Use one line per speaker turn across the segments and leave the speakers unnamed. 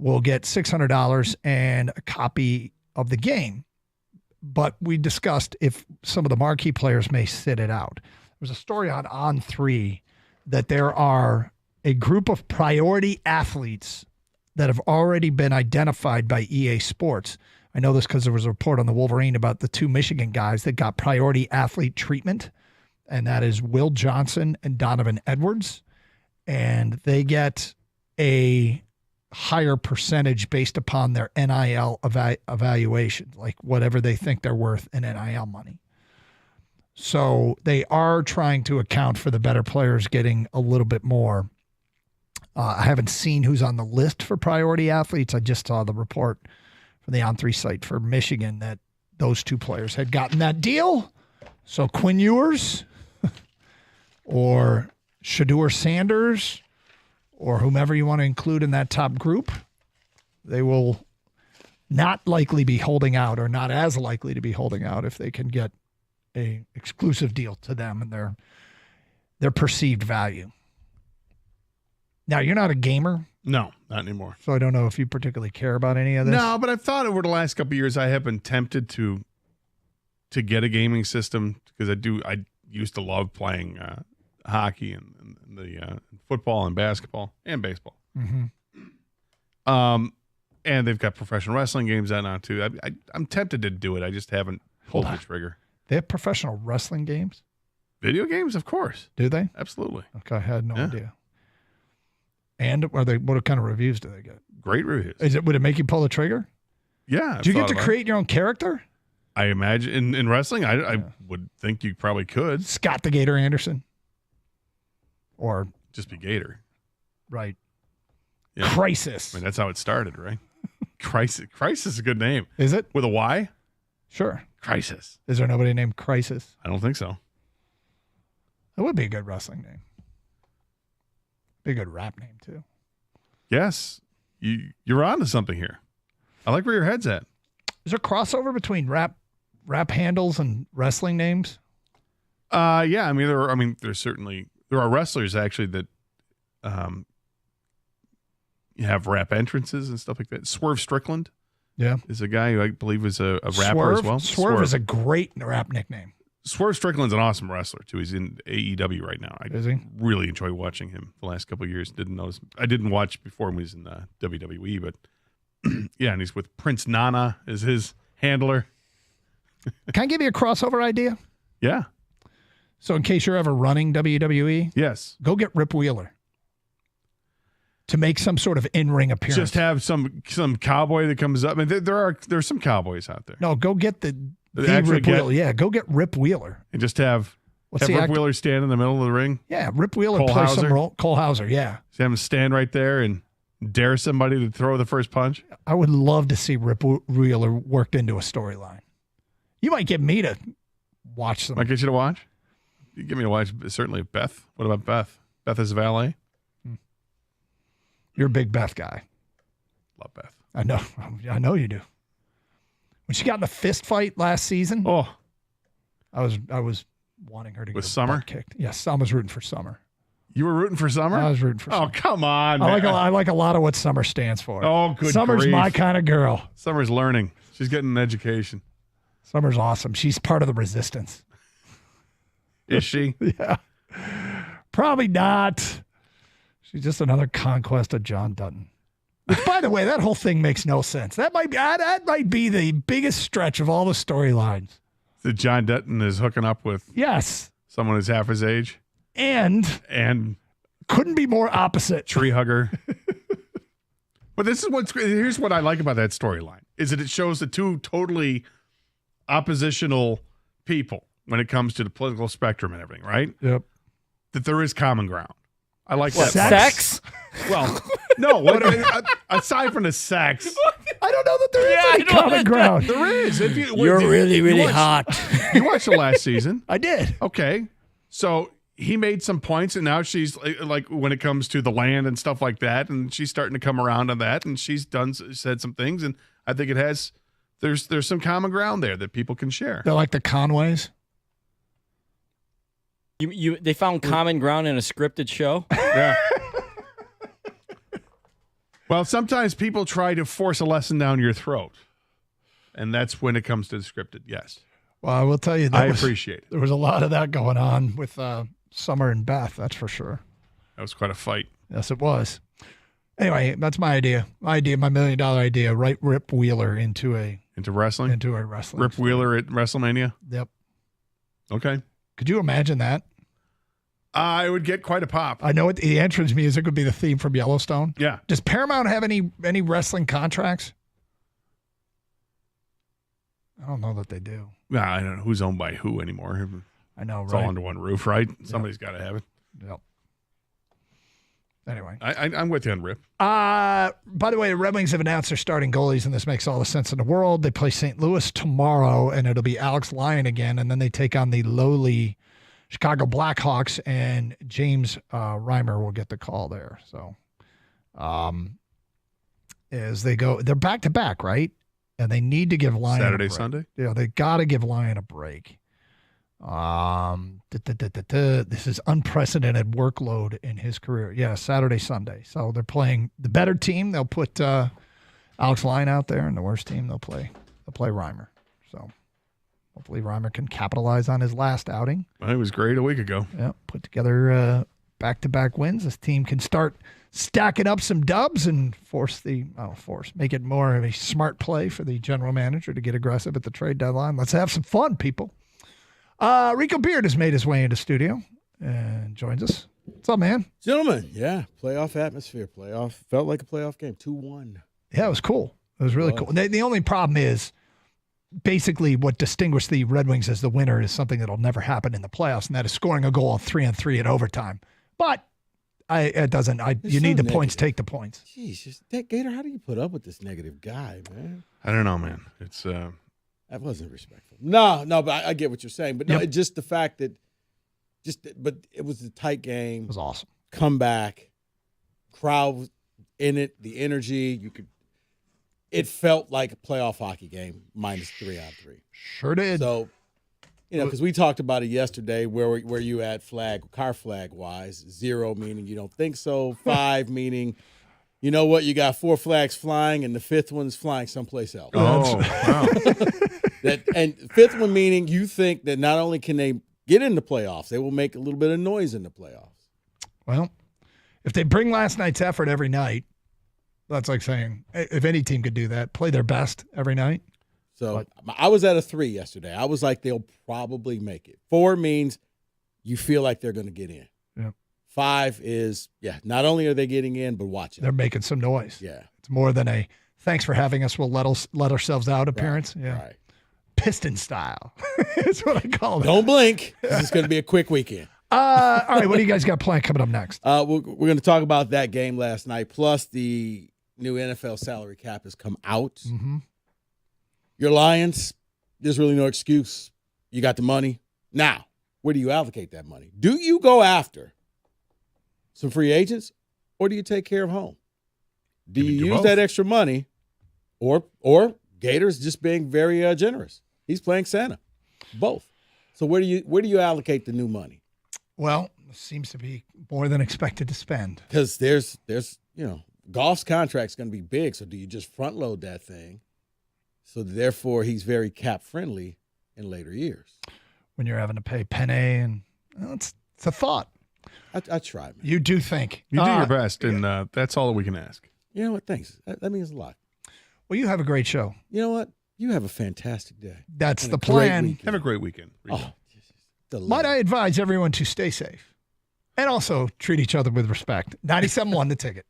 will get $600 and a copy of the game. But we discussed if some of the marquee players may sit it out. There's a story on On3 that there are a group of priority athletes that have already been identified by EA Sports. I know this because there was a report on the Wolverine about the 2 Michigan guys that got priority athlete treatment, and that is Will Johnson and Donovan Edwards. And they get a higher percentage based upon their NIL evaluation, like whatever they think they're worth in NIL money. So they are trying to account for the better players getting a little bit more. I haven't seen who's on the list for priority athletes. I just saw the report from the On3 site for Michigan that those 2 players had gotten that deal. So Quinn Ewers or Shedeur Sanders or whomever you want to include in that top group, they will not likely be holding out, or not as likely to be holding out, if they can get a exclusive deal to them and their perceived value. Now, you're not a gamer.
No, not anymore.
So I don't know if you particularly care about any of this.
No, but I've thought over the last couple of years I have been tempted to get a gaming system because I used to love playing hockey and the football and basketball and baseball.
Mm-hmm.
And they've got professional wrestling games out now too. I'm tempted to do it. I just haven't pulled the trigger.
They have professional wrestling games?
Video games, of course.
Do they?
Absolutely.
Okay, I had no idea. And what kind of reviews do they get?
Great reviews.
Would it make you pull the trigger?
Yeah.
Do you get to create your own character?
I imagine in wrestling, I would think you probably could.
Scott the Gator Anderson. Or
just be Gator.
Right.
Yeah.
Crisis.
I mean, that's how it started, right? Crisis. Crisis is a good name.
Is it?
With a Y?
Sure.
Crisis.
Is there nobody named Crisis?
I don't think so.
That would be a good wrestling name. Be a good rap name, too.
Yes. You're on to something here. I like where your head's at.
Is there crossover between rap handles and wrestling names?
Yeah. I mean, there are wrestlers actually that have rap entrances and stuff like that. Swerve Strickland, is a guy who I believe is a rapper as well.
Swerve is a great rap nickname.
Swerve Strickland's an awesome wrestler too. He's in AEW right now.
Is he?
Really enjoy watching him the last couple of years. I didn't watch before when he was in WWE, but yeah, and he's with Prince Nana as his handler.
Can I give you a crossover idea?
Yeah.
So in case you're ever running WWE,
yes,
go get Rip Wheeler to make some sort of in-ring appearance.
Just have some cowboy that comes up. I mean, there's some cowboys out there.
No, go get the Rip Wheeler. Yeah, go get Rip Wheeler.
And just have Rip Wheeler stand in the middle of the ring.
Yeah, Rip Wheeler play some role. Cole Hauser, yeah.
Just have him stand right there and dare somebody to throw the first punch.
I would love to see Rip Wheeler worked into a storyline. You might get me to watch some.
Might get you to watch? You get me to watch, certainly Beth. What about Beth? Beth is a valet?
You're a big Beth guy.
Love Beth.
I know you do. When she got in the fist fight last season, I was wanting her to get her butt kicked. Yes, I was rooting for Summer.
You were rooting for Summer?
I was rooting for Summer.
Oh, come on, man.
I like a lot of what Summer stands for.
Oh, good
Summer's
grief.
my kind of girl.
Summer's learning. She's getting an education.
Summer's awesome. She's part of the resistance.
Is she?
Yeah. Probably not. She's just another conquest of John Dutton. Which, by the way, that whole thing makes no sense. That might be the biggest stretch of all the storylines.
That John Dutton is hooking up with someone who's half his age.
And couldn't be more opposite.
Tree hugger. But here's what I like about that storyline is that it shows the two totally oppositional people when it comes to the political spectrum and everything, right?
Yep.
That there is common ground. I like that.
Sex?
Well, no. Aside from the sex,
I don't know that there is any common ground.
There is.
You're really hot.
You watched the last season.
I did.
Okay. So he made some points, and now she's like when it comes to the land and stuff like that, and she's starting to come around on that, and she's said some things, and I think there's some common ground there that people can share.
They're like the Conways.
They found common ground in a scripted show.
Yeah. Well, sometimes people try to force a lesson down your throat, and that's when it comes to the scripted. Yes.
Well, I will tell you,
I appreciate it.
There was a lot of that going on with Summer and Beth, that's for sure.
That was quite a fight.
Yes, it was. Anyway, that's my idea. My $1 million idea. Write Rip Wheeler into
wrestling.
a wrestling.
Rip
story.
Wheeler at WrestleMania.
Yep.
Okay.
Could you imagine that?
I would get quite a pop.
I know the entrance music would be the theme from Yellowstone.
Yeah.
Does Paramount have any wrestling contracts? I don't know that they do.
Nah, I don't know who's owned by who anymore.
I know,
It's
right?
all under one roof, right? Somebody's got to have it.
Yep. Anyway.
I'm with you on Rip.
By the way, the Red Wings have announced their starting goalies, and this makes all the sense in the world. They play St. Louis tomorrow, and it'll be Alex Lyon again, and then they take on the lowly Chicago Blackhawks, and James Reimer will get the call there. So as they go, they're back-to-back, right? And they need to give Lyon
Saturday,
a break.
Sunday?
Yeah, they got to give Lyon a break. This is unprecedented workload in his career. Yeah, Saturday, Sunday. So they're playing the better team. They'll put Alex Lyon out there, and the worst team they'll play Reimer. So hopefully Reimer can capitalize on his last outing.
Well, it was great a week ago.
Yeah, put together back-to-back wins. This team can start stacking up some dubs and make it more of a smart play for the general manager to get aggressive at the trade deadline. Let's have some fun, people. Rico Beard has made his way into studio and joins us. What's up, man?
Gentlemen, yeah, playoff atmosphere. Felt like a playoff game, 2-1.
Yeah, it was cool. It was really cool. The only problem is basically what distinguished the Red Wings as the winner is something that'll never happen in the playoffs, and that is scoring a goal 3-on-3 in overtime. But you need the points, take the points.
Jeez, Gator, how do you put up with this negative guy, man?
I don't know, man. It's
That wasn't respectful. No, but I get what you're saying. But no,
Yep.
just the fact that but it was a tight game.
It was awesome.
Comeback, crowd was in it, the energy. It felt like a playoff hockey game minus 3-on-3.
Sure did.
So, because we talked about it yesterday, where you at car flag wise, 0 meaning you don't think so, 5 meaning, you know what, you got 4 flags flying and the 5th one's flying someplace else.
oh wow.
And 5th one meaning you think that not only can they get in the playoffs, they will make a little bit of noise in the playoffs.
Well, if they bring last night's effort every night, that's like saying if any team could do that, play their best every night.
So I was at a 3 yesterday. I was like, they'll probably make it. 4 means you feel like they're going to get in.
Yeah.
5 is, not only are they getting in, but watch it.
They're making some noise.
Yeah.
It's more than a thanks for having us, we'll let ourselves out appearance.
Right,
Yeah.
Right.
Piston style. That's what I call it.
Don't blink. This is going to be a quick weekend.
All right, what do you guys got planned coming up next?
We're going to talk about that game last night, plus the new NFL salary cap has come out.
Mm-hmm.
Your Lions, there's really no excuse. You got the money. Now, where do you allocate that money? Do you go after some free agents, or do you take care of home? Do you use
both.
that extra money, or Gators just being very generous? He's playing Santa. Both. So where do you allocate the new money?
Well, it seems to be more than expected to spend.
Because there's Goff's contract's going to be big. So do you just front load that thing? So therefore, he's very cap friendly in later years.
When you're having to pay Penne, and it's a thought.
I try, man.
You do think.
You do your best, and that's all that we can ask.
You know what? Thanks. That means a lot.
Well, you have a great show.
You know what? You have a fantastic day.
That's
And
the
a great
plan.
weekend.
Have a great weekend.
Oh,
Might I advise everyone to stay safe and also treat each other with respect. 97.1 The Ticket.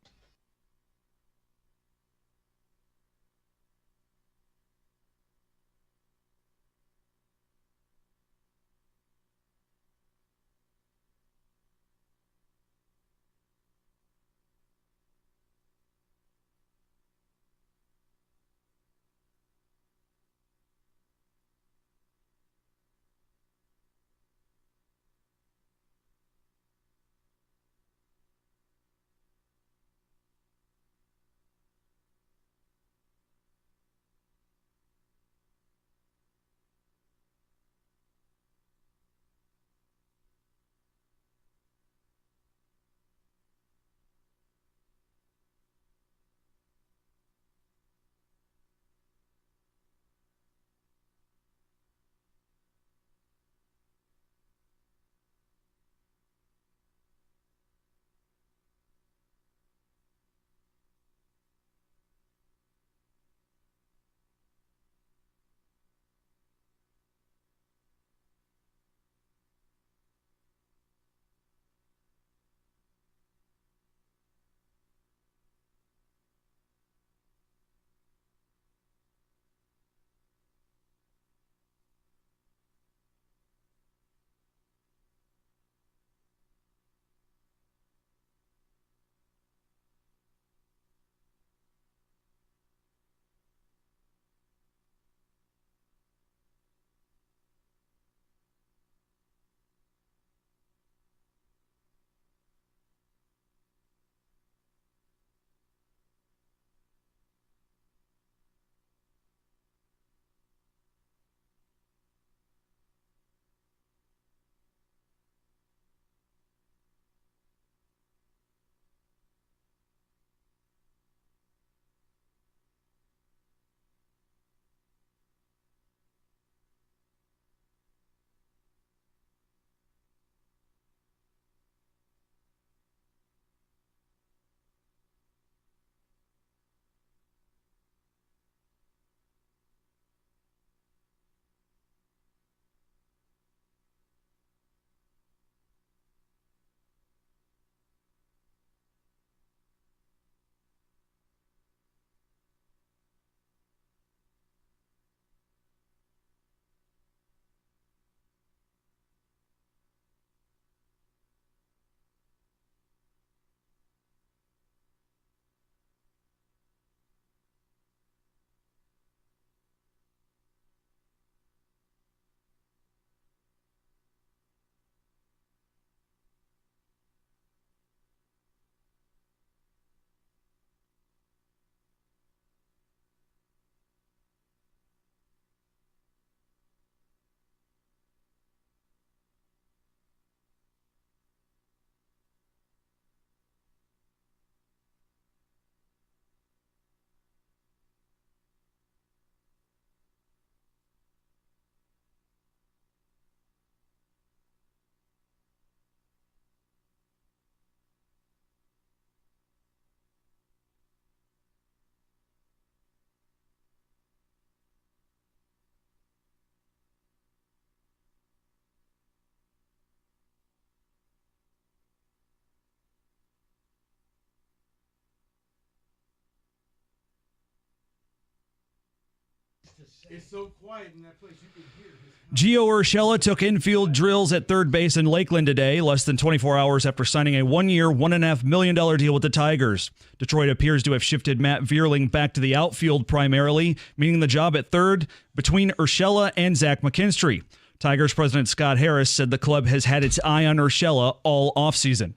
It's so quiet in that place you can hear his.
Gio Urshela took infield drills at third base in Lakeland today, less than 24 hours after signing a one-year, $1.5 million deal with the Tigers. Detroit appears to have shifted Matt Vierling back to the outfield primarily, meaning the job at third between Urshela and Zach McKinstry. Tigers president Scott Harris said the club has had its eye on Urshela all offseason.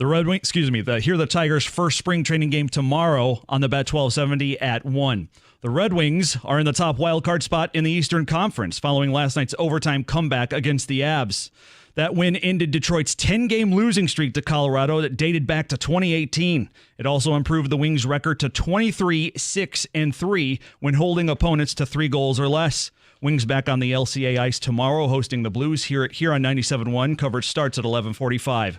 The Tigers' first spring training game tomorrow on the Bet 1270 at 1. The Red Wings are in the top wildcard spot in the Eastern Conference following last night's overtime comeback against the Avs. That win ended Detroit's 10-game losing streak to Colorado that dated back to 2018. It also improved the Wings' record to 23-6-3 when holding opponents to 3 goals or less. Wings back on the LCA ice tomorrow, hosting the Blues here on 97.1. Coverage starts at 11:45.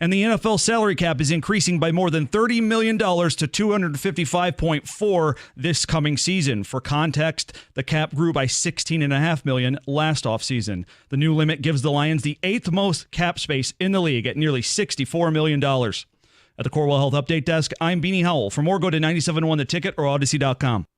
And the NFL salary cap is increasing by more than $30 million to $255.4 this coming season. For context, the cap grew by $16.5 million last offseason. The new limit gives the Lions the 8th most cap space in the league at nearly $64 million. At the Corewell Health Update Desk, I'm Beanie Howell. For more, go to 97.1 The Ticket or Odyssey.com.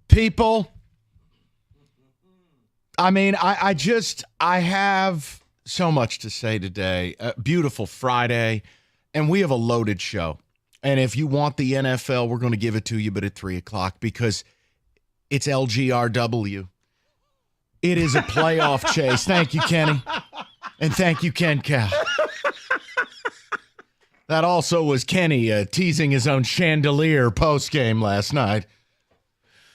People, I mean, I have so much to say today. Beautiful Friday, and we have a loaded show. And if you want the NFL, we're going to give it to you, but at 3 o'clock because it's LGRW. It is a playoff chase. Thank you, Kenny. And thank you, Ken Cal. That also was Kenny teasing his own chandelier post-game last night.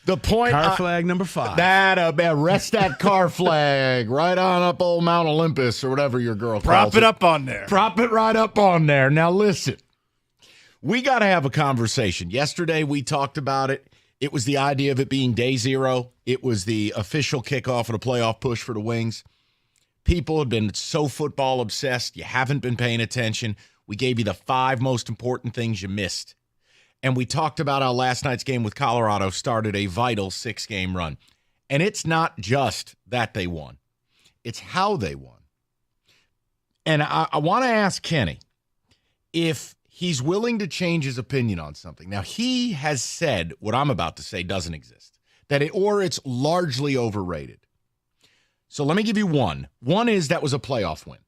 The point,
Car flag number 5.
Rest that car flag right on up old Mount Olympus or whatever your girl calls
Prop it up on there.
Prop it right up on there. Now listen, we got to have a conversation. Yesterday we talked about it. It was the idea of it being day 0. It was the official kickoff of the playoff push for the Wings. People have been so football obsessed. You haven't been paying attention. We gave you the 5 most important things you missed. And we talked about how last night's game with Colorado started a vital 6-game run. And it's not just that they won. It's how they won. And I want to ask Kenny if he's willing to change his opinion on something. Now, he has said what I'm about to say doesn't exist, or it's largely overrated. So let me give you one. One is that was a playoff win.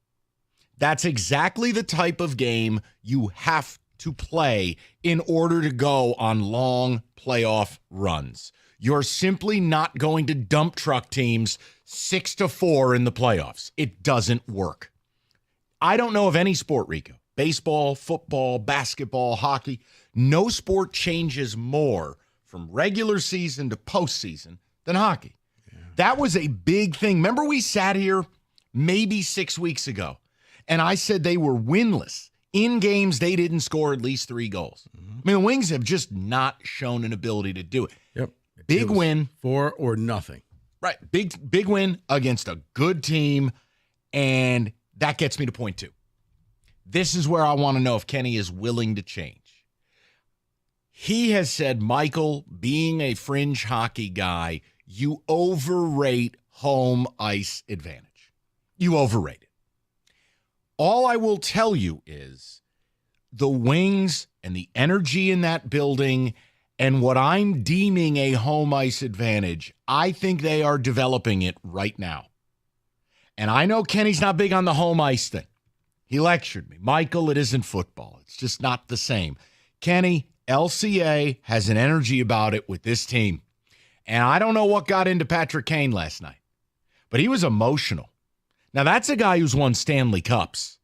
That's exactly the type of game you have to play in order to go on long playoff runs. You're simply not going to dump truck teams 6-4 in the playoffs. It doesn't work. I don't know of any sport, Rico, baseball, football, basketball, hockey, no sport changes more from regular season to postseason than hockey. Yeah. That was a big thing. Remember we sat here maybe 6 weeks ago, and I said they were winless in games they didn't score at least 3 goals. Mm-hmm. I mean, the Wings have just not shown an ability to do it.
Yep.
Big win.
4 or nothing.
Right. Big win against a good team, and that gets me to point 2. This is where I want to know if Kenny is willing to change. He has said, Michael, being a fringe hockey guy, you overrate home ice advantage. You overrate it. All I will tell you is the Wings and the energy in that building and what I'm deeming a home ice advantage, I think they are developing it right now. And I know Kenny's not big on the home ice thing. He lectured me. Michael, it isn't football. It's just not the same. Kenny, LCA has an energy about it with this team. And I don't know what got into Patrick Kane last night, but he was emotional. Now, that's a guy who's won Stanley Cups.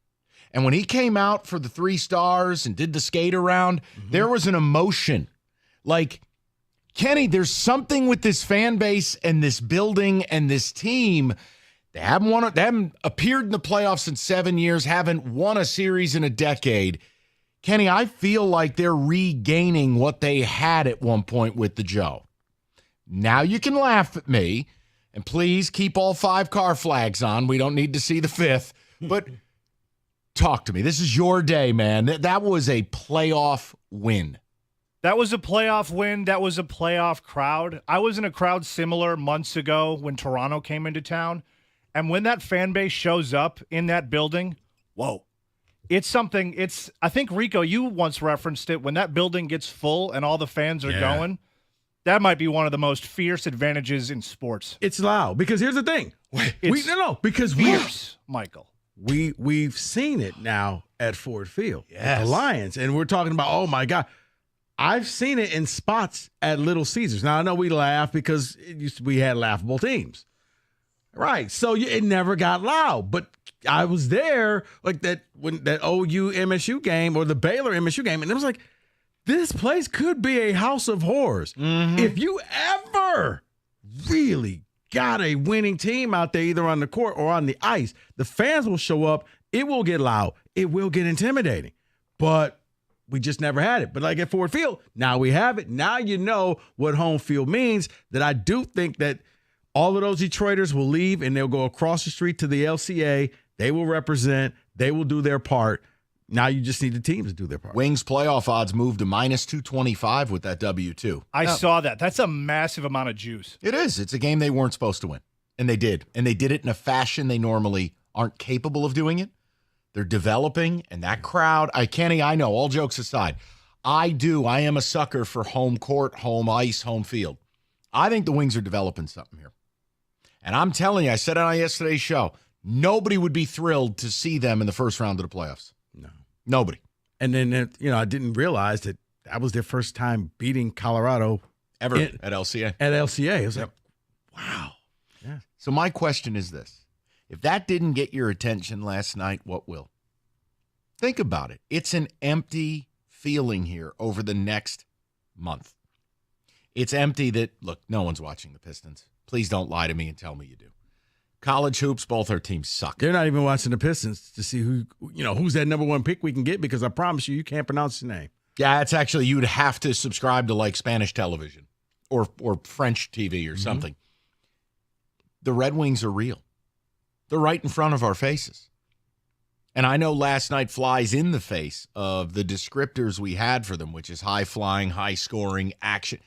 And when he came out for the 3 stars and did the skate around, there was an emotion. Like, Kenny, there's something with this fan base and this building and this team. They haven't appeared in the playoffs in 7 years, haven't won a series in a decade. Kenny, I feel like they're regaining what they had at one point with the Joe. Now you can laugh at me, and please keep all 5 car flags on. We don't need to see the 5th. But talk to me. This is your day, man. That was a playoff win.
That was a playoff win. That was a playoff crowd. I was in a crowd similar months ago when Toronto came into town. And when that fan base shows up in that building, whoa. It's something, I think, Rico, you once referenced it. When that building gets full and all the fans are going, that might be one of the most fierce advantages in sports.
It's loud because here's the thing. Because
fierce, Michael.
We've seen it now at Ford Field, at the
Yes.
Lions, and we're talking about, oh my God, I've seen it in spots at Little Caesars. Now I know we laugh because we had laughable teams, right? So it never got loud, but I was there like that when that OU MSU game or the Baylor MSU game, and it was like, this place could be a house of horrors. If you ever really got a winning team out there, either on the court or on the ice, the fans will show up. It will get loud. It will get intimidating. But we just never had it. But like at Ford Field, now we have it. Now you know what home field means. That I do think that all of those Detroiters will leave and they'll go across the street to the LCA. They will represent. They will do their part. Now you just need the teams to do their part.
Wings playoff odds moved to -225 with that W2.
I saw that. That's a massive amount of juice.
It is. It's a game they weren't supposed to win. And they did. And they did it in a fashion they normally aren't capable of doing it. They're developing, and that crowd, Kenny, I know, all jokes aside, I am a sucker for home court, home ice, home field. I think the Wings are developing something here. And I'm telling you, I said it on yesterday's show, nobody would be thrilled to see them in the first round of the playoffs.
No.
Nobody.
And then, I didn't realize that was their first time beating Colorado
Ever at LCA.
At LCA. It was like, wow.
Yeah. So my question is this. If that didn't get your attention last night, what will? Think about it. It's an empty feeling here over the next month. It's empty that, look, no one's watching the Pistons. Please don't lie to me and tell me you do. College hoops, both our teams suck.
They're not even watching the Pistons to see who's that number 1 pick we can get, because I promise you can't pronounce his name.
Yeah, it's actually, you'd have to subscribe to like Spanish television or French TV or something. The Red Wings are real. They're right in front of our faces. And I know last night flies in the face of the descriptors we had for them, which is high flying, high scoring, action.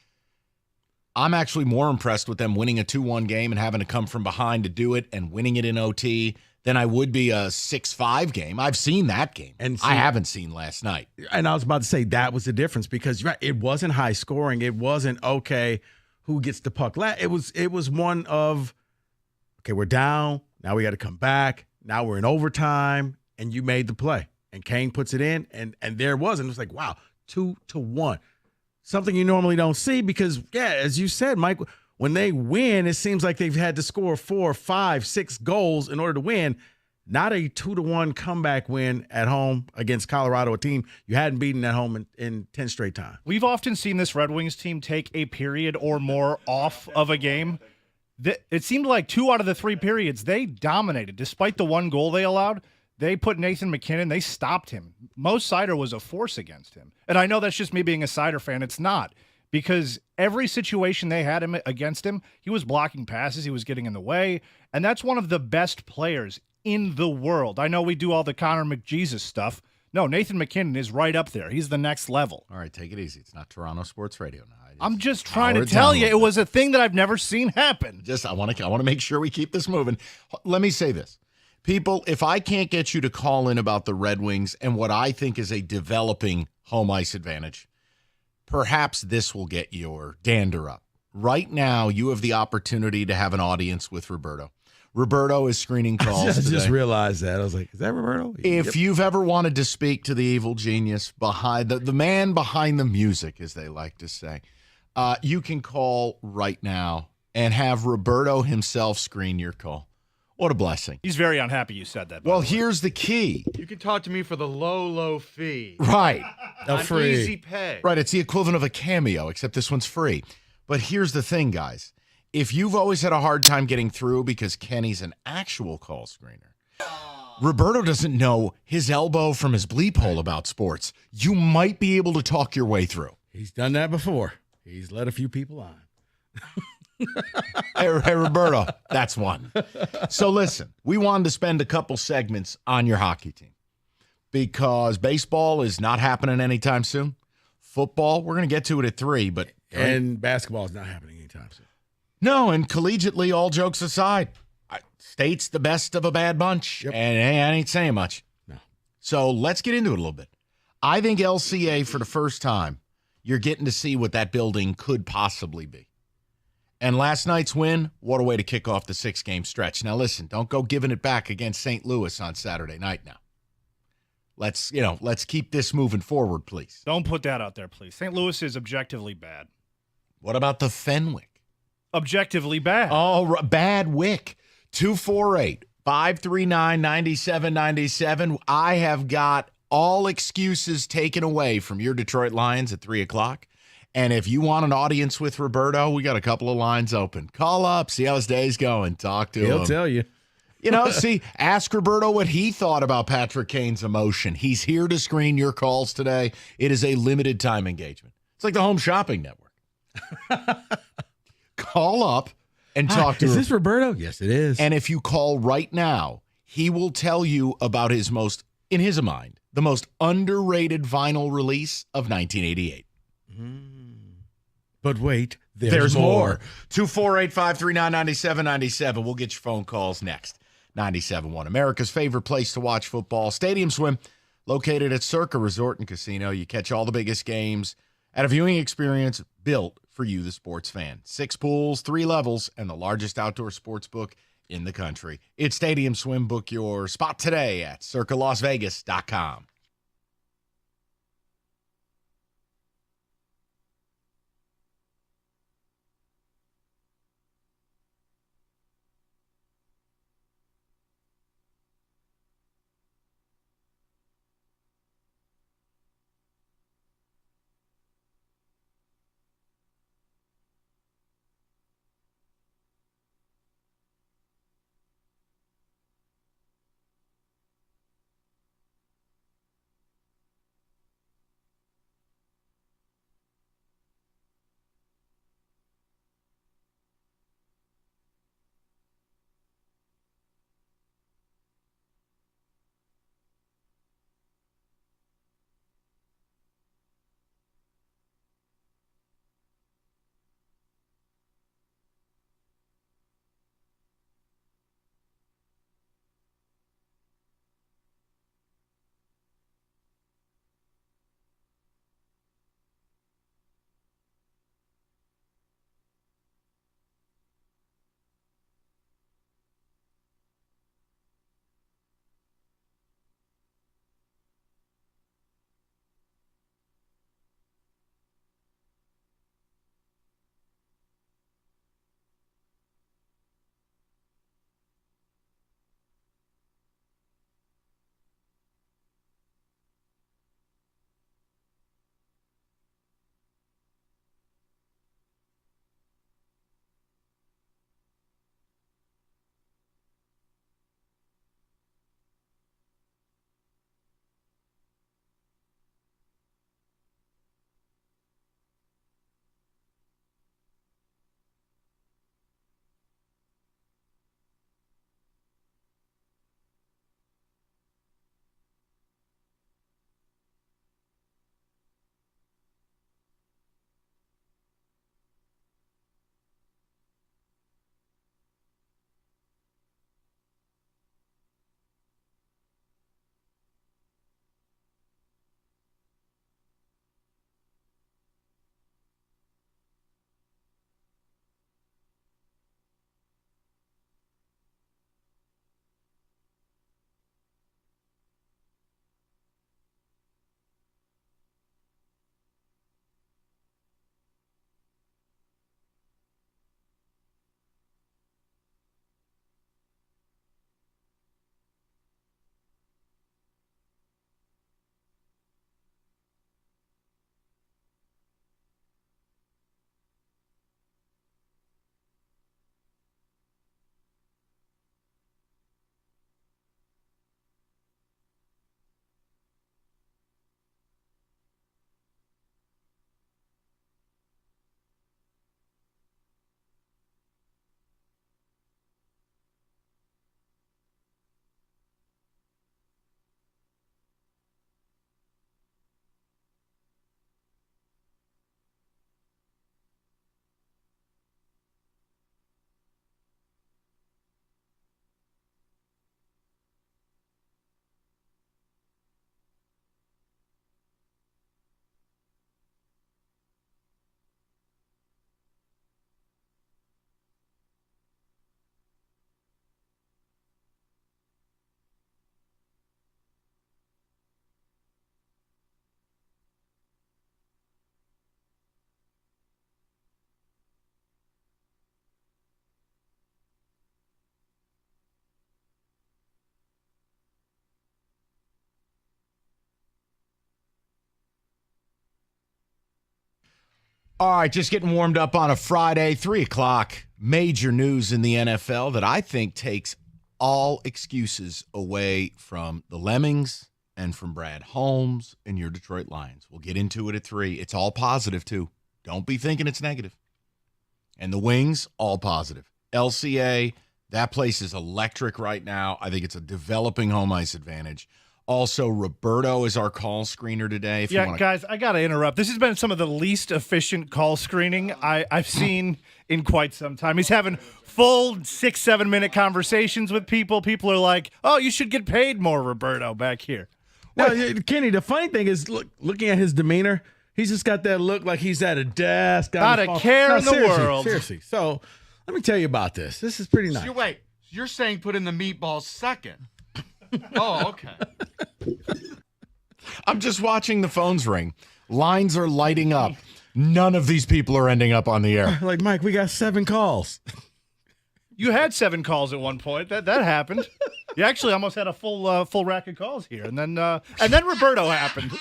I'm actually more impressed with them winning a 2-1 game and having to come from behind to do it and winning it in OT than I would be a 6-5 game. I've seen that game. And I haven't seen last night.
And I was about to say that was the difference, because it wasn't high scoring. It wasn't, okay, who gets the puck last. It was one of, okay, we're down. Now we got to come back. Now we're in overtime, and you made the play. And Kane puts it in, and there it was. And it was like, wow, 2-1. Something you normally don't see because, yeah, as you said, Mike, when they win, it seems like they've had to score 4, 5, 6 goals in order to win. Not a 2-1 comeback win at home against Colorado, a team you hadn't beaten at home in 10 straight times.
We've often seen this Red Wings team take a period or more off of a game. It seemed like 2 out of the 3 periods, they dominated. Despite the 1 goal they allowed, they put Nathan McKinnon, they stopped him. Mo Seider was a force against him. And I know that's just me being a Seider fan. It's not. Because every situation they had him against him, he was blocking passes, he was getting in the way. And that's one of the best players in the world. I know we do all the Connor McJesus stuff. No, Nathan McKinnon is right up there. He's the next level.
All right, take it easy. It's not Toronto Sports Radio now.
I'm just trying to tell you, it was a thing that I've never seen happen.
I want to make sure we keep this moving. Let me say this. People, if I can't get you to call in about the Red Wings and what I think is a developing home ice advantage, perhaps this will get your dander up. Right now, you have the opportunity to have an audience with Roberto. Roberto is screening calls
I
today.
just realized that. I was like, is that Roberto?
If you've ever wanted to speak to the evil genius behind the man behind the music, as they like to say, you can call right now and have Roberto himself screen your call. What a blessing.
He's very unhappy you said that. by
Well,
the way.
here's the key.
You can talk to me for the low fee.
Right.
On
free.
easy pay.
Right. It's the equivalent of a Cameo, except this one's free. But here's the thing, guys. If you've always had a hard time getting through because Kenny's an actual call screener, Roberto doesn't know his elbow from his bleep hole about sports. You might be able to talk your way through.
He's done that before. He's let a few people on.
Hey, Roberto, that's one. So listen, we wanted to spend a couple segments on your hockey team because baseball is not happening anytime soon. Football, we're going to get to it at 3, but
And basketball is not happening anytime soon.
no, and collegiately, all jokes aside, State's the best of a bad bunch,
Yep.
and hey, I ain't saying much.
No.
So let's get into it a little bit. I think LCA, for the first time, you're getting to see what that building could possibly be. And last night's win, what a way to kick off the 6-game stretch. Now listen, don't go giving it back against St. Louis on Saturday night now. Let's keep this moving forward, please.
Don't put that out there, please. St. Louis is objectively bad.
What about the Fenwick?
Objectively bad.
Oh, bad wick. 248-539-9797. I have got all excuses taken away from your Detroit Lions at 3 o'clock. And if you want an audience with Roberto, we got a couple of lines open. Call up, see how his day's going. Talk to him.
He'll tell you.
Ask Roberto what he thought about Patrick Kane's emotion. He's here to screen your calls today. It is a limited time engagement. It's like the Home Shopping Network. Call up and talk to
Is
him.
this Roberto? Yes, it is.
And if you call right now, he will tell you about his most, in his mind, the most underrated vinyl release of 1988.
But wait,
There's more. 248-539-9797. We'll get your phone calls next. 97.1, America's favorite place to watch football. Stadium Swim, located at Circa Resort and Casino. You catch all the biggest games at a viewing experience built for you, the sports fan. 6 pools, 3 levels, and the largest outdoor sports book in the country. It's Stadium Swim. Book your spot today at circalasvegas.com. All right, just getting warmed up on a Friday, 3 o'clock. Major news in the NFL that I think takes all excuses away from the Lemmings and from Brad Holmes and your Detroit Lions. We'll get into it at 3. It's all positive, too. Don't be thinking it's negative. And the Wings, all positive. LCA, that place is electric right now. I think it's a developing home ice advantage. Also, Roberto is our call screener today. If you wanna...
guys, I got to interrupt. This has been some of the least efficient call screening I've seen in quite some time. He's having full 6-7 minute conversations with people. People are like, oh, you should get paid more, Roberto, back here.
No, Kenny, the funny thing is, looking at his demeanor, he's just got that look like he's at a desk.
Not a care in the world.
Seriously. So let me tell you about this. This is pretty nice.
Wait, you're saying put in the meatballs second. Oh, okay.
I'm just watching the phones ring. Lines are lighting up. None of these people are ending up on the air.
Like, Mike, we got 7 calls.
You had 7 calls at one point. That happened. You actually almost had a full rack of calls here, and then Roberto happened.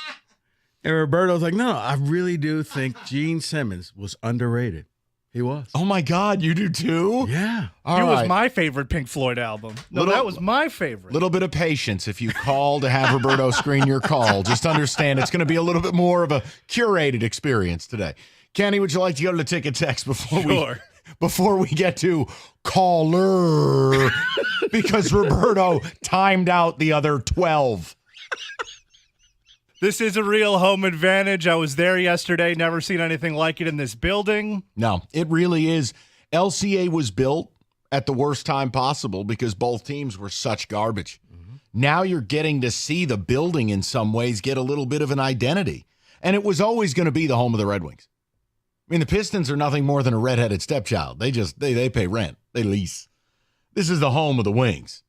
And Roberto's like, no, I really do think Gene Simmons was underrated. He was.
Oh, my God, you do too?
Yeah.
All
It
right.
was my favorite Pink Floyd album. No, that was my favorite.
Little bit of patience if you call to have Roberto screen your call. Just understand it's going to be a little bit more of a curated experience today. Kenny, would you like to go to the ticket text before we get to caller? Because Roberto timed out the other 12.
This is a real home advantage. I was there yesterday. Never seen anything like it in this building.
No, it really is. LCA was built at the worst time possible because both teams were such garbage. Mm-hmm. Now you're getting to see the building in some ways get a little bit of an identity. And it was always going to be the home of the Red Wings. I mean, the Pistons are nothing more than a redheaded stepchild. They pay rent. They lease. This is the home of the Wings.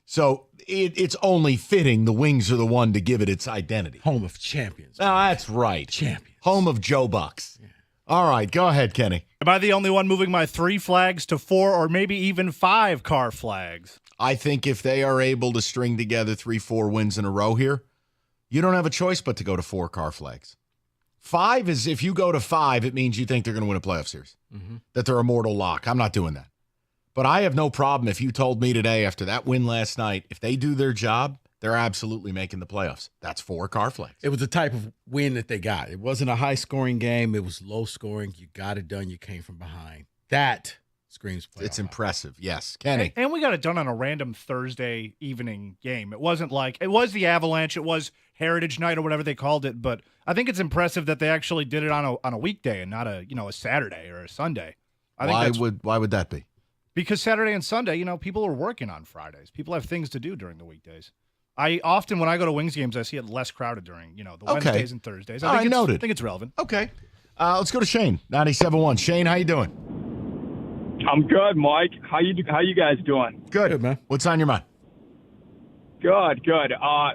So it's only fitting the Wings are the one to give it its identity.
Home of champions.
Oh, that's right.
Champions.
Home of Joe Bucks. Yeah. All right, go ahead, Kenny.
Am I the only one moving my 3 flags to 4 or maybe even 5 car flags?
I think if they are able to string together 3-4 wins in a row here, you don't have a choice but to go to 4 car flags. 5 is, if you go to 5, it means you think they're going to win a playoff series, that they're a mortal lock. I'm not doing that. But I have no problem if you told me today after that win last night, if they do their job, they're absolutely making the playoffs. That's 4 car flags.
It was the type of win that they got. It wasn't a high-scoring game. It was low-scoring. You got it done. You came from behind. That screams playoff.
It's impressive, yes. Kenny.
And we got it done on a random Thursday evening game. It wasn't like, it was the Avalanche. It was Heritage Night or whatever they called it. But I think it's impressive that they actually did it on a weekday and not a Saturday or a Sunday.
Why would that be?
Because Saturday and Sunday, people are working on Fridays. People have things to do during the weekdays. I often, when I go to Wings games, I see it less crowded during, the Wednesdays and Thursdays. I think it's relevant.
Okay. Let's go to Shane, 97.1. Shane, how you doing?
I'm good, Mike. How you guys doing?
Good, man. What's on your mind?
Good. How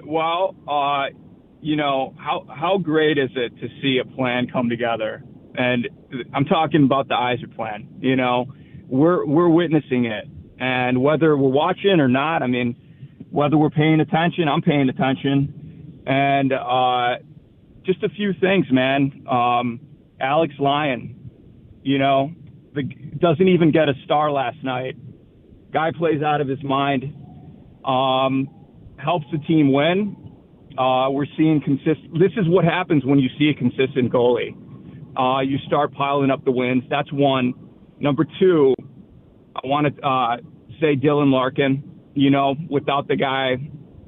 great is it to see a plan come together? And I'm talking about the Yzer plan. We're witnessing it, and whether we're watching or not, whether we're paying attention, I'm paying attention, and just a few things, man. Alex Lyon, doesn't even get a star last night. Guy plays out of his mind, helps the team win. We're seeing This is what happens when you see a consistent goalie. You start piling up the wins. That's one. Number 2, I want to say Dylan Larkin. Without the guy,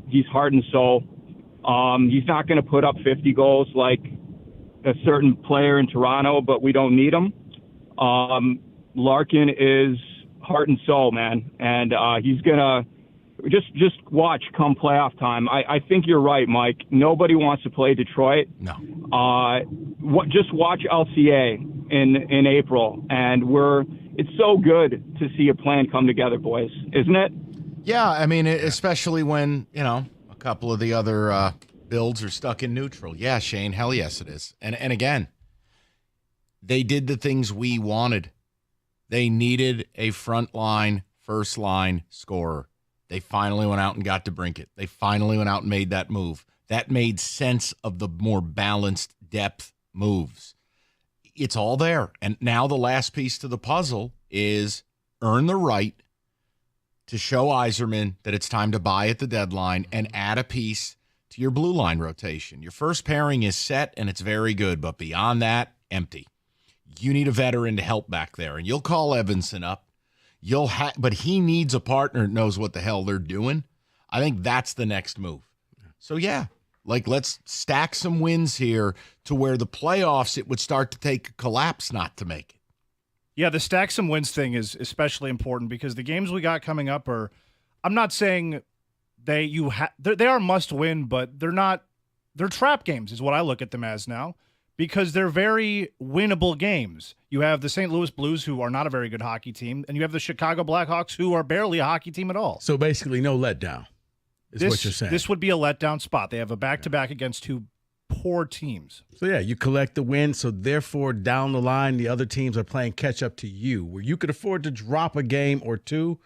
he's heart and soul. He's not going to put up 50 goals like a certain player in Toronto, but we don't need him. Larkin is heart and soul, man, and he's going to just watch come playoff time. I think you're right, Mike. Nobody wants to play Detroit.
No.
Just watch LCA in April, and it's so good to see a plan come together, boys, isn't it?
Yeah, especially when, a couple of the other builds are stuck in neutral. Yeah, Shane, hell yes it is. And again, they did the things we wanted. They needed a front line, first line scorer. They finally went out and got DeBrincat. They finally went out and made that move. That made sense of the more balanced depth moves. it's all there. And now the last piece to the puzzle is earn the right to show Yzerman that it's time to buy at the deadline and add a piece to your blue line rotation. Your first pairing is set, and it's very good. But beyond that, empty. You need a veteran to help back there. And you'll call Evanson up. But he needs a partner that knows what the hell they're doing. I think that's the next move. So, yeah, let's stack some wins here to where the playoffs, it would start to take a collapse not to make it.
Yeah, the stack some wins thing is especially important because the games we got coming up are, I'm not saying they are must win, but they're trap games is what I look at them as now because they're very winnable games. You have the St. Louis Blues, who are not a very good hockey team, and you have the Chicago Blackhawks, who are barely a hockey team at all.
So basically no letdown is what you're saying.
This would be a letdown spot. They have a back-to-back against two poor teams.
So, yeah, you collect the win, so therefore down the line the other teams are playing catch-up to you, where you could afford to drop a game or two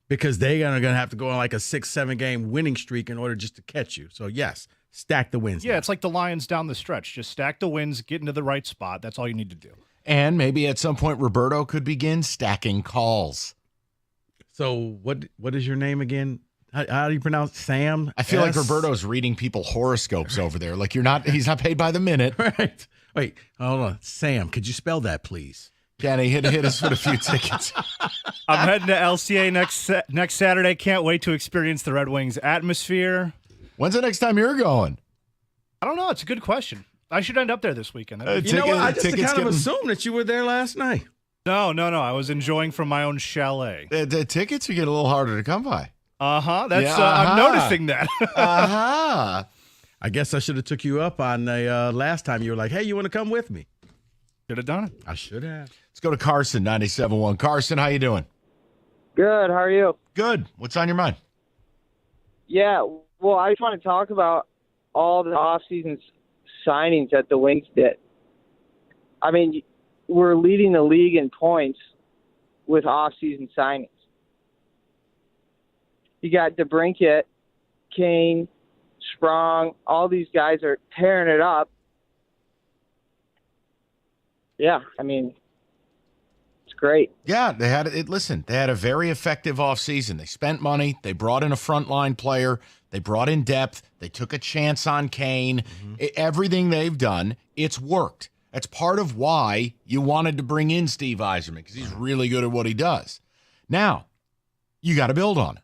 because they are going to have to go on like a 6-7 game winning streak in order just to catch you. So, yes, stack the wins.
Yeah,
now.
it's like the Lions down the stretch. Just stack the wins, get into the right spot. That's all you need to do.
And maybe at some point Roberto could begin stacking calls.
So what is your name again? How do you pronounce Sam?
I feel like Roberto's reading people horoscopes over there. Like he's not paid by the minute.
Right. Wait, hold on. Sam, could you spell that, please?
Kenny, hit us with a few tickets.
I'm heading to LCA next Saturday. Can't wait to experience the Red Wings atmosphere.
When's the next time you're going?
I don't know. It's a good question. I should end up there this weekend.
You know what? I just kind of assumed that you were there last night.
No. I was enjoying from my own chalet.
The tickets are getting a little harder to come by.
That's I'm noticing that.
I guess I should have took you up on the last time. You were like, hey, you want to come with me?
Should have done it.
I should have.
Let's go to Carson, 97.1. Carson, how you doing?
Good. How are you?
Good. What's on your mind?
Yeah. Well, I just want to talk about all the off-season signings that the Wings did. I mean, we're leading the league in points with off-season signings. You got DeBrincat, Kane, Sprong. All these guys are tearing it up. Yeah, I mean, it's great.
Yeah, they had it. Listen, they had a very effective offseason. They spent money. They brought in a frontline player. They brought in depth. They took a chance on Kane. Everything they've done, it's worked. That's part of why you wanted to bring in Steve Yzerman, because he's really good at what he does. Now, you got to build on it.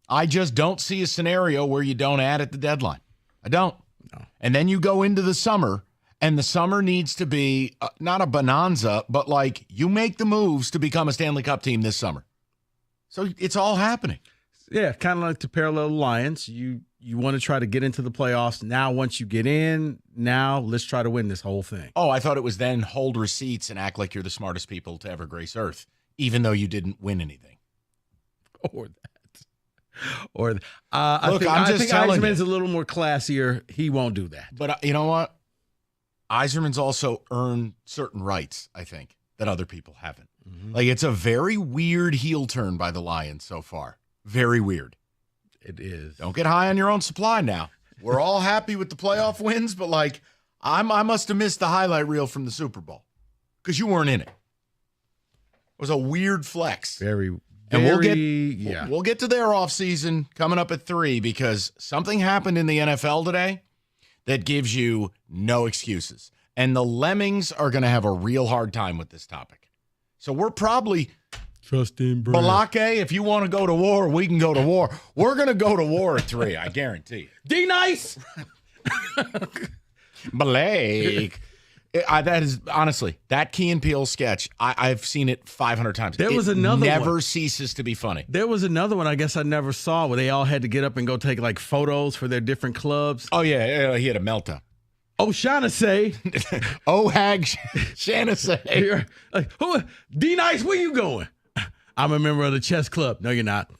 I just don't see a scenario where you don't add at the deadline. I don't. No. And then you go into the summer, and the summer needs to be not a bonanza, but like you make the moves to become a Stanley Cup team this summer. So it's all happening.
Yeah, kind of like the parallel Lions. You want to try to get into the playoffs. Now, once you get in, now let's try to win this whole thing.
Oh, I thought it was then hold receipts and act like you're the smartest people to ever grace Earth, even though you didn't win anything.
Or that. Or
look,
I think
telling
Yzerman's
you.
a little more classier. He won't do that.
But you know what? Yzerman's also earned certain rights, I think, that other people haven't. Mm-hmm. Like, it's a very weird heel turn by the Lions so far. Very weird.
It is.
Don't get high on your own supply now. We're all happy with the playoff wins, but like I must have missed the highlight reel from the Super Bowl because you weren't in it. It was a weird flex. And we'll get to their offseason coming up at 3 because something happened in the NFL today that gives you no excuses. And the Lemmings are going to have a real hard time with this topic. So we're probably
trust in Brad.
Balake, if you want to go to war, we can go to war. We're going to go to war at 3, I guarantee you.
D-Nice!
Blake. That is, honestly, that Key and Peele sketch, I've seen it 500 times.
There was another one.
Never ceases to be funny.
There was another one I guess I never saw where they all had to get up and go take like photos for their different clubs.
Oh, yeah, he had a meltdown.
O'Shaughnessy.
Hag Shaughnessy.
Like, D-Nice, where you going? I'm a member of the chess club. No, you're not.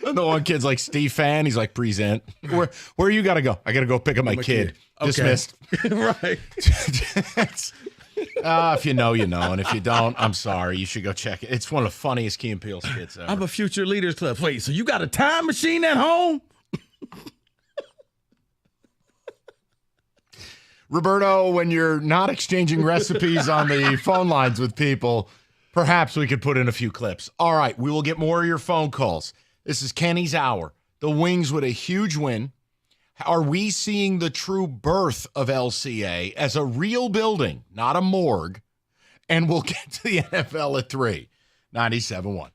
The one kid's like, Steve Fan. He's like, present. Where you got to go? I got to go pick up my kid. Okay. Dismissed.
Right.
If you know, you know. And if you don't, I'm sorry. You should go check it. It's one of the funniest Key and Peele skits ever.
I'm a Future Leaders Club. Wait, so you got a time machine at home?
Roberto, when you're not exchanging recipes on the phone lines with people, perhaps we could put in a few clips. All right, we will get more of your phone calls. This is Kenny's Hour. The Wings with a huge win. Are we seeing the true birth of LCA as a real building, not a morgue? And we'll get to the NFL at 3. 97.1.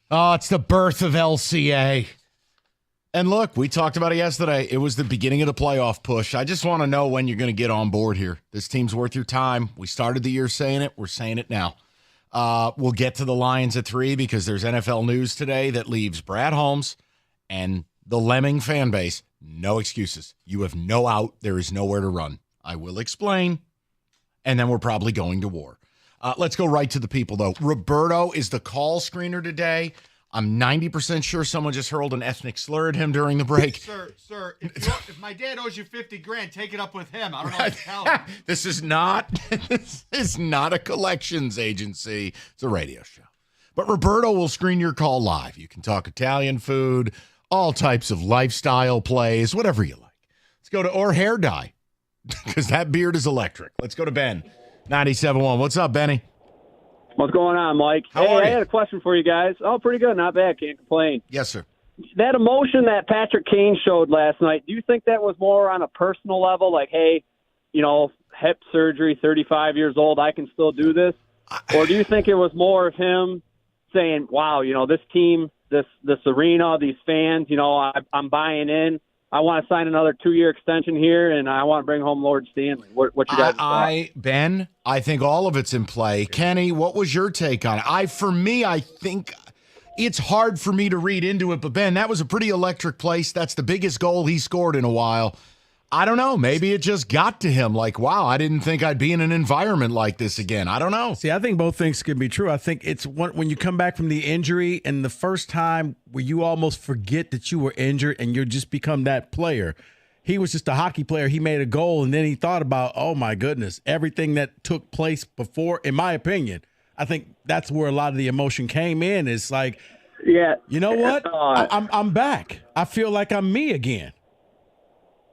Oh, it's the birth of LCA. And look, we talked about it yesterday. It was the beginning of the playoff push. I just want to know when you're going to get on board here. This team's worth your time. We started the year saying it. We're saying it now. We'll get to the Lions at 3 because there's NFL news today that leaves Brad Holmes and the Lemming fan base no excuses. You have no out. There is nowhere to run. I will explain. And then we're probably going to war. Let's go right to the people, though. Roberto is the call screener today. I'm 90% sure someone just hurled an ethnic slur at him during the break.
Sir, if my dad owes you $50,000, take it up with him. I don't know what to tell him.
This is not a collections agency. It's a radio show. But Roberto will screen your call live. You can talk Italian food, all types of lifestyle plays, whatever you like. Let's go to, or hair dye, because that beard is electric. Let's go to Ben, 97.1. What's up, Benny?
What's going on, Mike?
How are you?
I had a question for you guys. Oh, pretty good. Not bad. Can't complain.
Yes, sir.
That emotion that Patrick Kane showed last night, do you think that was more on a personal level? Like, hey, hip surgery, 35 years old, I can still do this? Or do you think it was more of him saying, wow, this team, this arena, these fans, I'm buying in. I want to sign another 2-year extension here, and I want to bring home Lord Stanley. What you guys thought?
Ben, I think all of it's in play. Kenny, what was your take on it? I think it's hard for me to read into it, but Ben, that was a pretty electric place. That's the biggest goal he scored in a while. I don't know. Maybe it just got to him like, wow, I didn't think I'd be in an environment like this again. I don't know.
See, I think both things could be true. I think it's when you come back from the injury and the first time where you almost forget that you were injured and you just become that player. He was just a hockey player. He made a goal, and then he thought about, oh, my goodness, everything that took place before, in my opinion. I think that's where a lot of the emotion came in. It's like,
yeah,
you know what? I'm back. I feel like I'm me again.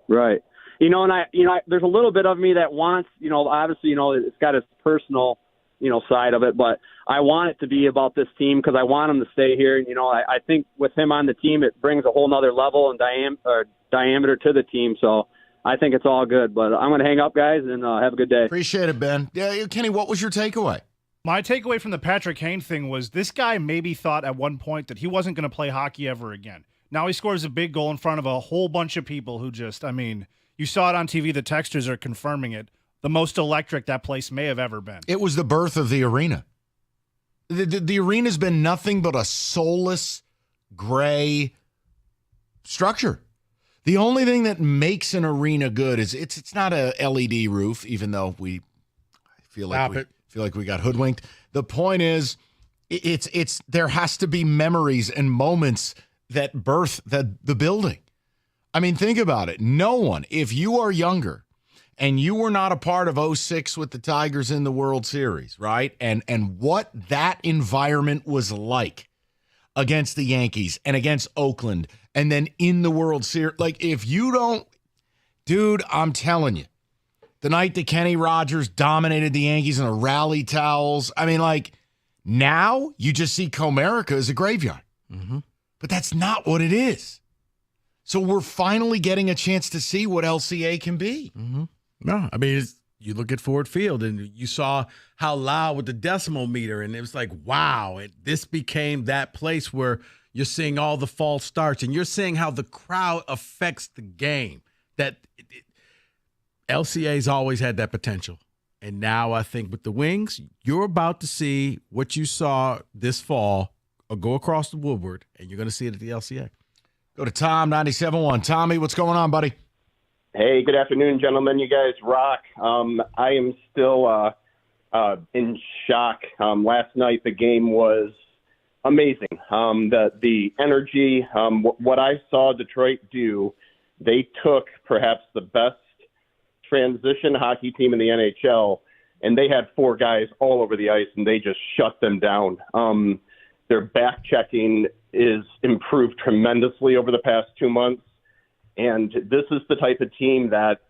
Right. There's a little bit of me that wants, obviously, it's got its personal, side of it, but I want it to be about this team because I want him to stay here. And, I think with him on the team, it brings a whole nother level and diameter to the team. So I think it's all good, but I'm going to hang up, guys, and have a good day.
Appreciate it, Ben. Yeah, Kenny, what was your takeaway?
My takeaway from the Patrick Kane thing was this guy maybe thought at one point that he wasn't going to play hockey ever again. Now he scores a big goal in front of a whole bunch of people who just, you saw it on TV. The texters are confirming it. The most electric that place may have ever been.
It was the birth of the arena. The arena's been nothing but a soulless, gray structure. The only thing that makes an arena good is it's not a LED roof, even though we feel like we got hoodwinked. The point is, it's there has to be memories and moments that birth the building. I mean, think about it. No one, if you are younger and you were not a part of 06 with the Tigers in the World Series, right? And what that environment was like against the Yankees and against Oakland and then in the World Series. Like, if you don't, dude, I'm telling you, the night that Kenny Rogers dominated the Yankees in the rally towels, now you just see Comerica as a graveyard. Mm-hmm. But that's not what it is. So we're finally getting a chance to see what LCA can be.
Mm-hmm. No, you look at Ford Field and you saw how loud with the decimal meter, and it was like, wow, this became that place where you're seeing all the false starts, and you're seeing how the crowd affects the game. That LCA's always had that potential. And now I think with the Wings, you're about to see what you saw this fall go across the Woodward, and you're going to see it at the LCA.
Go to Tom, 97.1. Tommy, what's going on, buddy?
Hey, good afternoon, gentlemen. You guys rock. I am still in shock. Last night, the game was amazing. The energy, what I saw Detroit do, they took perhaps the best transition hockey team in the NHL, and they had 4 guys all over the ice, and they just shut them down. Their back checking is improved tremendously over the past 2 months. And this is the type of team that,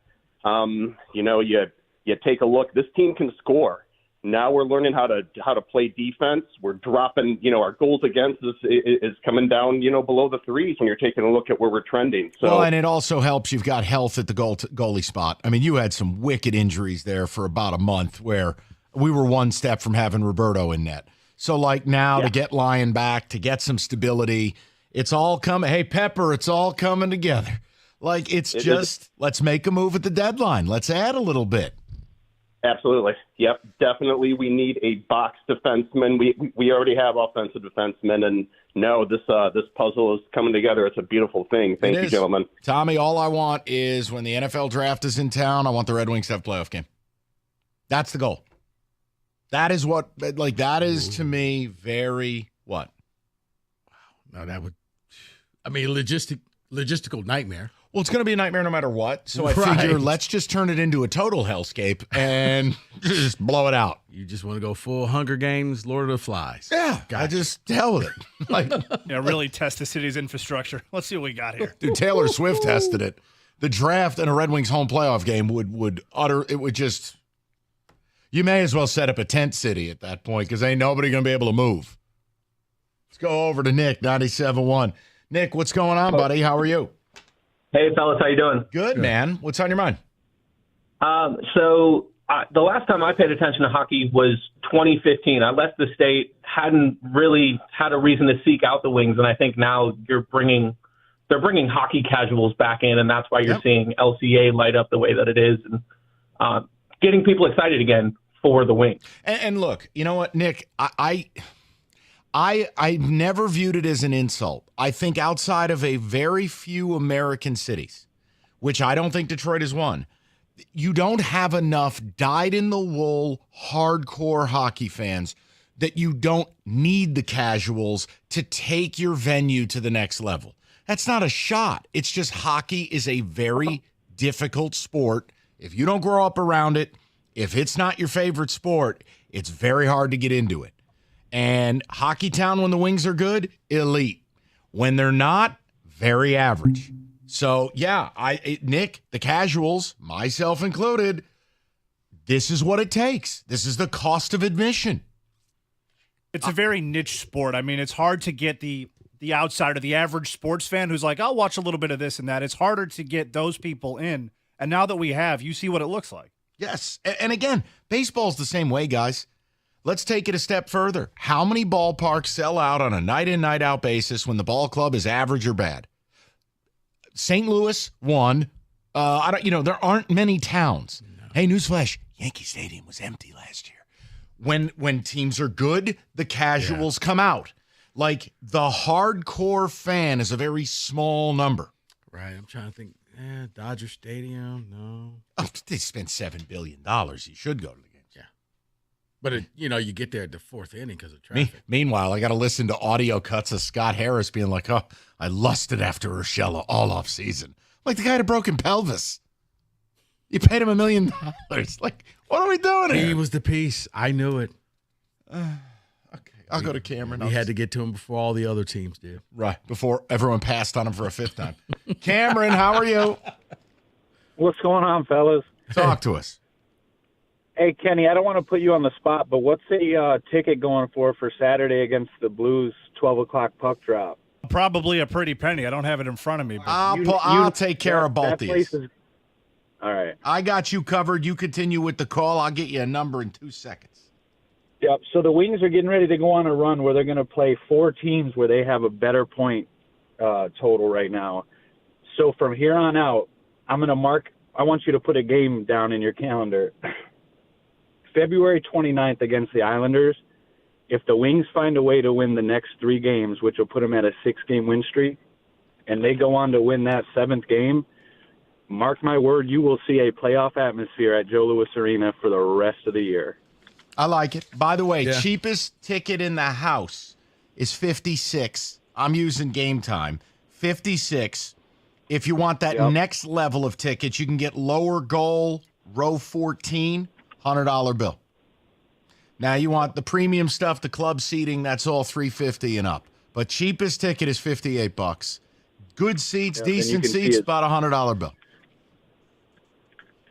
you take a look. This team can score. Now we're learning how to play defense. We're dropping, our goals against is coming down, below the threes when you're taking a look at where we're trending. So,
well, and it also helps you've got health at the goalie spot. I mean, you had some wicked injuries there for about a month where we were one step from having Roberto in net. So, to get Lyon back, to get some stability, it's all coming. Hey, Pepper, it's all coming together. Let's make a move at the deadline. Let's add a little bit.
Absolutely. Yep, definitely. We need a box defenseman. We already have offensive defensemen, and no, this puzzle is coming together. It's a beautiful thing. Thank you, gentlemen.
Tommy, all I want is when the NFL draft is in town, I want the Red Wings to have a playoff game. That's the goal. That is what, that is to me very what?
Wow. No, that would, logistical nightmare.
Well, it's going to be a nightmare no matter what. So I figure let's just turn it into a total hellscape and just blow it out.
You just want to go full Hunger Games, Lord of the Flies.
Yeah, I just hell with it.
Really test the city's infrastructure. Let's see what we got here.
Dude, Taylor Swift tested it. The draft and a Red Wings home playoff game would just. You may as well set up a tent city at that point because ain't nobody going to be able to move. Let's go over to Nick, 97.1. Nick, what's going on, buddy? How are you?
Hey, fellas, how you doing?
Good, man. What's on your mind?
The last time I paid attention to hockey was 2015. I left the state, hadn't really had a reason to seek out the Wings, and I think now you're bringing they're bringing hockey casuals back in, and that's why you're seeing LCA light up the way that it is, and getting people excited again for the Wings.
And look, you know what, Nick, I never viewed it as an insult. I think outside of a very few American cities, which I don't think Detroit is one, you don't have enough dyed-in-the-wool hardcore hockey fans that you don't need the casuals to take your venue to the next level. That's not a shot. It's just hockey is a very difficult sport. If you don't grow up around it, if it's not your favorite sport, it's very hard to get into it. And Hockey Town, when the Wings are good, elite. When they're not, very average. So, yeah, Nick, the casuals, myself included, this is what it takes. This is the cost of admission.
It's a very niche sport. I mean, it's hard to get the outsider, the average sports fan who's like, I'll watch a little bit of this and that. It's harder to get those people in. And now that we have, you see what it looks like.
Yes. And again, baseball's the same way, guys. Let's take it a step further. How many ballparks sell out on a night-in, night-out basis when the ball club is average or bad? St. Louis, one. There aren't many towns. No. Hey, newsflash, Yankee Stadium was empty last year. When teams are good, the casuals come out. Like, the hardcore fan is a very small number.
Right. I'm trying to think. Dodger Stadium, no.
Oh, they spent $7 billion. You should go to the games.
Yeah. But, you get there at the fourth inning because of traffic.
Meanwhile, I got to listen to audio cuts of Scott Harris being like, oh, I lusted after Urshela all off season. Like the guy had a broken pelvis. You paid him $1 million. Like, what are we doing here?
He was the piece. I knew it.
Okay, I'll go to Cameron.
We had to get to him before all the other teams did.
Right, before everyone passed on him for a fifth time. Cameron, how are you?
What's going on, fellas?
Talk to us.
Hey, Kenny, I don't want to put you on the spot, but what's a ticket going for Saturday against the Blues, 12 o'clock puck drop?
Probably a pretty penny. I don't have it in front of me. But
I'll take care of Baltius.
All right.
I got you covered. You continue with the call. I'll get you a number in 2 seconds.
Yep. So the Wings are getting ready to go on a run where they're going to play 4 teams where they have a better point total right now. So from here on out, I'm going to mark – I want you to put a game down in your calendar. February 29th against the Islanders, if the Wings find a way to win the next 3 games, which will put them at a 6-game win streak, and they go on to win that 7th game, mark my word, you will see a playoff atmosphere at Joe Louis Arena for the rest of the year.
I like it. By the way, cheapest ticket in the house is $56. I'm using Game Time. $56. If you want that next level of tickets, you can get lower goal, row 14, $100 bill. Now you want the premium stuff, the club seating, that's all $350 and up. But cheapest ticket is $58. Good seats, decent seats, about $100 bill.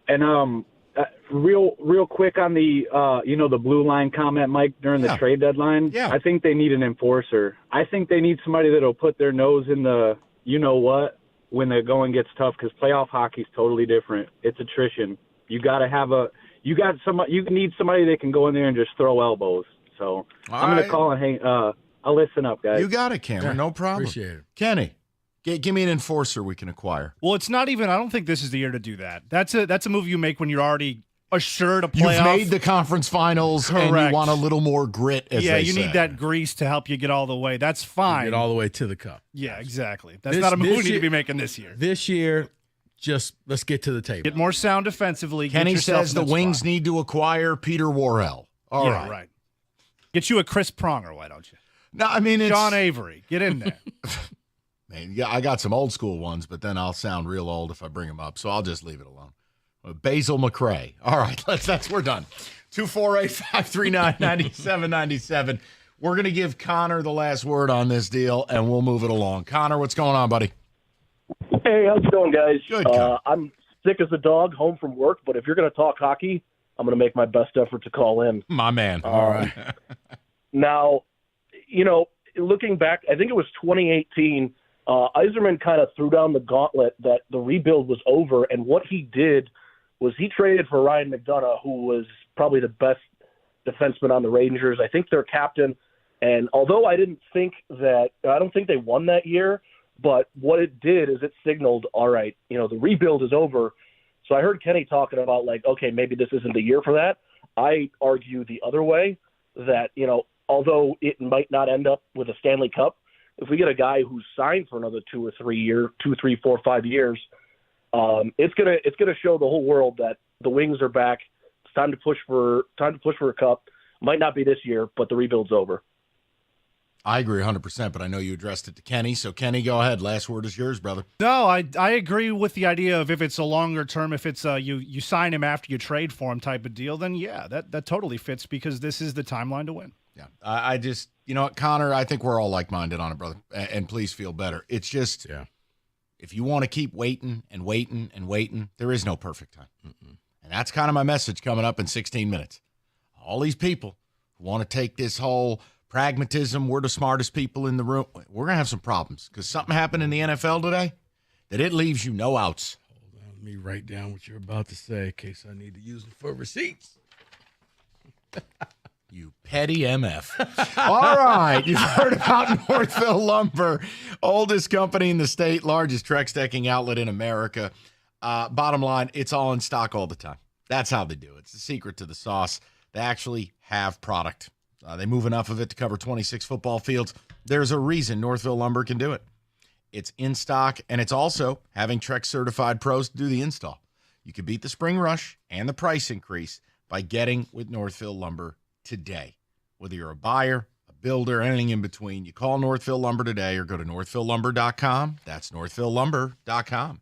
And real quick on the the blue line comment, Mike, during the trade deadline. Yeah. I think they need an enforcer. I think they need somebody that'll put their nose in the you-know-what when the going gets tough, because playoff hockey's totally different. It's attrition. You got to have you need somebody that can go in there and just throw elbows. So I'm going to call and hang. I'll listen up, guys.
You got it, Cameron. No problem.
Appreciate it.
Kenny, give me an enforcer we can acquire.
Well, it's not even. I don't think this is the year to do that. That's a move you make when you're already assured a playoff.
You've made the conference finals,
Correct.
And you want a little more grit. As
yeah,
they
you
say.
need that grease to help you get all the way. That's fine.
Get all the way to the cup.
Yeah, exactly. That's not a move we need to be making this year.
This year, just let's get to the table.
Get more sound defensively.
Kenny says the Wings need to acquire Peter Worrell. All right.
Get you a Chris Pronger, why don't you?
No, I mean, it's
Sean Avery. Get in there.
Man, yeah, I got some old school ones, but then I'll sound real old if I bring them up, so I'll just leave it alone. Basil McRae. All right, we're done. 248-539-9797. We're going to give Connor the last word on this deal, and we'll move it along. Connor, what's going on, buddy?
Hey, how's it going, guys?
Good.
I'm sick as a dog, home from work, but if you're going to talk hockey, I'm going to make my best effort to call in.
My man. All right.
Now, looking back, I think it was 2018, Yzerman kind of threw down the gauntlet that the rebuild was over, and what he did was he traded for Ryan McDonough, who was probably the best defenseman on the Rangers. I think their captain, and although I don't think they won that year, But what it did is it signaled, all right, the rebuild is over. So I heard Kenny talking about okay, maybe this isn't the year for that. I argue the other way that, although it might not end up with a Stanley Cup, if we get a guy who's signed for another 2 or 3 years, 2, 3, 4, 5 years, it's gonna show the whole world that the Wings are back. It's time to push for a cup. Might not be this year, but the rebuild's over.
I agree 100%, but I know you addressed it to Kenny. So, Kenny, go ahead. Last word is yours, brother.
No, I agree with the idea of if it's a longer term, if it's you sign him after you trade for him type of deal, then yeah, that totally fits because this is the timeline to win.
Yeah, I just, you know what, Connor, I think we're all like-minded on it, brother, and please feel better. It's just, if you want to keep waiting and waiting and waiting, there is no perfect time. And that's kind of my message coming up in 16 minutes. All these people who want to take this whole pragmatism, we're the smartest people in the room, we're going to have some problems because something happened in the NFL today that it leaves you no outs.
Hold on, let me write down what you're about to say in case I need to use them for receipts.
You petty MF. All right. You've heard about Northville Lumber, oldest company in the state, largest Trex decking outlet in America. Bottom line, it's all in stock all the time. That's how they do it. It's the secret to the sauce. They actually have product. They move enough of it to cover 26 football fields. There's a reason Northville Lumber can do it. It's in stock, and it's also having Trex certified pros to do the install. You can beat the spring rush and the price increase by getting with Northville Lumber today. Whether you're a buyer, a builder, anything in between, you call Northville Lumber today or go to northvillelumber.com. That's northvillelumber.com.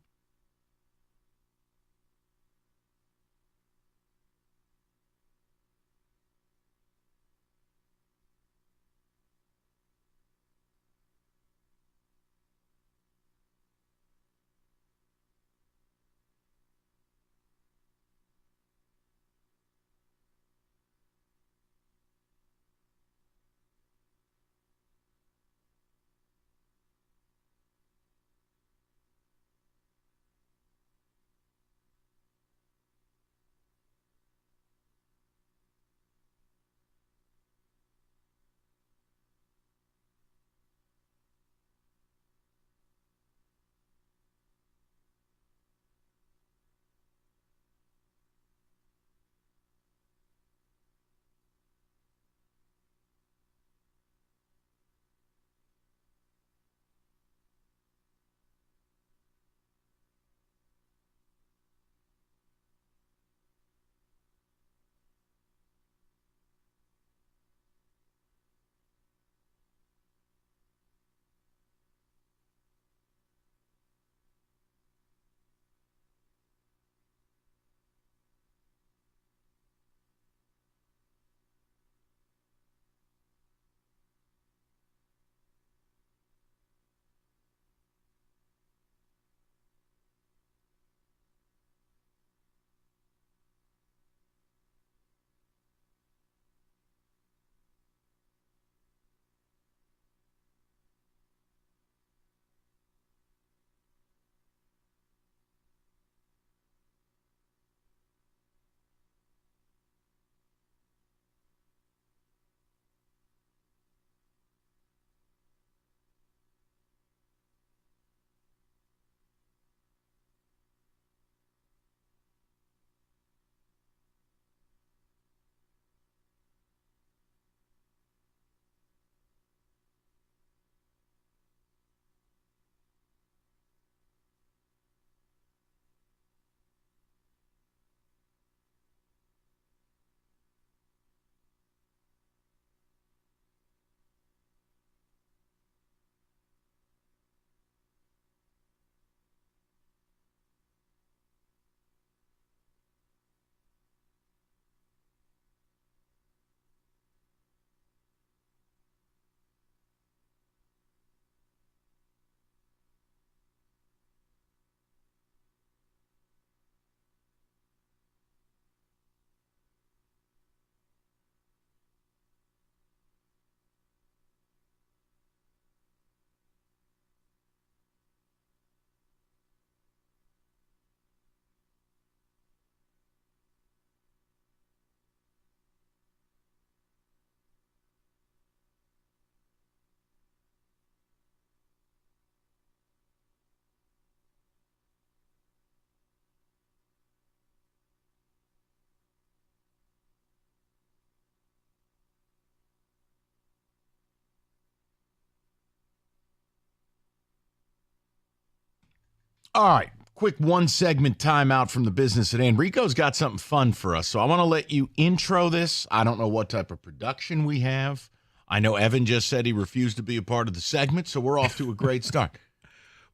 All right. Quick one segment timeout from the business at hand. Rico's got something fun for us, so I want to let you intro this. I don't know what type of production we have. I know Evan just said he refused to be a part of the segment, so we're off to a great start.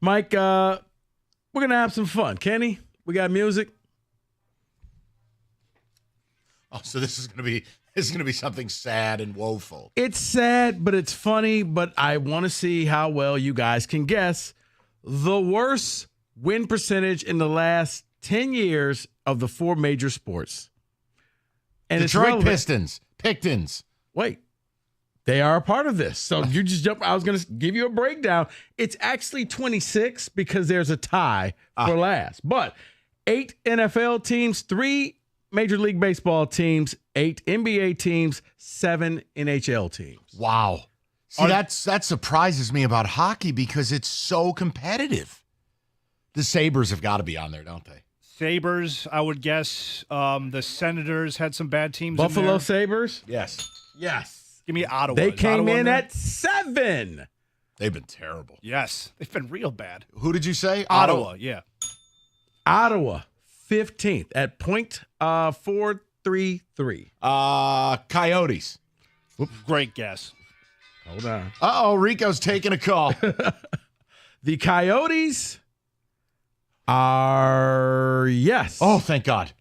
Mike, we're going to have some fun. Kenny, we got music.
Oh, so this is going to be something sad and woeful.
It's sad, but it's funny, but I want to see how well you guys can guess the worst win percentage in the last 10 years of the 4 major sports. And
Detroit
it's
Pistons.
Wait, they are a part of this. So you just jump. I was going to give you a breakdown. It's actually 26 because there's a tie for last. But 8 NFL teams, 3 Major League Baseball teams, 8 NBA teams, 7 NHL teams.
Wow. See, that surprises me about hockey because it's so competitive. The Sabres have got to be on there, don't they?
Sabres, I would guess. The Senators had some bad teams.
Buffalo
in there.
Sabres?
Yes.
Give me Ottawa.
They
Is
came
Ottawa
in
there?
at 7.
They've been terrible.
Yes, they've been real bad.
Who did you say?
Ottawa, yeah.
Ottawa, 15th at .433.
Coyotes.
Great guess.
Hold on.
Uh-oh, Rico's taking a call.
The Coyotes are, yes.
Oh, thank God.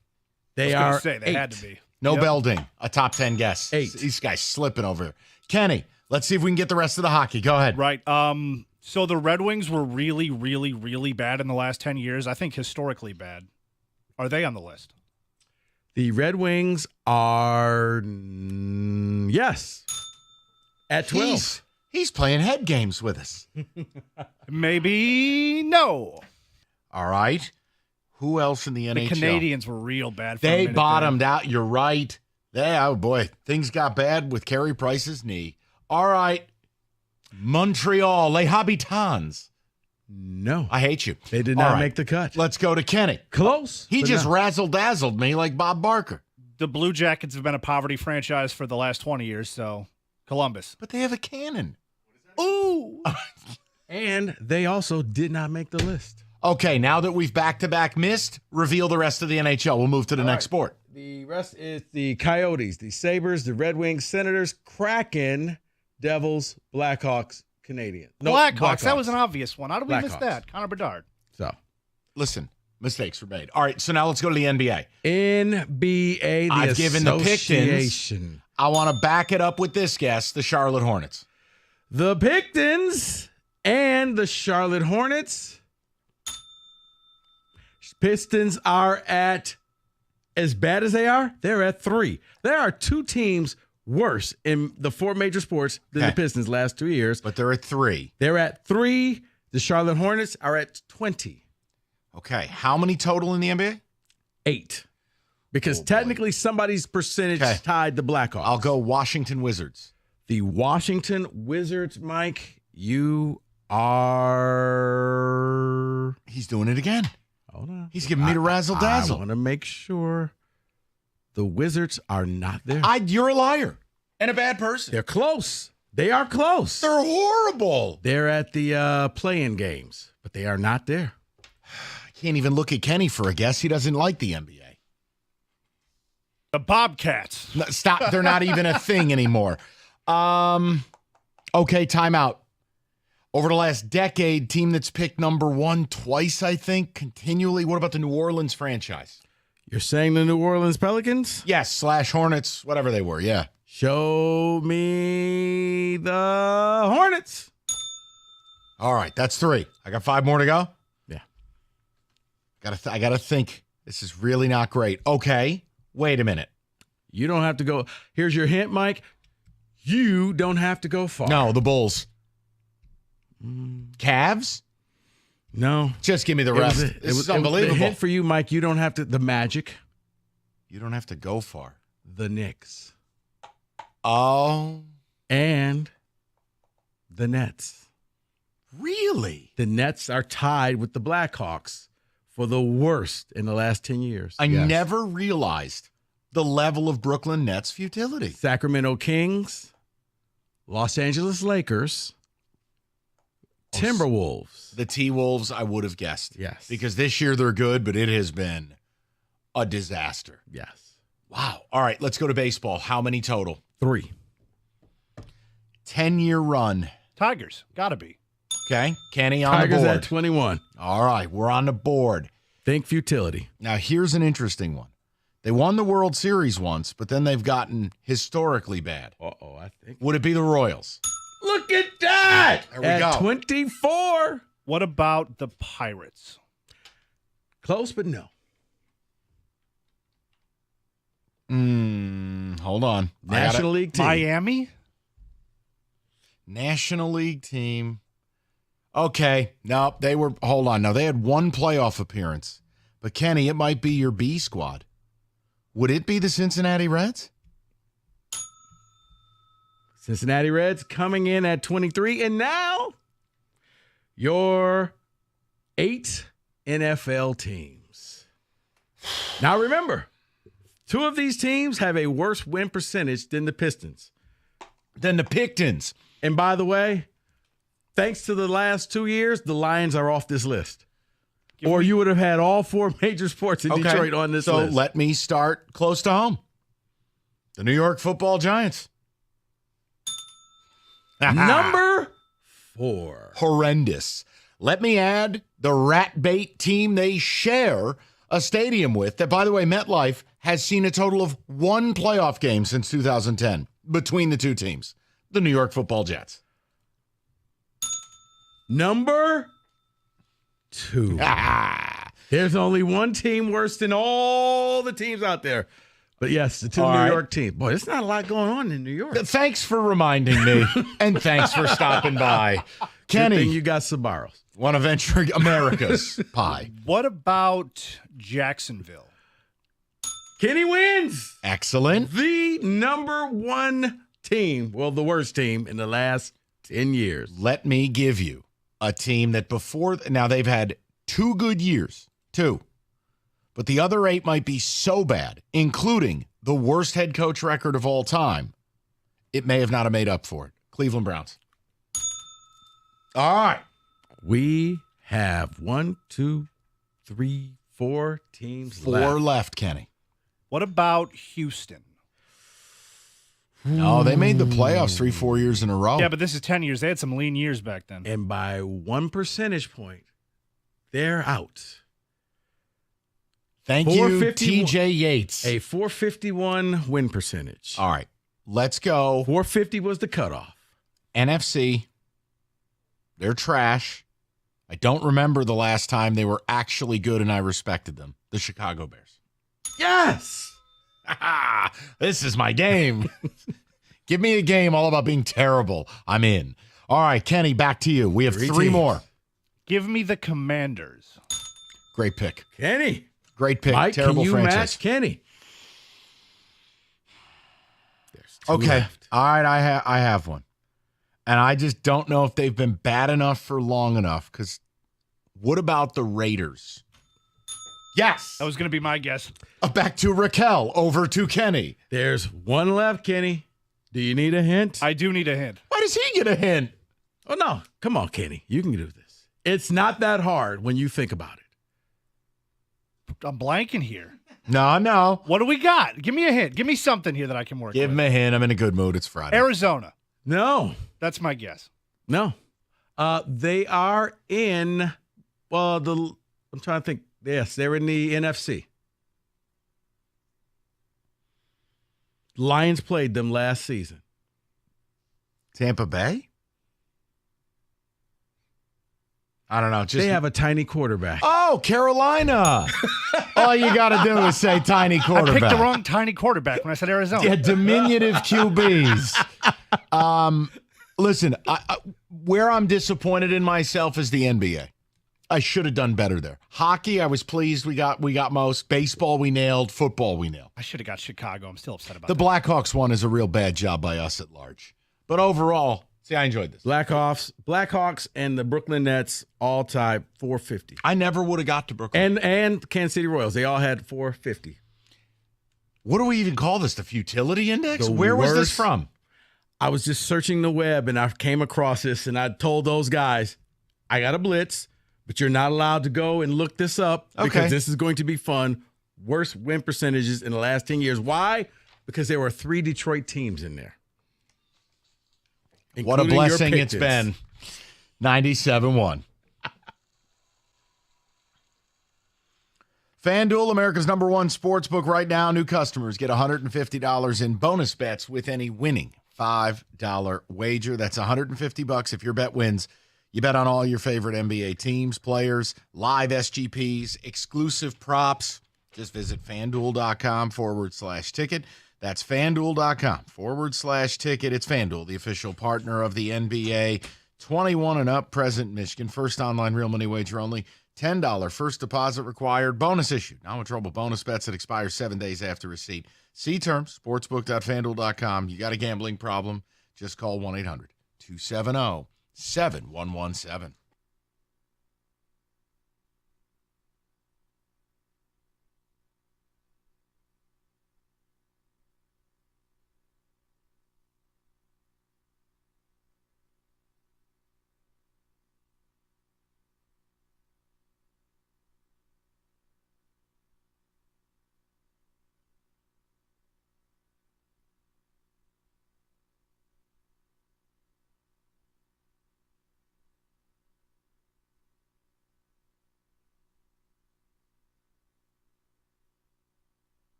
They
I was
are
gonna say, they
8.
had to be.
No
Yep.
Belding, a top 10 guess.
8.
These guys slipping over here. Kenny, let's see if we can get the rest of the hockey. Go ahead.
Right. So the Red Wings were really, really, really bad in the last 10 years. I think historically bad. Are they on the list?
The Red Wings are, yes, at 12.
He's playing head games with us.
Maybe no.
All right. Who else in the NHL?
The Canadians were real bad. For a
They
minute
bottomed out. You're right. Oh, boy. Things got bad with Carey Price's knee. All right. Montreal, Les Habitants.
No.
I hate you.
They did
All
not
right.
make the cut.
Let's go to Kenny.
Close.
He
but
just
no.
razzle-dazzled me like Bob Barker.
The Blue Jackets have been a poverty franchise for the last 20 years, so Columbus.
But they have a cannon.
Ooh.
And they also did not make the list.
Okay, now that we've back-to-back missed, reveal the rest of the NHL. We'll move to the next sport.
The rest is the Coyotes, the Sabres, the Red Wings, Senators, Kraken, Devils, Blackhawks, Canadians. No,
Blackhawks. That was an obvious one. How did we miss
Blackhawks.
that? Connor Bedard.
So,
Listen, mistakes were made. All right, so now let's go to the NBA.
NBA, the
I've given the
Association.
Pictons. I want to back it up with this guess, the Charlotte Hornets.
The Pictons and the Charlotte Hornets. Pistons are at, as bad as they are, they're at 3. There are 2 teams worse in the 4 major sports than the Pistons last 2 years.
But they're at 3.
They're at 3. The Charlotte Hornets are at 20.
Okay, how many total in the NBA?
8. Because technically somebody's percentage tied the Blackhawks.
I'll go Washington Wizards.
The Washington Wizards, Mike, you are...
He's doing it again.
Hold on.
He's giving me the razzle-dazzle.
I want to make sure the Wizards are not there.
You're a liar and a bad person.
They're close. They are close.
They're horrible.
They're at the play-in games, but they are not there.
I can't even look at Kenny for a guess. He doesn't like the NBA.
The Bobcats.
No, stop. They're not even a thing anymore. Okay, timeout. Over the last decade, team that's picked number 1 twice, I think, continually. What about the New Orleans franchise?
You're saying the New Orleans Pelicans?
Yes, / Hornets, whatever they were, yeah.
Show me the Hornets.
All right, that's 3. I got 5 more to go?
Yeah.
I got to think. This is really not great. Okay, wait a minute.
You don't have to go. Here's your hint, Mike. You don't have to go far.
No, the Bulls. Cavs?
No.
Just give me the rest. This is unbelievable.
The hint for you, Mike, you don't have to. The Magic.
You don't have to go far.
The Knicks.
Oh.
And the Nets.
Really?
The Nets are tied with the Blackhawks for the worst in the last 10 years.
I never realized the level of Brooklyn Nets futility.
Sacramento Kings, Los Angeles Lakers, Timberwolves.
The T-Wolves, I would have guessed.
Yes.
Because this year they're good, but it has been a disaster.
Yes.
Wow. All right, let's go to baseball. How many total?
3.
10-year run.
Tigers. Gotta be.
Okay. Kenny on
Tigers
the board.
at 21.
All right, we're on the board.
Think futility.
Now, here's an interesting one. They won the World Series once, but then they've gotten historically bad.
Uh-oh, I think.
Would it be the Royals?
Look at that.
There we
at
go.
24.
What about the Pirates?
Close, but no.
Hold on.
National League team.
Miami?
National League team. Okay. No, hold on. Now, they had one playoff appearance. But, Kenny, it might be your B squad. Would it be the Cincinnati Reds?
Cincinnati Reds coming in at 23. And now, your 8 NFL teams. Now, remember, 2 of these teams have a worse win percentage than the Pistons.
Than the Pictons.
And by the way, thanks to the last 2 years, the Lions are off this list. Or you would have had all 4 major sports in Detroit on this list.
So let me start close to home. The New York Football Giants.
Number 4.
Horrendous. Let me add the rat bait team they share a stadium with that, by the way, MetLife has seen a total of 1 playoff game since 2010 between the 2 teams. The New York Football Jets.
Number 2. There's only one team worse than all the teams out there. But yes, the 2
All
New
right.
York teams. Boy, there's not a lot going on in New York.
Thanks for reminding me, and thanks for stopping by. Kenny,
Good thing you got Sabaros.
one of Venture America's pie.
What about Jacksonville?
Kenny wins.
Excellent.
The number 1 team, well, the worst team in the last 10 years.
Let me give you a team that now they've had 2 good years, 2. But the other 8 might be so bad, including the worst head coach record of all time, it may have not made up for it. Cleveland Browns. All right.
We have 1, 2, 3, 4 teams
4 left, Kenny.
What about Houston?
No, they made the playoffs 3-4 years in a row.
Yeah, but this is 10 years. They had some lean years back then.
And by 1 percentage point, they're out.
Thank you, TJ Yates.
A 451 win percentage.
All right, let's go.
450 was the cutoff.
NFC, they're trash. I don't remember the last time they were actually good and I respected them. The Chicago Bears.
Yes!
This is my game. Give me a game all about being terrible. I'm in. All right, Kenny, back to you. We have 3
teams.
more.
Give me the Commanders.
Great pick.
Kenny.
Great pick.
Mike,
Terrible
can you
franchise.
match Kenny? There's 2
Okay.
left.
All right, I have one. And I just don't know if they've been bad enough for long enough, because what about the Raiders? Yes.
That was going to be my guess.
Back to Raquel, over to Kenny.
There's 1 left, Kenny. Do you need a hint?
I do need a hint.
Why does he get a hint?
Oh, no. Come on, Kenny. You can do this. It's not that hard when you think about it.
I'm blanking here.
No.
What do we got? Give me a hint. Give me something here that I can work
Give
with.
him a hint. I'm in a good mood. It's Friday.
Arizona.
No.
That's my guess.
No. They are in, well, I'm trying to think. Yes, they're in the NFC. Lions played them last season.
Tampa Bay? I don't know.
They have a tiny quarterback.
Oh, Carolina. All you got to do is say tiny quarterback.
I picked the wrong tiny quarterback when I said Arizona.
Yeah, diminutive QBs. Listen, where I'm disappointed in myself is the NBA. I should have done better there. Hockey, I was pleased we got most. Baseball, we nailed. Football, we nailed.
I should have got Chicago. I'm still upset about
The
that.
Blackhawks one is a real bad job by us at large. But overall, see, I enjoyed this.
Blackhawks and the Brooklyn Nets all tied 450.
I never would have got to Brooklyn.
And Kansas City Royals, they all had 450.
What do we even call this? The futility index?
The
Where was this
worst-
from?
I was just searching the web and I came across this and I told those guys, I got a blitz, but you're not allowed to go and look this up because this is going to be fun. Worst win percentages in the last 10 years. Why? Because there were 3 Detroit teams in there.
What a blessing it's been. 97-1. FanDuel, America's #1 sportsbook right now. New customers get $150 in bonus bets with any winning $5 wager. That's $150 if your bet wins. You bet on all your favorite NBA teams, players, live SGPs, exclusive props. Just visit FanDuel.com/ticket. That's FanDuel.com/ticket. It's FanDuel, the official partner of the NBA. 21 and up, present Michigan. First online real money wager only. $10 first deposit required. Bonus issued. Now in trouble. Bonus bets that expire 7 days after receipt. See terms. Sportsbook.fanduel.com. You got a gambling problem? Just call 1-800-270-7117.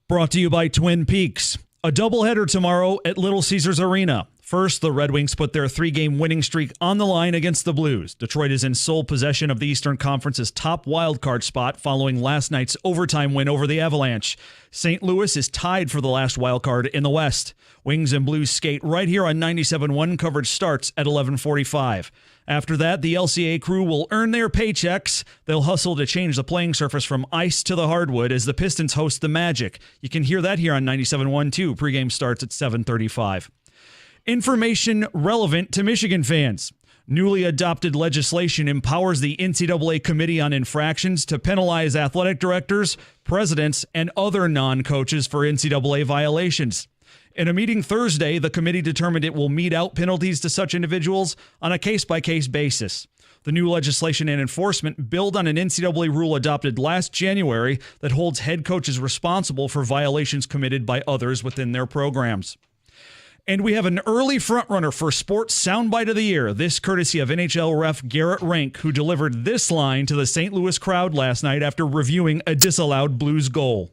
Brought to you by Twin Peaks. A doubleheader tomorrow at Little Caesars Arena. First, the Red Wings put their 3-game winning streak on the line against the Blues. Detroit is in sole possession of the Eastern Conference's top wildcard spot following last night's overtime win over the Avalanche. St. Louis is tied for the last wildcard in the West. Wings and Blues skate right here on 97.1. Coverage starts at 11:45. After that, the LCA crew will earn their paychecks. They'll hustle to change the playing surface from ice to the hardwood as the Pistons host the Magic. You can hear that here on 97.1 too. Pregame starts at 7:35. Information relevant to Michigan fans. Newly adopted legislation empowers the NCAA Committee on Infractions to penalize athletic directors, presidents, and other non-coaches for NCAA violations. In a meeting Thursday, the committee determined it will mete out penalties to such individuals on a case-by-case basis. The new legislation and enforcement build on an NCAA rule adopted last January that holds head coaches responsible for violations committed by others within their programs. And we have an early frontrunner for Sports Soundbite of the Year. This courtesy of NHL ref Garrett Rank, who delivered this line to the St. Louis crowd last night after reviewing a disallowed Blues goal.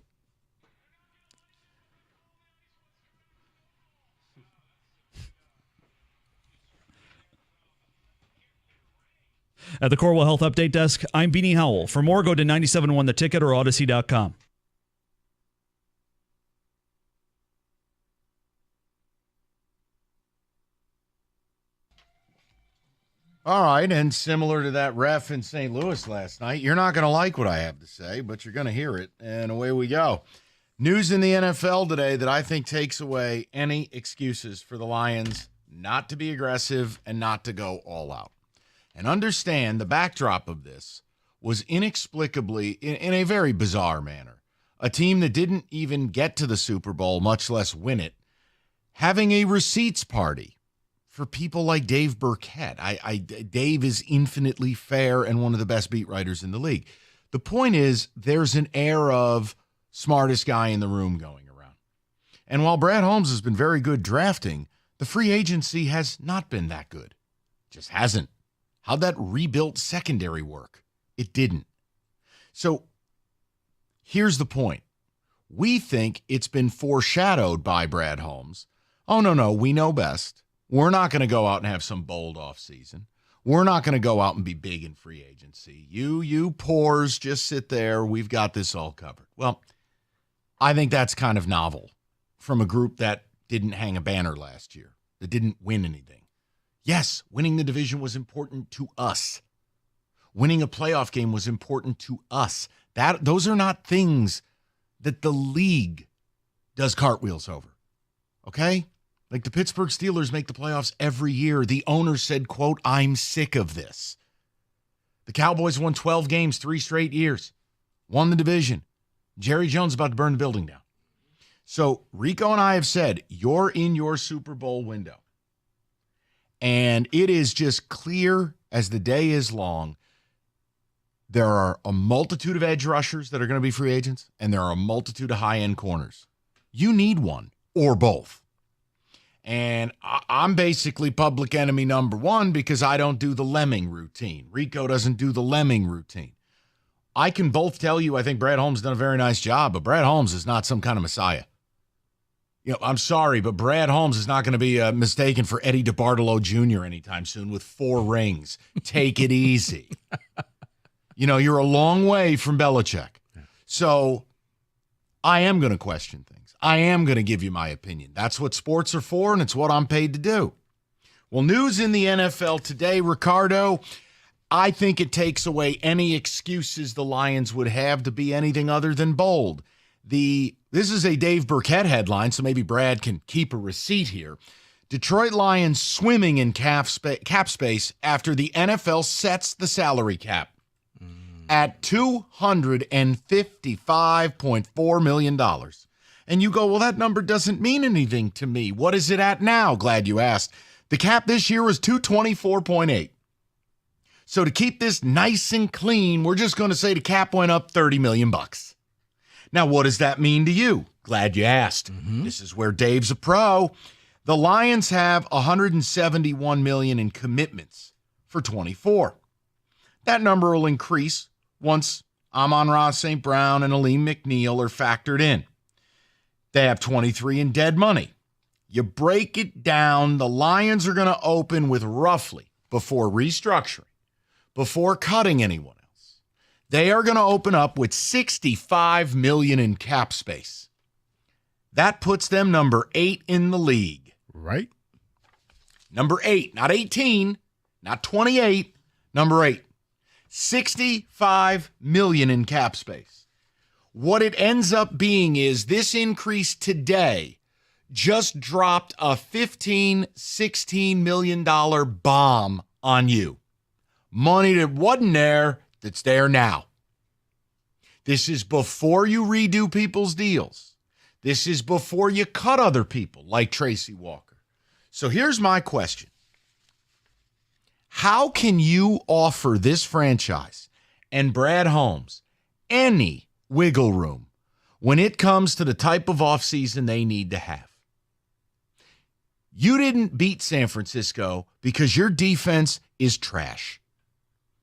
At the Corwell Health Update Desk, I'm Beanie Howell. For more, go to 97.1 The Ticket or Odyssey.com.
All right, and similar to that ref in St. Louis last night, you're not going to like what I have to say, but you're going to hear it, and away we go. News in the NFL today that I think takes away any excuses for the Lions not to be aggressive and not to go all out. And understand the backdrop of this was inexplicably, in a very bizarre manner, a team that didn't even get to the Super Bowl, much less win it, having a receipts party for people like Dave Burkett. Dave is infinitely fair and one of the best beat writers in the league. The point is, there's an air of smartest guy in the room going around. And while Brad Holmes has been very good drafting, the free agency has not been that good. Just hasn't. How'd that rebuilt secondary work? It didn't. So here's the point. We think it's been foreshadowed by Brad Holmes. Oh, no, we know best. We're not going to go out and have some bold offseason. We're not going to go out and be big in free agency. You pores, just sit there. We've got this all covered. Well, I think that's kind of novel from a group that didn't hang a banner last year, that didn't win anything. Yes, winning the division was important to us. Winning a playoff game was important to us. Those are not things that the league does cartwheels over. Okay? Like the Pittsburgh Steelers make the playoffs every year. The owner said, quote, I'm sick of this. The Cowboys won 12 games 3 straight years. Won the division. Jerry Jones about to burn the building down. So Rico and I have said, you're in your Super Bowl window. And it is just clear as the day is long. There are a multitude of edge rushers that are going to be free agents, and there are a multitude of high-end corners. You need one or both. And I'm basically public enemy number one because I don't do the lemming routine. Rico doesn't do the lemming routine. I can both tell you I think Brad Holmes done a very nice job, but Brad Holmes is not some kind of messiah. I'm sorry, but Brad Holmes is not going to be mistaken for Eddie DeBartolo Jr. anytime soon with 4 rings. Take it easy. You're a long way from Belichick. So I am going to question things. I am going to give you my opinion. That's what sports are for, and it's what I'm paid to do. Well, news in the NFL today, Ricardo, I think it takes away any excuses the Lions would have to be anything other than bold. This is a Dave Burkett headline, so maybe Brad can keep a receipt here. Detroit Lions swimming in cap space after the NFL sets the salary cap at $255.4 million. And you go, well, that number doesn't mean anything to me. What is it at now? Glad you asked. The cap this year was $224.8. So to keep this nice and clean, we're just going to say the cap went up $30 million. Now, what does that mean to you? Glad you asked. This is where Dave's a pro. The Lions have $171 million in commitments for 24. That number will increase once Amon-Ra St. Brown and Aleem McNeil are factored in. They have 23 in dead money. You break it down, the Lions are going to open with roughly, before restructuring, before cutting anyone else, they are going to open up with $65 million in cap space. That puts them number 8 in the league.
Right.
Number 8, not 18, not 28, number 8. $65 million in cap space. What it ends up being is this increase today just dropped a $16 million bomb on you. Money that wasn't there, that's there now. This is before you redo people's deals. This is before you cut other people like Tracy Walker. So here's my question. How can you offer this franchise and Brad Holmes any wiggle room when it comes to the type of offseason they need to have? You didn't beat San Francisco because your defense is trash.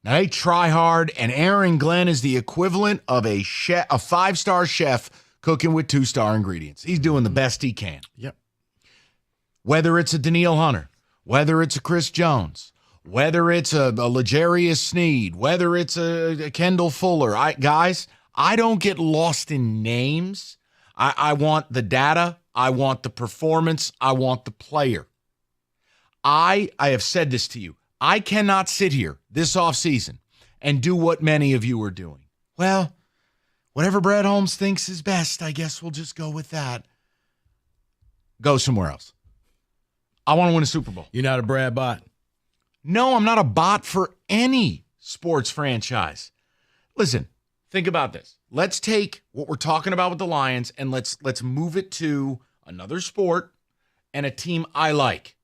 Now, they try hard, and Aaron Glenn is the equivalent of a 5-star chef cooking with 2-star ingredients. He's doing the best he can.
Yep.
Whether it's a Daniil Hunter, whether it's a Chris Jones, whether it's a L'Jarius Sneed, whether it's a Kendall Fuller. Guys, I don't get lost in names. I want the data. I want the performance. I want the player. I have said this to you. I cannot sit here this offseason and do what many of you are doing. Well, whatever Brad Holmes thinks is best, I guess we'll just go with that. Go somewhere else. I want to win a Super Bowl.
You're not a Brad bot?
No, I'm not a bot for any sports franchise. Listen, think about this. Let's take what we're talking about with the Lions and let's move it to another sport and a team I like.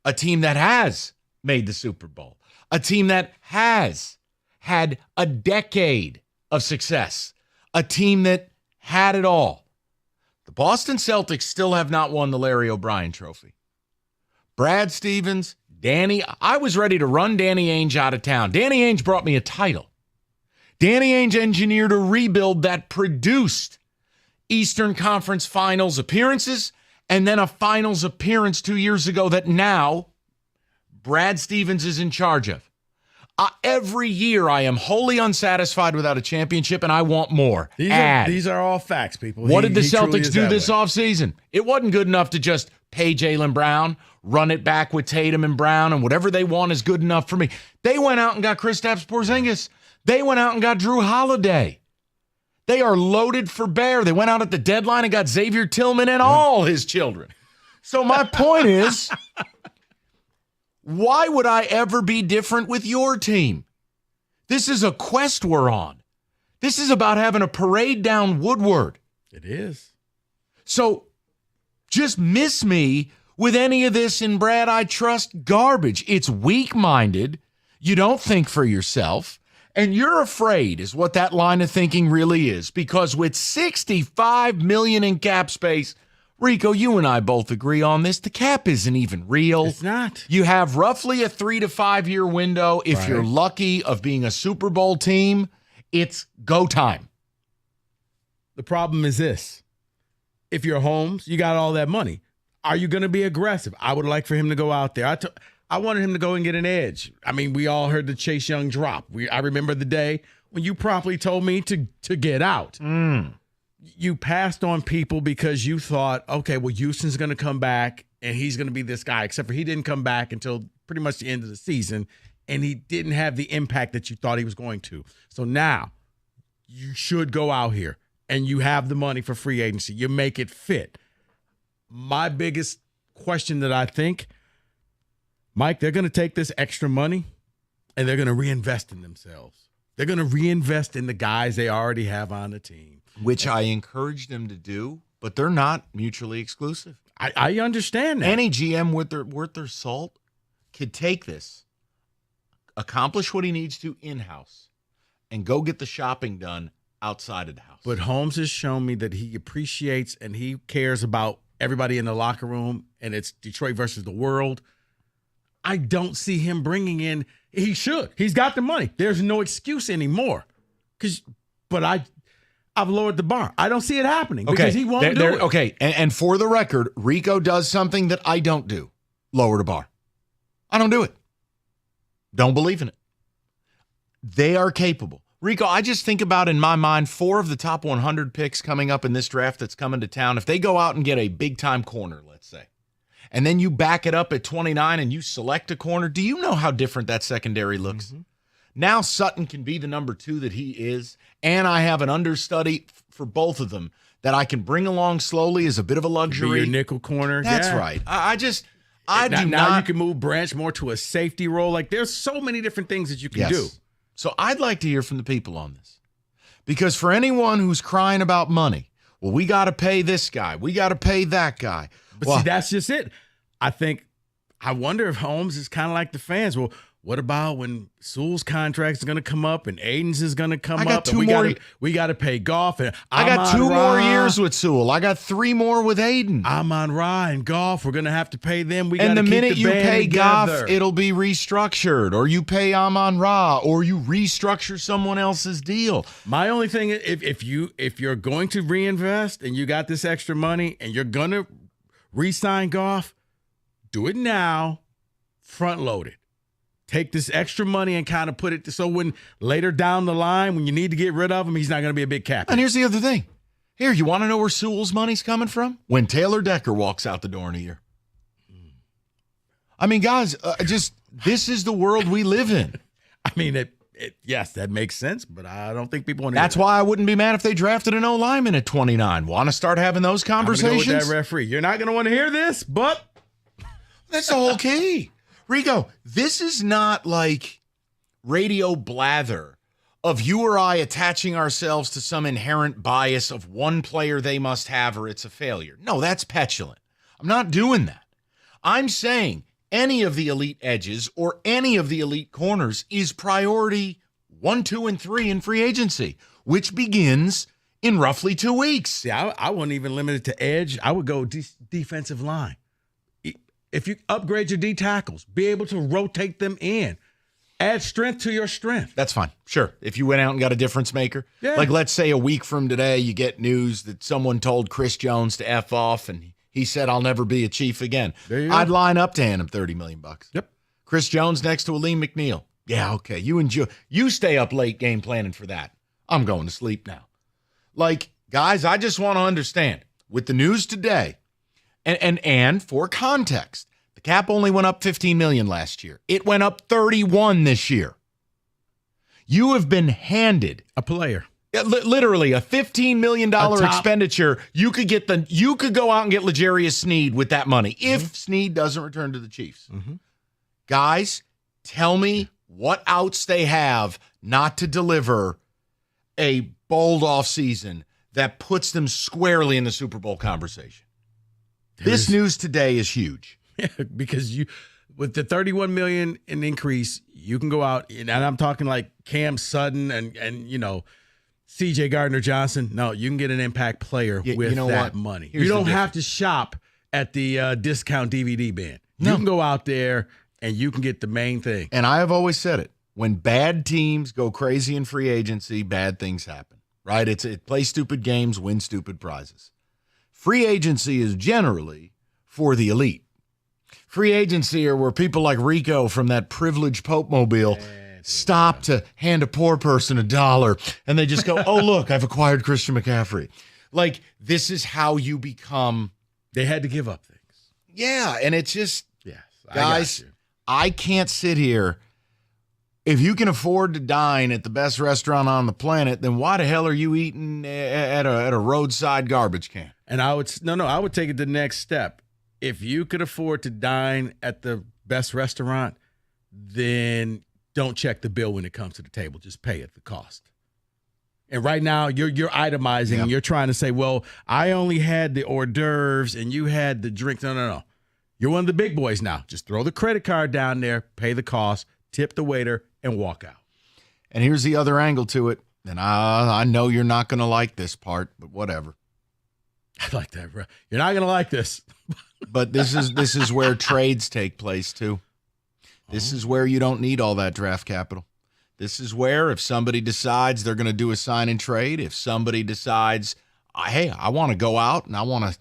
A team that has made the Super Bowl. A team that has had a decade of success. A team that had it all. The Boston Celtics still have not won the Larry O'Brien Trophy. Brad Stevens, I was ready to run Danny Ainge out of town. Danny Ainge brought me a title. Danny Ainge engineered a rebuild that produced Eastern Conference Finals appearances and then a Finals appearance 2 years ago that now Brad Stevens is in charge of. Every year I am wholly unsatisfied without a championship and I want more.
These are all facts, people.
What did the Celtics do this offseason? It wasn't good enough to just pay Jaylen Brown, run it back with Tatum and Brown, and whatever they want is good enough for me. They went out and got Kristaps Porzingis. They went out and got Drew Holiday. They are loaded for bear. They went out at the deadline and got Xavier Tillman and all his children. So my point is, why would I ever be different with your team? This is a quest we're on. This is about having a parade down Woodward.
It is.
So just miss me with any of this in Brad I trust garbage. It's weak-minded. You don't think for yourself. And you're afraid is what that line of thinking really is. Because with $65 million in cap space, Rico, you and I both agree on this. The cap isn't even real.
It's not.
You have roughly a 3 to 5 year window. If you're lucky of being a Super Bowl team, it's go time.
The problem is this. If you're Holmes, you got all that money. Are you going to be aggressive? I would like for him to go out there. I wanted him to go and get an edge. I mean, we all heard the Chase Young drop. I remember the day when you promptly told me to get out. You passed on people because you thought, okay, well, Houston's going to come back and he's going to be this guy, except for he didn't come back until pretty much the end of the season, and he didn't have the impact that you thought he was going to. So now you should go out here and you have the money for free agency. You make it fit. My biggest question that I think, Mike, they're going to take this extra money and they're going to reinvest in themselves. They're going to reinvest in the guys they already have on the team.
Which I encourage them to do, but they're not mutually exclusive.
I understand that.
Any GM worth their salt could take this, accomplish what he needs to in-house, and go get the shopping done outside of the house.
But Holmes has shown me that he appreciates and he cares about everybody in the locker room, and it's Detroit versus the world. I don't see him bringing in. He should. He's got the money. There's no excuse anymore. But I've lowered the bar. I don't see it happening because he won't do it.
Okay, and for the record, Rico does something that I don't do. Lower the bar. I don't do it. Don't believe in it. They are capable. Rico, I just think about, in my mind, 4 of the top 100 picks coming up in this draft that's coming to town. If they go out and get a big-time corner, let's say, and then you back it up at 29 and you select a corner, do you know how different that secondary looks? Mm-hmm. Now Sutton can be the number 2 that he is, and I have an understudy for both of them that I can bring along slowly as a bit of a luxury.
Be your nickel corner.
That's right.
Now you can move Branch more to a safety role. Like, there's so many different things that you can do.
So I'd like to hear from the people on this. Because for anyone who's crying about money, well, we got to pay this guy, we got to pay that guy.
But see, that's just it. I wonder if Holmes is kind of like the fans. Well, What about when Sewell's contract is going to come up and Aiden's is going to come
I got
up?
two
and
more.
We got to pay Goff. And
I got 2
Amon-Ra.
more years with Sewell. I got 3 more with Aiden.
Amon-Ra and Goff, we're going to have to pay them. We got
And
to
the
keep
minute
the
you
band
pay Goff,
together.
it'll be restructured, or you pay Amon-Ra, or you restructure someone else's deal.
My only thing is if you're going to reinvest and you got this extra money and you're going to re-sign Goff, do it now, front load it. Take this extra money and kind of put it so when later down the line, when you need to get rid of him, he's not going to be a big cap.
And here's the other thing. Here, you want to know where Sewell's money's coming from? When Taylor Decker walks out the door in a year. I mean, guys, this is the world we live in.
I mean, yes, that makes sense, but I don't think people want to.
That's why I wouldn't be mad if they drafted an O-lineman at 29. Want to start having those conversations?
I'm gonna go with that referee. You're not going to want to hear this, but
that's the whole key. Rico, this is not like radio blather of you or I attaching ourselves to some inherent bias of one player they must have or it's a failure. No, that's petulant. I'm not doing that. I'm saying any of the elite edges or any of the elite corners is priority 1, 2, and 3 in free agency, which begins in roughly 2 weeks.
Yeah, I wouldn't even limit it to edge. I would go defensive line. If you upgrade your D tackles, be able to rotate them in, add strength to your strength.
That's fine. Sure. If you went out and got a difference maker, like let's say a week from today, you get news that someone told Chris Jones to F off and he said, I'll never be a Chief again. I'd line up to hand him $30 million.
Yep.
Chris Jones next to Aleem McNeil. Yeah, okay. You enjoy. You stay up late game planning for that. I'm going to sleep now. Like, guys, I just want to understand with the news today, and for context, the cap only went up $15 million last year. It went up 31 this year. You have been handed
a player.
Literally a $15 million expenditure. You could go out and get L'Jarius Sneed with that money if Sneed doesn't return to the Chiefs. Guys, tell me what outs they have not to deliver a bold offseason that puts them squarely in the Super Bowl conversation. This news today is huge.
Yeah, because with the $31 million in increase, you can go out and I'm talking like Cam Sutton and CJ Gardner-Johnson. No, you can get an impact player with that money. You don't have to shop at the discount DVD bin. You can go out there and you can get the main thing.
And I have always said it. When bad teams go crazy in free agency, bad things happen, right? It play stupid games, win stupid prizes. Free agency is generally for the elite. Free agency are where people like Rico from that privileged Pope Mobile stop to hand a poor person $1 and they just go, oh, look, I've acquired Christian McCaffrey. Like, this is how you become.
They had to give up things.
Yeah, and it's just,
I
guys, I can't sit here. If you can afford to dine at the best restaurant on the planet, then why the hell are you eating at a roadside garbage can?
And I would take it the next step. If you could afford to dine at the best restaurant, then don't check the bill when it comes to the table. Just pay it the cost. And right now you're itemizing and you're trying to say, well, I only had the hors d'oeuvres and you had the drinks. No. You're one of the big boys now. Just throw the credit card down there, pay the cost, tip the waiter, and walk out.
And here's the other angle to it. And I know you're not going to like this part, but whatever.
I like that, bro. You're not going to like this.
But this is where trades take place, too. This is where you don't need all that draft capital. This is where if somebody decides they're going to do a sign and trade, if somebody decides, hey, I want to go out and I want to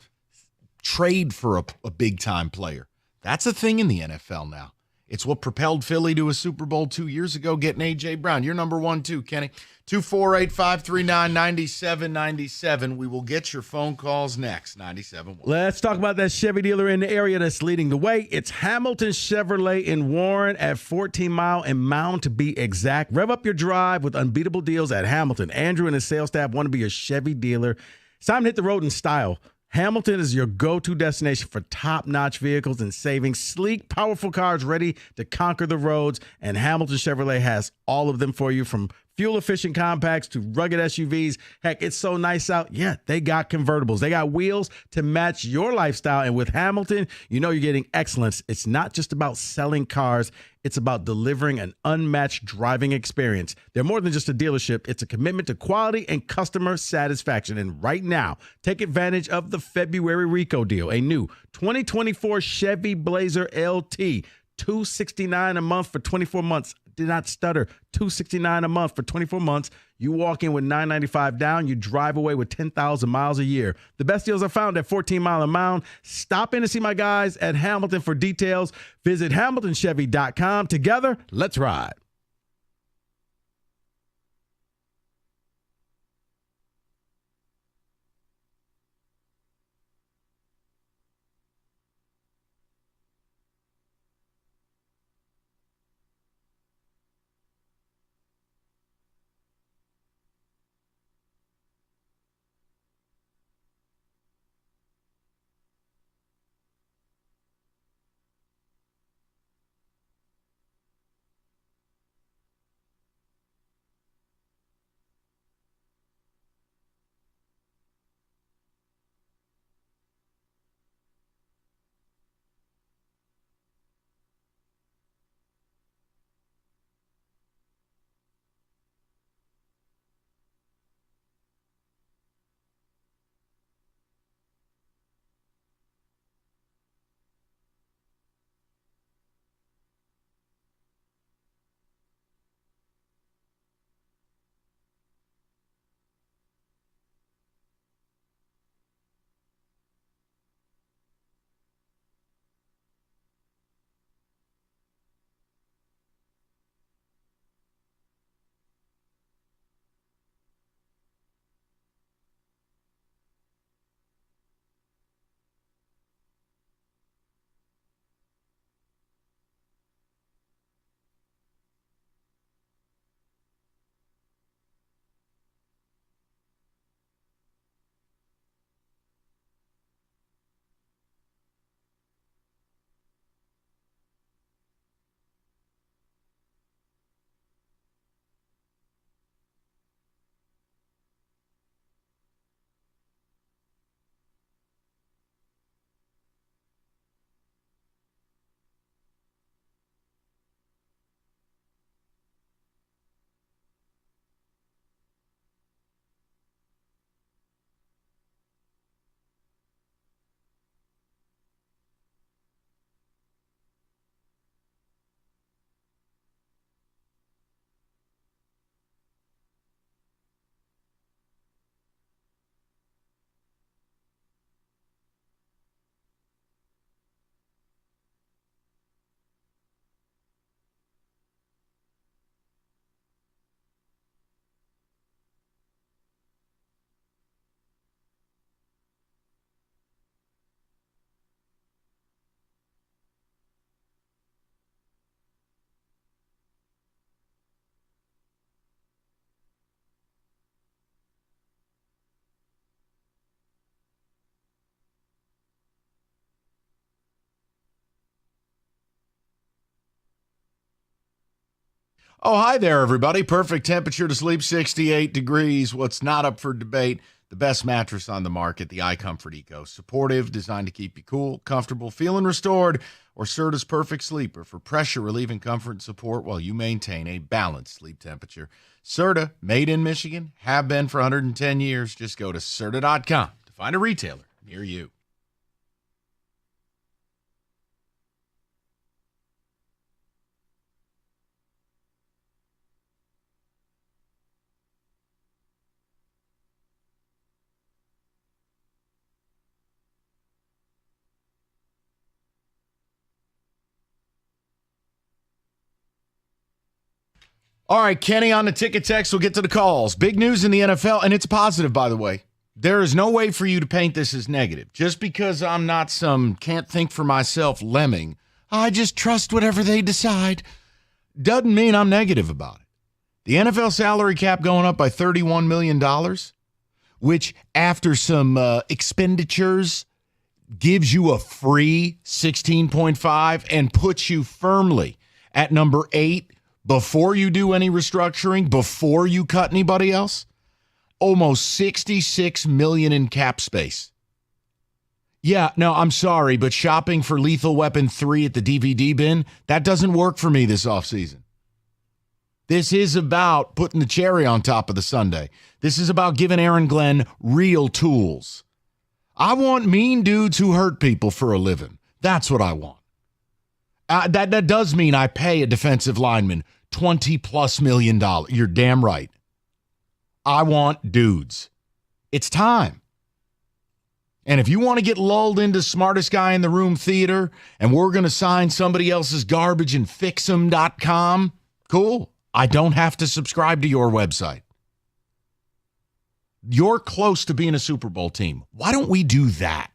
trade for a big-time player. That's a thing in the NFL now. It's what propelled Philly to a Super Bowl 2 years ago, getting A.J. Brown. You're number 1, too, Kenny. 248-539-9797. We will get your phone calls next. 97.1.
Let's talk about that Chevy dealer in the area that's leading the way. It's Hamilton Chevrolet in Warren at 14 Mile and Mound to be exact. Rev up your drive with unbeatable deals at Hamilton. Andrew and his sales staff want to be a Chevy dealer. It's time to hit the road in style. Hamilton is your go-to destination for top-notch vehicles and savings. Sleek, powerful cars ready to conquer the roads, and Hamilton Chevrolet has all of them for you, from fuel-efficient compacts to rugged SUVs. Heck, it's so nice out. Yeah, they got convertibles. They got wheels to match your lifestyle, and with Hamilton, you know you're getting excellence. It's not just about selling cars. It's about delivering an unmatched driving experience. They're more than just a dealership. It's a commitment to quality and customer satisfaction. And right now, take advantage of the February Rico deal. A new 2024 Chevy Blazer LT, $269 a month for 24 months. Did not stutter. $269 a month for 24 months. You walk in with $995 down. You drive away with 10,000 miles a year. The best deals are found at 14 Mile and Mound. Stop in to see my guys at Hamilton for details. Visit HamiltonChevy.com. Together, let's ride.
Oh, hi there, everybody. Perfect temperature to sleep, 68 degrees. What's not up for debate? The best mattress on the market, the iComfort Eco. Supportive, designed to keep you cool, comfortable, feeling restored. Or Serta's Perfect Sleeper for pressure relieving comfort and support while you maintain a balanced sleep temperature. Serta, made in Michigan, have been for 110 years. Just go to Serta.com to find a retailer near you. All right, Kenny on the ticket text. We'll get to the calls. Big news in the NFL, and it's positive, by the way. There is no way for you to paint this as negative. Just because I'm not some can't think for myself lemming, I just trust whatever they decide, doesn't mean I'm negative about it. The NFL salary cap going up by $31 million, which after some expenditures gives you a free 16.5 and puts you firmly at number 8 before you do any restructuring, before you cut anybody else. Almost $66 million in cap space. Yeah, no, I'm sorry, but shopping for Lethal Weapon 3 at the DVD bin, that doesn't work for me this offseason. This is about putting the cherry on top of the sundae. This is about giving Aaron Glenn real tools. I want mean dudes who hurt people for a living. That's what I want. That does mean I pay a defensive lineman $20+ million. You're damn right. I want dudes. It's time. And if you want to get lulled into smartest guy in the room theater and we're going to sign somebody else's garbage and fixem.com, cool. I don't have to subscribe to your website. You're close to being a Super Bowl team. Why don't we do that?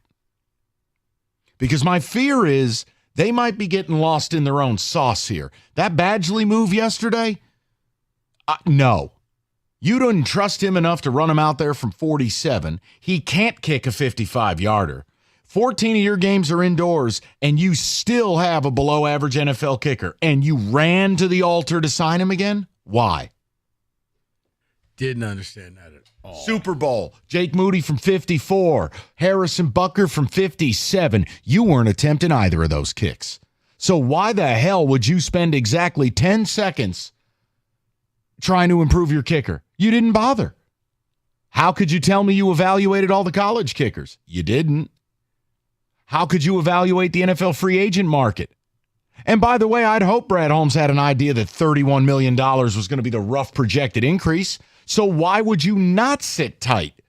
Because my fear is they might be getting lost in their own sauce here. That Badgley move yesterday? No. You didn't trust him enough to run him out there from 47. He can't kick a 55-yarder. 14 of your games are indoors, and you still have a below-average NFL kicker, and you ran to the altar to sign him again? Why?
Didn't understand that at all.
Super Bowl. Jake Moody from 54. Harrison Butker from 57. You weren't attempting either of those kicks. So why the hell would you spend exactly 10 seconds trying to improve your kicker? You didn't bother. How could you tell me you evaluated all the college kickers? You didn't. How could you evaluate the NFL free agent market? And by the way, I'd hope Brad Holmes had an idea that $31 million was going to be the rough projected increase. So why would you not sit tight?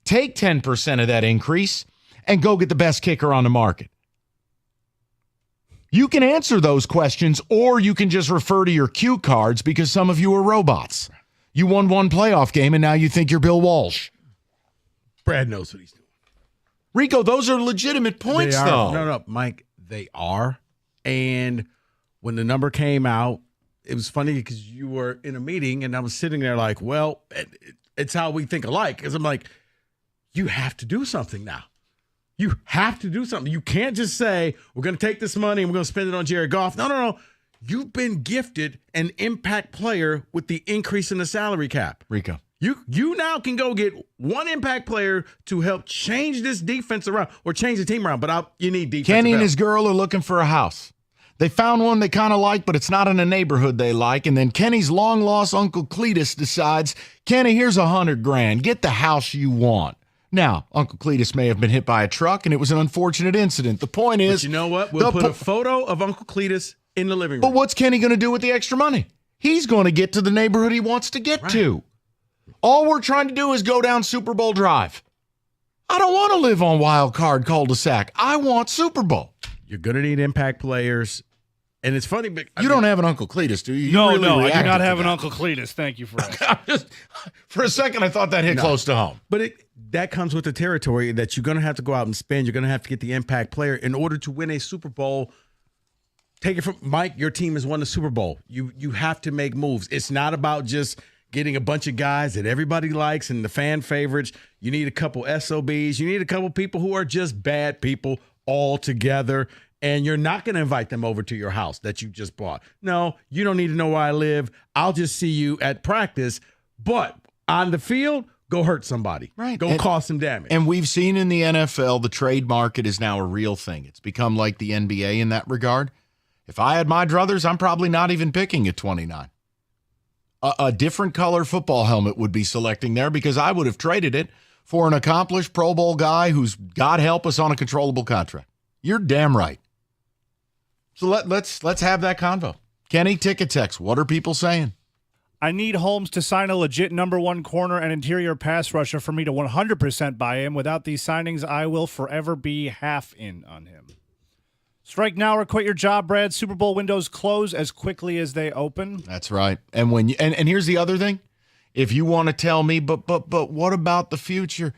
Take 10% of that increase and go get the best kicker on the market. You can answer those questions, or you can just refer to your cue cards because some of you are robots. You won one playoff game, and now you think you're Bill Walsh.
Brad knows what he's doing.
Rico, those are legitimate points, though.
No, Mike, they are. And when the number came out, it was funny because you were in a meeting, and I was sitting there like, well, it's how we think alike. Because I'm like, you have to do something now. You have to do something. You can't just say, we're going to take this money and we're going to spend it on Jared Goff. No. You've been gifted an impact player with the increase in the salary cap.
Rico.
You now can go get one impact player to help change this defense around or change the team around, but you need defense.
Kenny and his girl are looking for a house. They found one they kind of like, but it's not in a neighborhood they like. And then Kenny's long-lost Uncle Cletus decides, Kenny, here's $100,000. Get the house you want. Now, Uncle Cletus may have been hit by a truck, and it was an unfortunate incident. The point is...
But you know what? We'll put a photo of Uncle Cletus in the living room.
But what's Kenny going to do with the extra money? He's going to get to the neighborhood he wants to get to. All we're trying to do is go down Super Bowl Drive. I don't want to live on Wild Card Cul-de-sac. I want Super Bowl.
You're going to need impact players. And it's funny, but
you don't have an Uncle Cletus, do you?
No, I do not have an Uncle Cletus. Thank you for asking.
For a second, I thought that hit close to home.
But that comes with the territory that you're going to have to go out and spend. You're going to have to get the impact player in order to win a Super Bowl. Take it from Mike. Your team has won the Super Bowl. You have to make moves. It's not about just getting a bunch of guys that everybody likes and the fan favorites. You need a couple SOBs. You need a couple people who are just bad people all together. And you're not going to invite them over to your house that you just bought. No, you don't need to know where I live. I'll just see you at practice. But on the field, go hurt somebody.
Right.
Go cause some damage.
And we've seen in the NFL, the trade market is now a real thing. It's become like the NBA in that regard. If I had my druthers, I'm probably not even picking at 29. A different color football helmet would be selecting there because I would have traded it for an accomplished Pro Bowl guy who's, God help us, on a controllable contract. You're damn right. So let's have that convo. Kenny, ticket text. What are people saying?
I need Holmes to sign a legit number one corner and interior pass rusher for me to 100% buy him. Without these signings, I will forever be half in on him. Strike now or quit your job, Brad. Super Bowl windows close as quickly as they open.
That's right. And when you, and here's the other thing. If you want to tell me, but what about the future?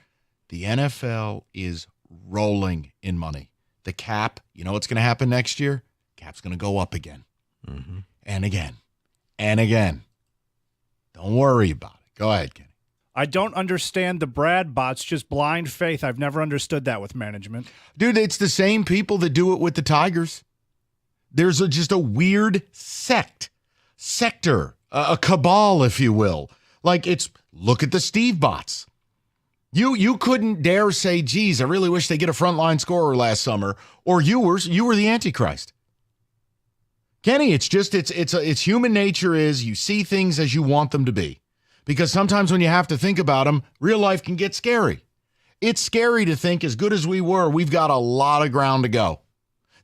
The NFL is rolling in money. The cap, you know what's going to happen next year? Cap's going to go up again. Mm-hmm. And again. And again. Don't worry about it. Go ahead, Kenny.
I don't understand the Brad bots, just blind faith. I've never understood that with management.
Dude, it's the same people that do it with the Tigers. There's just a weird sector, a cabal, if you will. Like look at the Steve bots. You couldn't dare say, geez, I really wish they get a frontline scorer last summer, or you were the Antichrist. Kenny, it's human nature is you see things as you want them to be. Because sometimes when you have to think about them, real life can get scary. It's scary to think, as good as we were, we've got a lot of ground to go.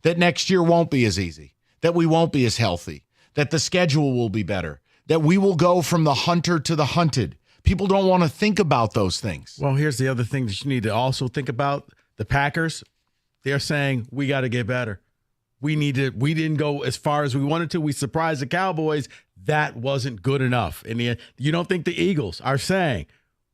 That next year won't be as easy, that we won't be as healthy, that the schedule will be better, that we will go from the hunter to the hunted. People don't want to think about those things.
Well, here's the other thing that you need to also think about. The Packers, they're saying, we got to get better. We didn't go as far as we wanted to. We surprised the Cowboys. That wasn't good enough. And you don't think the Eagles are saying,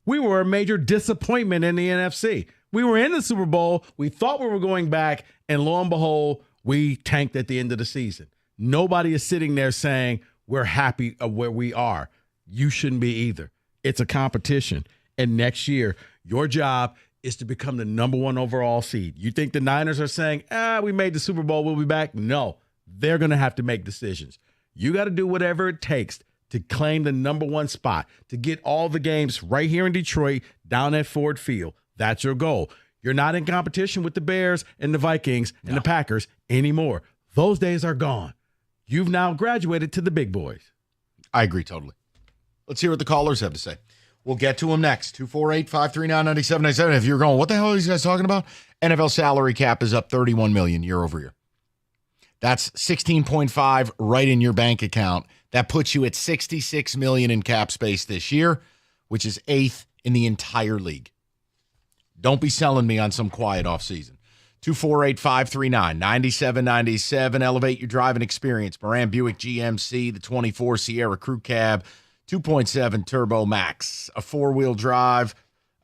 we were a major disappointment in the NFC. We were in the Super Bowl. We thought we were going back. And lo and behold, we tanked at the end of the season. Nobody is sitting there saying, we're happy of where we are. You shouldn't be either. It's a competition. And next year, your job is to become the number 1 overall seed. You think the Niners are saying, we made the Super Bowl, we'll be back? No, they're going to have to make decisions. You got to do whatever it takes to claim the number 1 spot, to get all the games right here in Detroit, down at Ford Field. That's your goal. You're not in competition with the Bears and the Vikings and the Packers anymore. Those days are gone. You've now graduated to the big boys.
I agree totally. Let's hear what the callers have to say. We'll get to them next. 248-539-9797. If you're going, what the hell are these guys talking about? NFL salary cap is up $31 million year over year. That's 16.5 right in your bank account. That puts you at $66 million in cap space this year, which is 8th in the entire league. Don't be selling me on some quiet offseason. 248-539-9797. Elevate your driving experience. Moran Buick GMC, the 24 Sierra Crew Cab, 2.7 Turbo Max, a 4-wheel drive,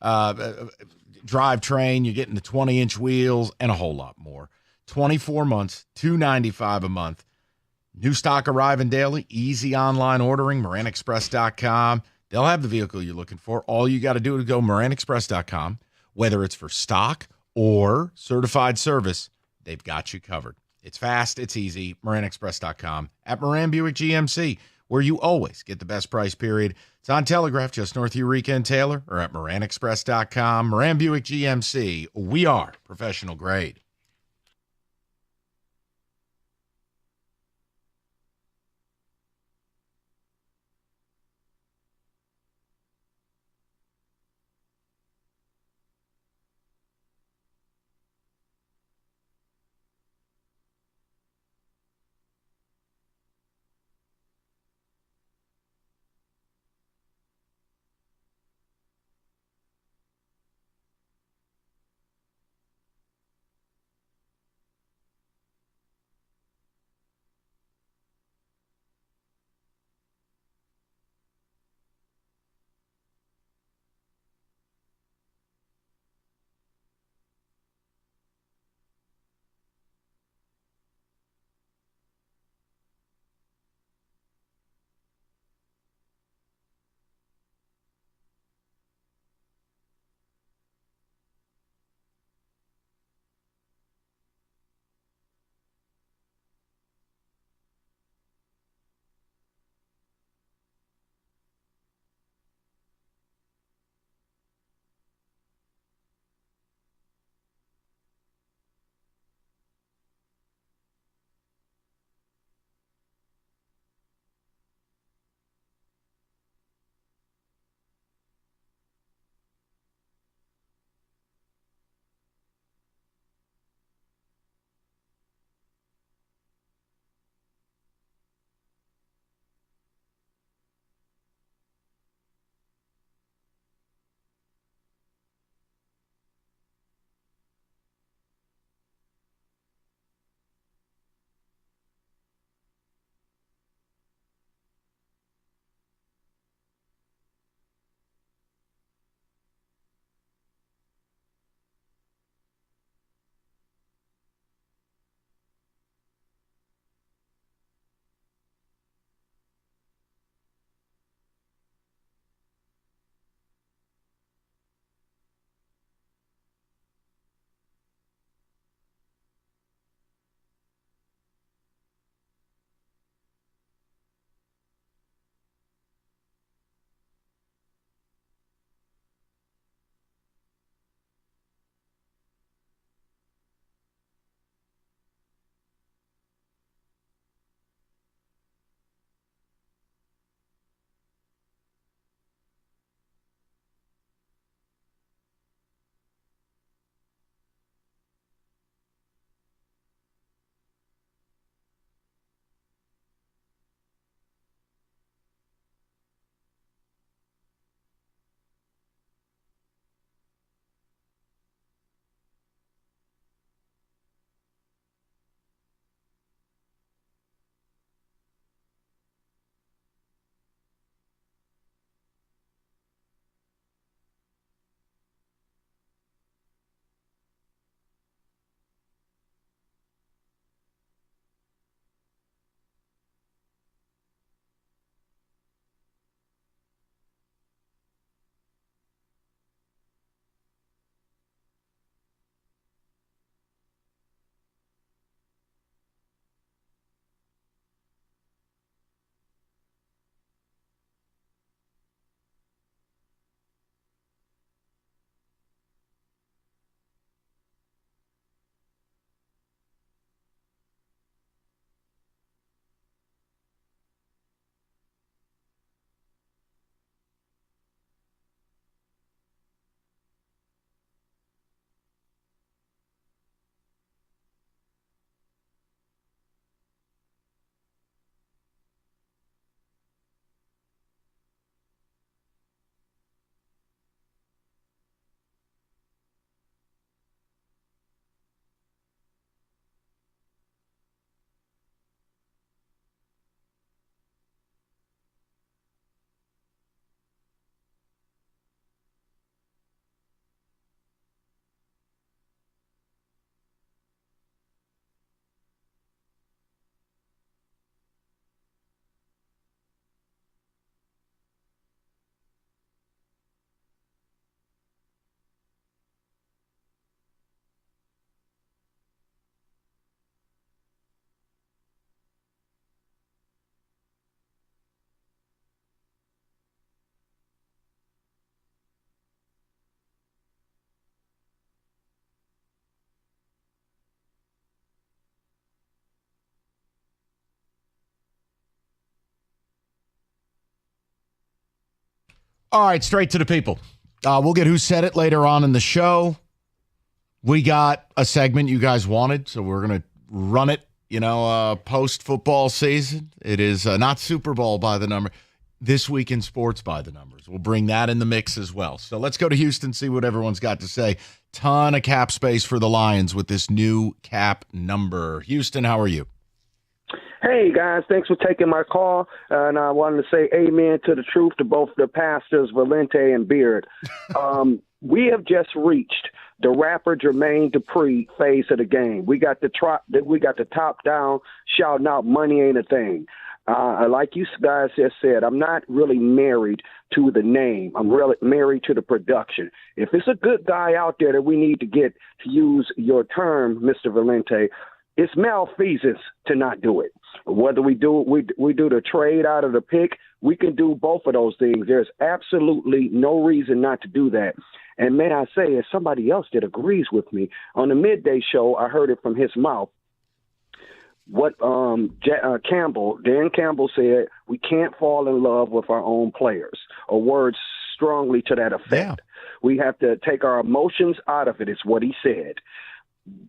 drivetrain. You're getting the 20-inch wheels and a whole lot more. 24 months, $295 a month. New stock arriving daily. Easy online ordering, MoranExpress.com. They'll have the vehicle you're looking for. All you got to do is go MoranExpress.com. Whether it's for stock or certified service, they've got you covered. It's fast, it's easy. MoranExpress.com. At Moran Buick GMC, where you always get the best price, period. It's on Telegraph, just north of Eureka and Taylor, or at MoranExpress.com. Moran Buick GMC, we are professional grade. All right, straight to the people. We'll get Who Said It later on in the show. We got a segment you guys wanted, so we're going to run it, post-football season. It is not Super Bowl by the number. This Week in Sports by the numbers. We'll bring that in the mix as well. So let's go to Houston, see what everyone's got to say. Ton of cap space for the Lions with this new cap number. Houston, how are you?
Hey, guys, thanks for taking my call. And I wanted to say amen to the truth to both the pastors, Valente and Beard. We have just reached the rapper Jermaine Dupri phase of the game. We got the top down shouting out money ain't a thing. Like you guys just said, I'm not really married to the name. I'm really married to the production. If it's a good guy out there that we need to get, to use your term, Mr. Valente, it's malfeasance to not do it. Whether we do the trade out of the pick, we can do both of those things. There's absolutely no reason not to do that. And may I say, as somebody else that agrees with me, on the midday show, I heard it from his mouth. What Dan Campbell said, we can't fall in love with our own players, or words strongly to that effect. Yeah. We have to take our emotions out of it, is what he said.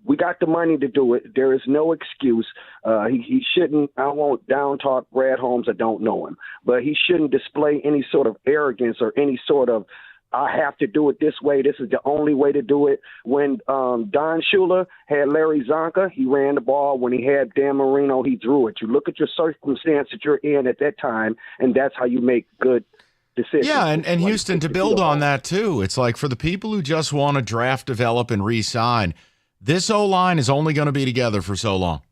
We got the money to do it. There is no excuse. He shouldn't, I won't down talk Brad Holmes, I don't know him, but he shouldn't display any sort of arrogance or any sort of, I have to do it this way. This is the only way to do it. When Don Shula had Larry Zonka, he ran the ball. When he had Dan Marino, he threw it. You look at your circumstance that you're in at that time, and that's how you make good decisions.
Yeah, and Houston, to build on that too, it's like for the people who just want to draft, develop, and re-sign, this O-line is only going to be together for so long.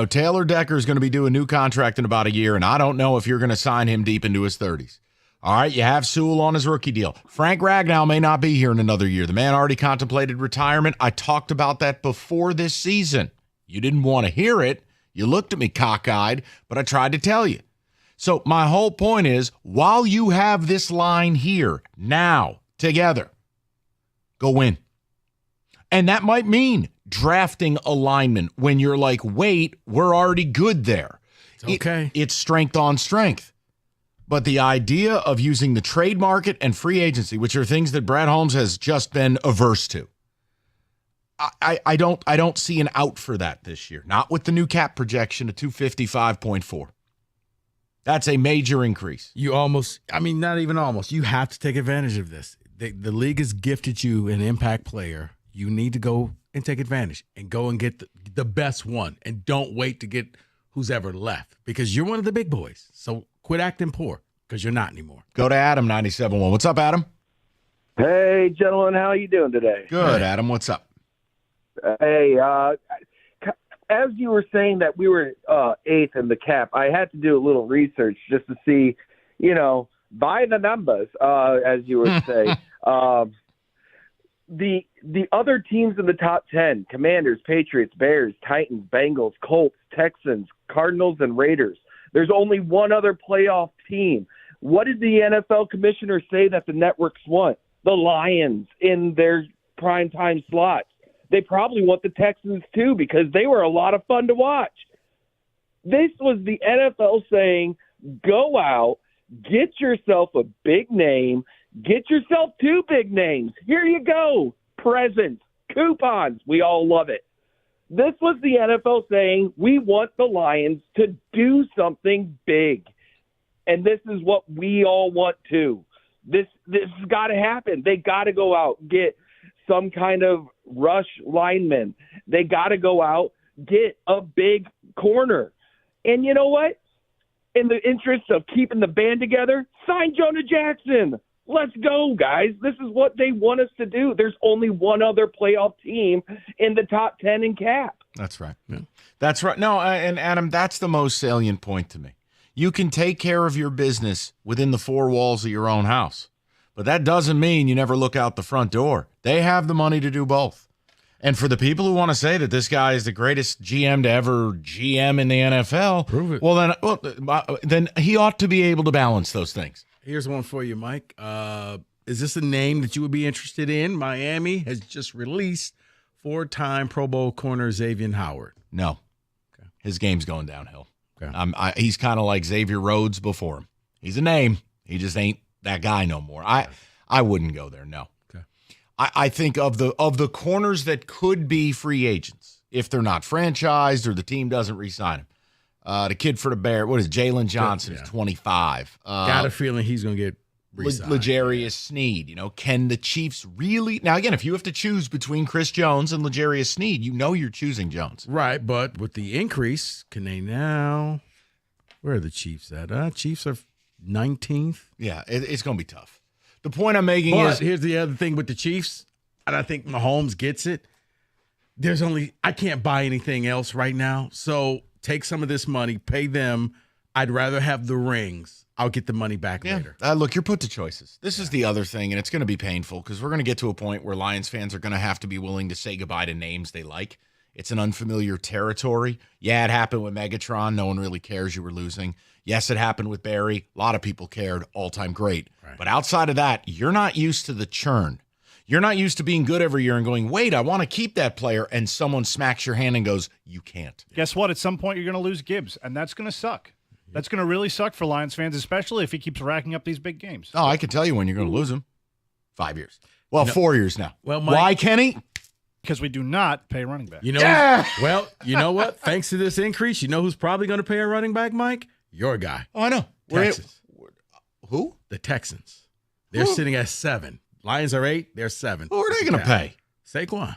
Taylor Decker is going to be due a new contract in about a year, and I don't know if you're going to sign him deep into his 30s. All right, you have Sewell on his rookie deal. Frank Ragnow may not be here in another year. The man already contemplated retirement. I talked about that before this season. You didn't want to hear it. You looked at me cockeyed, but I tried to tell you. So my whole point is, while you have this line here now together, go win. And that might mean drafting a lineman when you're like, wait, we're already good there.
It's okay.
It's strength on strength. But the idea of using the trade market and free agency, which are things that Brad Holmes has just been averse to, I don't see an out for that this year. Not with the new cap projection of 255.4. That's a major increase.
Not even almost. You have to take advantage of this. The league has gifted you an impact player. You need to go and take advantage and go and get the best one. And don't wait to get who's ever left, because you're one of the big boys. So quit acting poor, because you're not anymore.
Go to Adam 97.1. What's up, Adam?
Hey, gentlemen, how are you doing today?
Good, Adam. What's up?
Hey, as you were saying that we were eighth in the cap, I had to do a little research just to see, by the numbers, as you would say. The other teams in the top 10, Commanders, Patriots, Bears, Titans, Bengals, Colts, Texans, Cardinals, and Raiders. There's only one other playoff team. What did the NFL commissioner say that the networks want? The Lions in their primetime slots. They probably want the Texans too, because they were a lot of fun to watch. This was the NFL saying, go out, get yourself a big name, get yourself two big names. Here you go. Presents, coupons. We all love it. This was the NFL saying, we want the Lions to do something big. And this is what we all want too. This has got to happen. They got to go out, get some kind of rush lineman. They got to go out, get a big corner. And you know what? In the interest of keeping the band together, sign Jonah Jackson. Let's go, guys. This is what they want us to do. There's only one other playoff team in the top 10 in cap.
That's right. Yeah. That's right. No, and Adam, that's the most salient point to me. You can take care of your business within the four walls of your own house, but that doesn't mean you never look out the front door. They have the money to do both. And for the people who want to say that this guy is the greatest GM to ever GM in the NFL,
prove it.
Well, then he ought to be able to balance those things.
Here's one for you, Mike. Is this a name that you would be interested in? Miami has just released four-time Pro Bowl corner Xavier Howard.
No. Okay. His game's going downhill. Okay. He's kind of like Xavier Rhodes before him. He's a name. He just ain't that guy no more. I wouldn't go there. No.
Okay.
I think of the corners that could be free agents if they're not franchised or the team doesn't re-sign him. The kid for the Bears, what is it? Jalen Johnson is 25.
Got a feeling he's going to get re-signed.
L'Jarius Sneed. Can the Chiefs really? Now, again, if you have to choose between Chris Jones and L'Jarius Sneed, you're choosing Jones.
Right, but with the increase, can they now? Where are the Chiefs at? Chiefs are 19th.
Yeah, it's going to be tough. The point I'm making
But
is
here's the other thing with the Chiefs, and I think Mahomes gets it. I can't buy anything else right now. So take some of this money, pay them. I'd rather have the rings. I'll get the money back later.
Look, you're put to choices. This is the other thing, and it's going to be painful because we're going to get to a point where Lions fans are going to have to be willing to say goodbye to names they like. It's an unfamiliar territory. Yeah, it happened with Megatron. No one really cares you were losing. Yes, it happened with Barry. A lot of people cared. All-time great. Right. But outside of that, you're not used to the churn. You're not used to being good every year and going, wait, I want to keep that player, and someone smacks your hand and goes, you can't.
Guess what? At some point, you're going to lose Gibbs, and that's going to suck. That's going to really suck for Lions fans, especially if he keeps racking up these big games.
Oh, I can tell you when you're going to lose him. 5 years. Well, 4 years now.
Well, Mike,
why, Kenny?
Because we do not pay running back.
Well, you know what? Thanks to this increase, you know who's probably going to pay a running back, Mike? Your guy.
Oh, I know.
Texans.
Who?
The Texans. They're sitting at 7. Lions are 8. They're 7.
Who are they going to pay?
Saquon.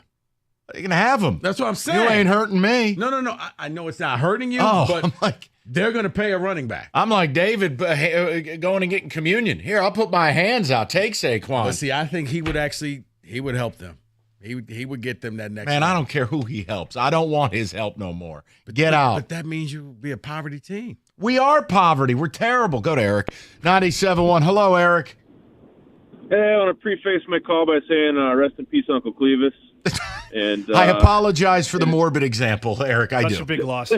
They're going to have him.
That's what I'm saying.
You ain't hurting me.
No. I know it's not hurting you, but
I'm like,
they're going to pay a running back.
I'm like David going and getting communion. Here, I'll put my hands out. Take Saquon.
But see, I think he would help them. He would get them that next
Man,
round.
I don't care who he helps. I don't want his help no more. Get out.
But that means you will be a poverty team.
We are poverty. We're terrible. Go to Eric. 97.1. Hello, Eric.
Hey, I want to preface my call by saying rest in peace, Uncle Clevis. And
I apologize for the morbid example, Eric. I do.
Such a big loss.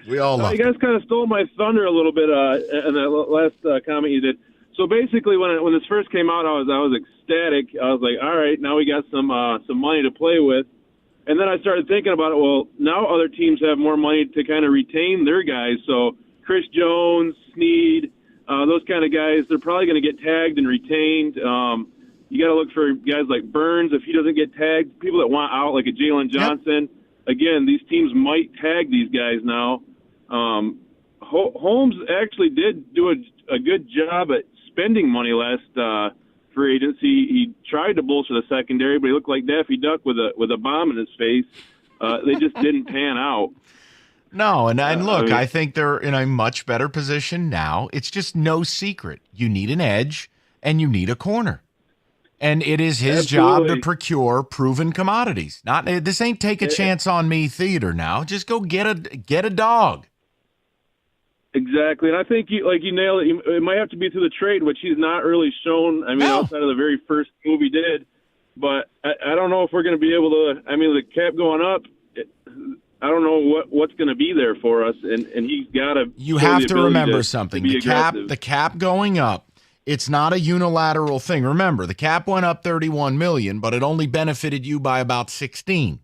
We all love
You guys kind of stole my thunder a little bit in that last comment you did. So basically, when this first came out, I was ecstatic. I was like, all right, now we got some money to play with. And then I started thinking about it. Well, now other teams have more money to kind of retain their guys. So Chris Jones, Sneed, those kind of guys, they're probably going to get tagged and retained. You got to look for guys like Burns. If he doesn't get tagged, people that want out, like a Jalen Johnson. Yep. Again, these teams might tag these guys now. Holmes actually did do a good job at spending money last free agency. He tried to bolster the secondary, but he looked like Daffy Duck with a bomb in his face. They just didn't pan out.
No, and look, I think they're in a much better position now. It's just no secret. You need an edge and you need a corner. And it is his job to procure proven commodities. This ain't take a chance on me theater now. Just go get a dog.
Exactly, and I think you nailed it. It might have to be through the trade, which he's not really shown. I mean, outside of the very first move he did. But I don't know if we're going to be able to. I mean, the cap going up. I don't know what's going to be there for us, and he's got to.
You have to remember something. The cap going up. It's not a unilateral thing. Remember, the cap went up $31 million, but it only benefited you by about 16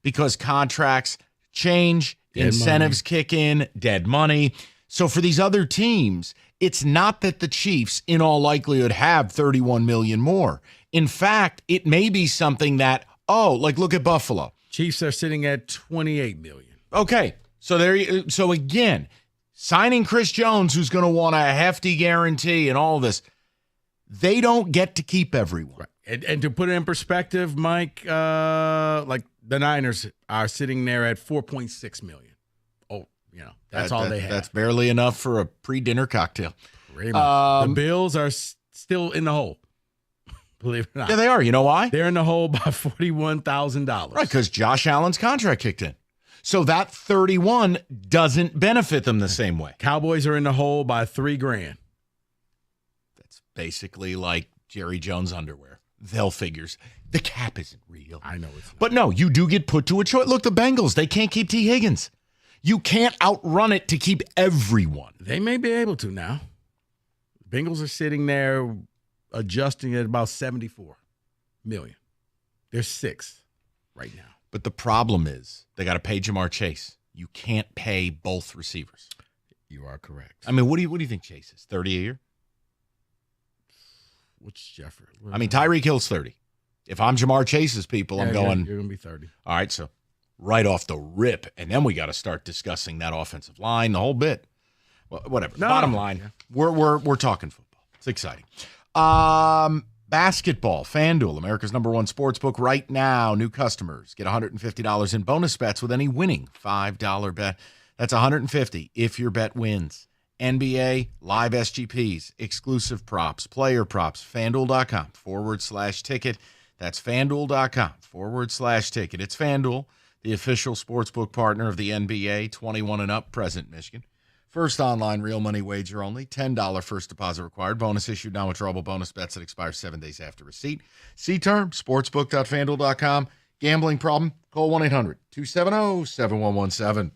because contracts change, incentives kick in, dead money. So for these other teams, it's not that the Chiefs, in all likelihood, have $31 million more. In fact, it may be something that, look at Buffalo.
Chiefs are sitting at $28 million.
Okay, so again, signing Chris Jones, who's going to want a hefty guarantee and all this, they don't get to keep everyone.
Right. And to put it in perspective, Mike, like the Niners are sitting there at $4.6 million. That's all they have.
That's barely enough for a pre-dinner cocktail.
The Bills are still in the hole. Believe it or not.
Yeah, they are. You know why?
They're in the hole by $41,000.
Right, because Josh Allen's contract kicked in. So that 31 doesn't benefit them the same way.
Cowboys are in the hole by $3,000.
That's basically like Jerry Jones underwear. They'll figures. The cap isn't real.
I know it's not.
But no, you do get put to a choice. Look, the Bengals, they can't keep T. Higgins. You can't outrun it to keep everyone.
They may be able to now. Bengals are sitting there adjusting at about $74 million. They're 6th right now.
But the problem is they got to pay Jamar Chase. You can't pay both receivers.
You are correct.
I mean, what do you think Chase is? 30 a year?
What's Jeffrey?
I mean, Tyreek Hill's 30. If I'm Jamar Chase's people, I'm going.
You're going to be 30.
All right, so right off the rip, and then we got to start discussing that offensive line, the whole bit. Well, whatever.
No.
Bottom line, we're talking football. It's exciting. Basketball, FanDuel, America's #1 sportsbook right now. New customers get $150 in bonus bets with any winning $5 bet. That's $150 if your bet wins. NBA, live SGPs, exclusive props, player props, FanDuel.com/ticket. That's FanDuel.com/ticket. It's FanDuel, the official sportsbook partner of the NBA, 21 and up, present Michigan. First online real money wager only. $10 first deposit required. Bonus issued, non-withdrawable bonus bets that expire 7 days after receipt. See term, sportsbook.fanduel.com. Gambling problem? Call 1-800-270-7117.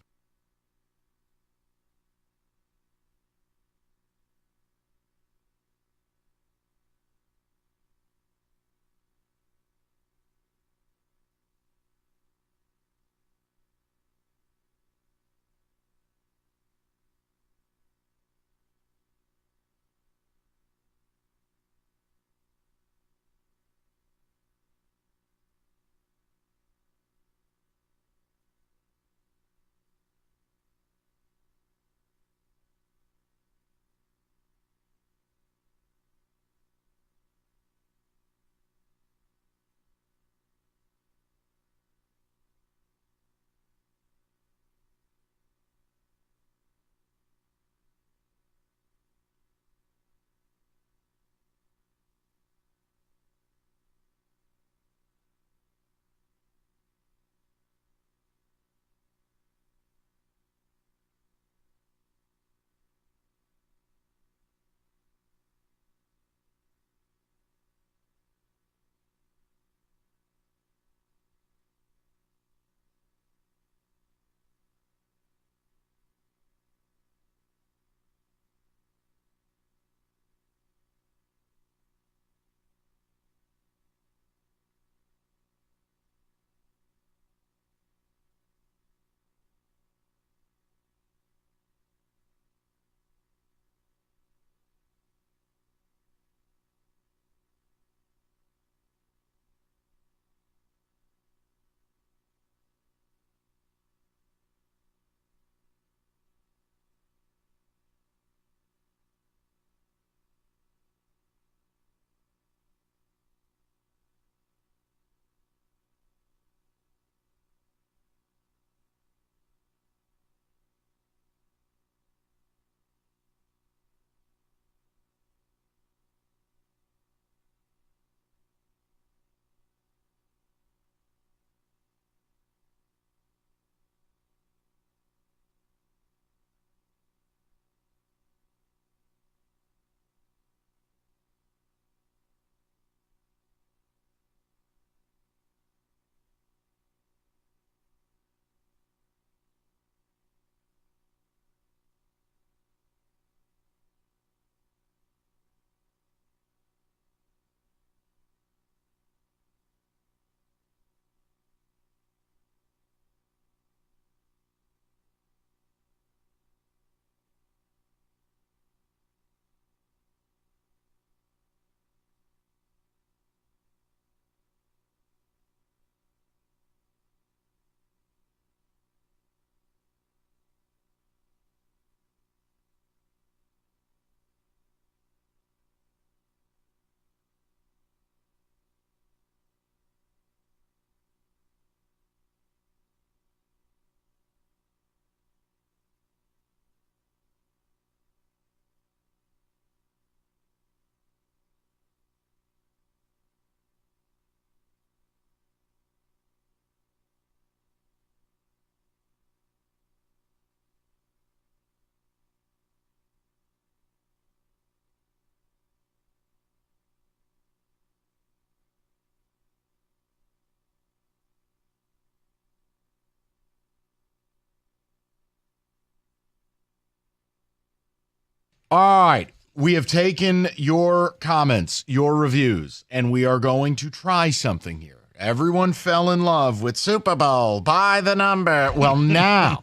All right. We have taken your comments, your reviews, and we are going to try something here. Everyone fell in love with Super Bowl by the number. Well, now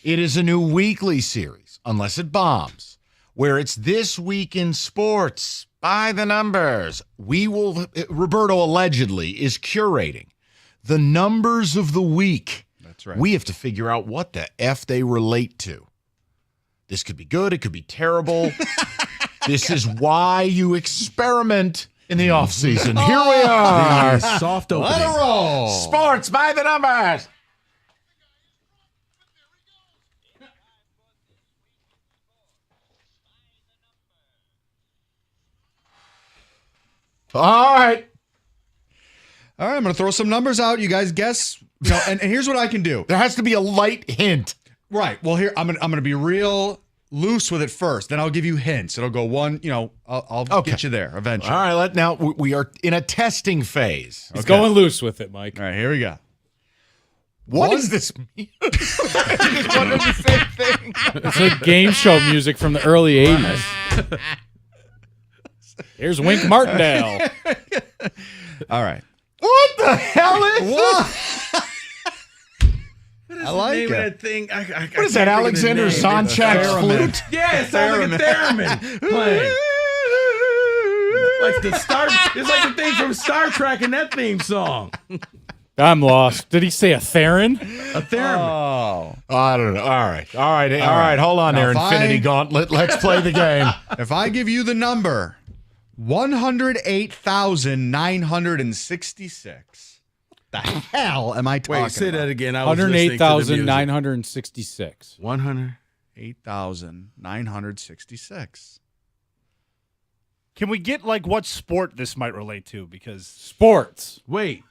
it is a new weekly series, unless it bombs, where it's This Week in Sports by the numbers. Roberto allegedly is curating the numbers of the week.
That's right.
We have to figure out what the F they relate to. This could be good. It could be terrible. This is why you experiment in the offseason. Here we are.
Soft opening.
Let it roll. Sports by the numbers. All right.
All right, I'm going to throw some numbers out. You guys guess. And here's what I can do.
There has to be a light hint.
Right. Well, here I'm going to be real loose with it first. Then I'll give you hints. It'll go one. I'll get you there eventually.
All right. Now we are in a testing phase.
He's going loose with it, Mike.
All right. Here we go.
What does this mean? I just wondered the same thing.
It's like game show music from the early 80s. Here's Wink Martindale.
All right.
What the hell is this?
I like name that thing.
What is that, Alexander Zonchak's flute?
Yeah, it sounds like a theremin playing. Like it's like the thing from Star Trek in that theme song.
I'm lost. Did he say a theremin?
A theremin.
Oh.
I don't know. All right. Hold on there, Infinity Gauntlet. Let's play the game.
If I give you the number 108,966. The hell am I talking about?
Wait, say that again.
108,966.
108,966.
Can we get like what sport this might relate to? Because
sports.
Wait,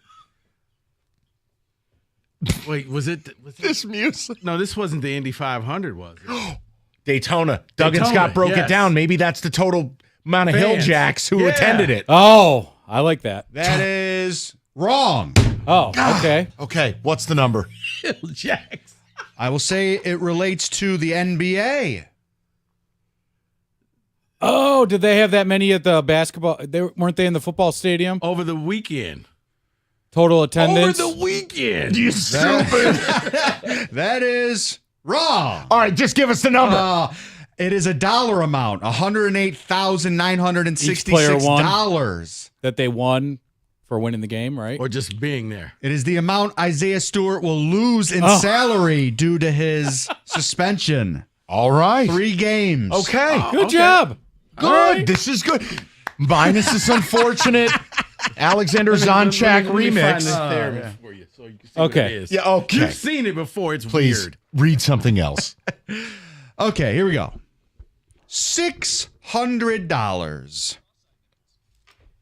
was it
this music?
No, this wasn't the Indy 500, was it?
Daytona. Doug and Scott broke it down. Maybe that's the total amount of
Fans.
Hilljacks who attended it.
Oh, I like that.
That is wrong.
Oh, okay.
Okay, what's the number?
Hilljacks.
I will say it relates to the NBA.
Oh, did they have that many at the basketball? Weren't they in the football stadium?
Over the weekend.
Total attendance?
Over the weekend.
You stupid.
That is wrong.
All right, just give us the number.
It is a dollar amount, $108,966
that they won for winning the game, right?
Or just being there.
It is the amount Isaiah Stewart will lose in salary due to his suspension.
All right.
3 games.
Okay.
Good job.
Good. Right. This is good. Minus this unfortunate Alexander Zonchak remix.
For you so you can see
okay.
What it is.
Yeah, okay.
You've seen it before. It's
Please
weird.
Read something else.
Okay, here we go. $600.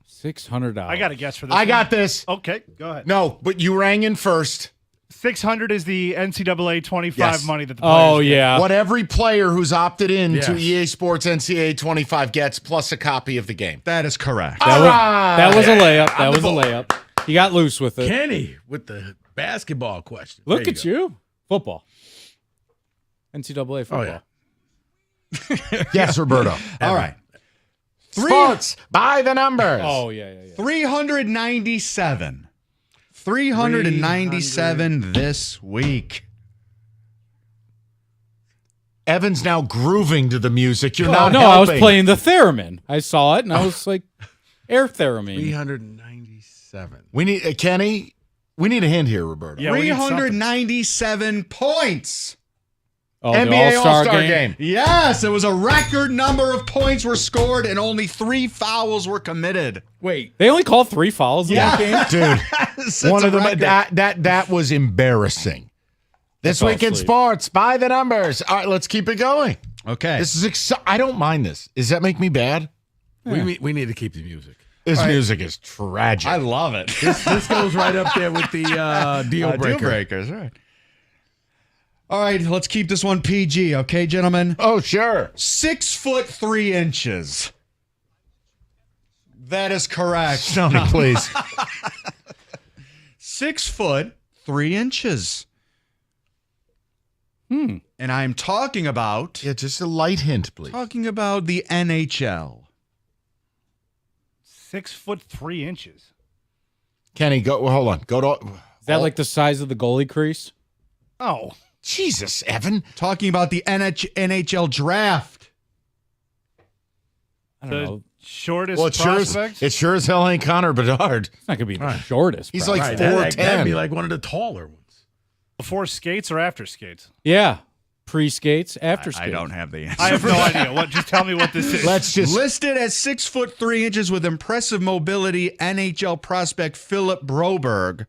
$600.
I got a guess for this.
I got this.
Okay, go ahead.
No, but you rang in first.
600 is the NCAA 25
Yes.
money that the players get.
What every player who's opted in to EA Sports NCAA 25 gets, plus a copy of the game.
That is correct.
That was a layup. That was a layup. He got loose with it.
Kenny with the basketball question.
Look at you. Football. NCAA football.
Oh, yeah.
Yes, Roberto.
All right.
Sports by the numbers.
Oh, yeah.
397. 397 this week.
Evan's now grooving to the music. You're
Oh,
not
no,
helping.
I was playing the theremin. I saw it, and I was like, air theremin.
397.
We need Kenny. We need a hint here, Roberto.
Yeah, we need
397 points.
Oh,
NBA
the
All-Star game.
Yes, it was a record number of points were scored and only 3 fouls were committed.
Wait,
they only called 3 fouls in that game?
Dude, one of them
record.
that was embarrassing. This week in sports, by the numbers. All right, let's keep it going.
Okay.
This is I don't mind this. Does that make me bad?
we need to keep the music.
This music is tragic.
I love it.
This goes right up there with the deal breaker.
Deal breakers, right. All right, let's keep this one PG, okay, gentlemen?
Oh, sure.
6'3". That is correct.
Stoney, please.
6'3". And I'm talking about
just a light hint, please.
Talking about the NHL.
6'3".
Kenny, go. Hold on. Go to.
Is that like the size of the goalie crease?
Oh,
Jesus, Evan.
Talking about the NHL draft.
I don't know.
Shortest
Well, it sure as hell ain't Connor Bedard.
It's not going to be the shortest.
He's
probably.
like
Right,
4'10".
that'd be like one of the taller ones.
Before skates or after skates?
Yeah. Pre-skates, after skates.
I don't have the answer.
I have no idea. What? Just tell me what this is.
Let's just
listed as 6'3" with impressive mobility. NHL prospect Philip Broberg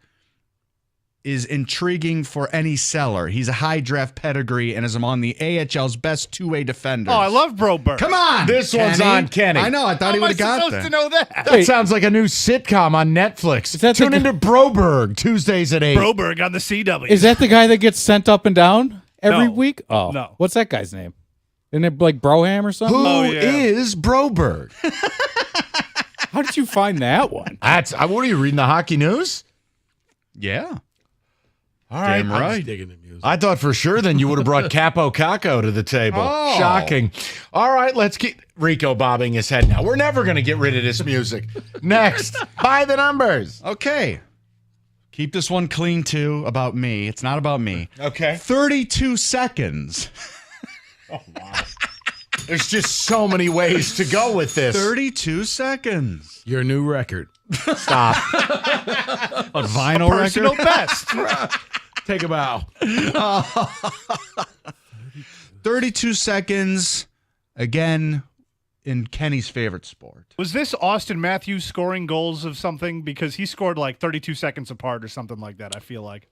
is intriguing for any seller. He's a high draft pedigree and is among the AHL's best two-way defenders.
Oh, I love Broberg.
Come on,
This one's
Kenny.
on Kenny.
I know. I thought he would have got
supposed
that.
to know that?
That sounds like a new sitcom on Netflix.
Is that
Tune
the-
into Broberg Tuesdays at 8.
Broberg on the CW.
Is that the guy that gets sent up and down every
No.
week? Oh,
No.
What's that guy's name? Isn't it like Broham or something?
Who is Broberg?
How did you find that one?
What are you reading, the hockey news?
Yeah.
All right.
Damn
I'm
right.
just digging the music.
I thought for sure then you would have brought Capo Caco to the table.
Oh.
Shocking. All right, let's get Rico bobbing his head now. We're never going to get rid of this music. Next, by the numbers.
Okay. Keep this one clean, too, about me. It's not about me.
Okay.
32 seconds.
There's just so many ways to go with this.
32 seconds.
Your new record.
Stop.
A vinyl
Personal
record?
best.
Take a bow.
32 seconds, again, in Kenny's favorite sport.
Was this Austin Matthews scoring goals of something? Because he scored like 32 seconds apart or something like that, I feel like.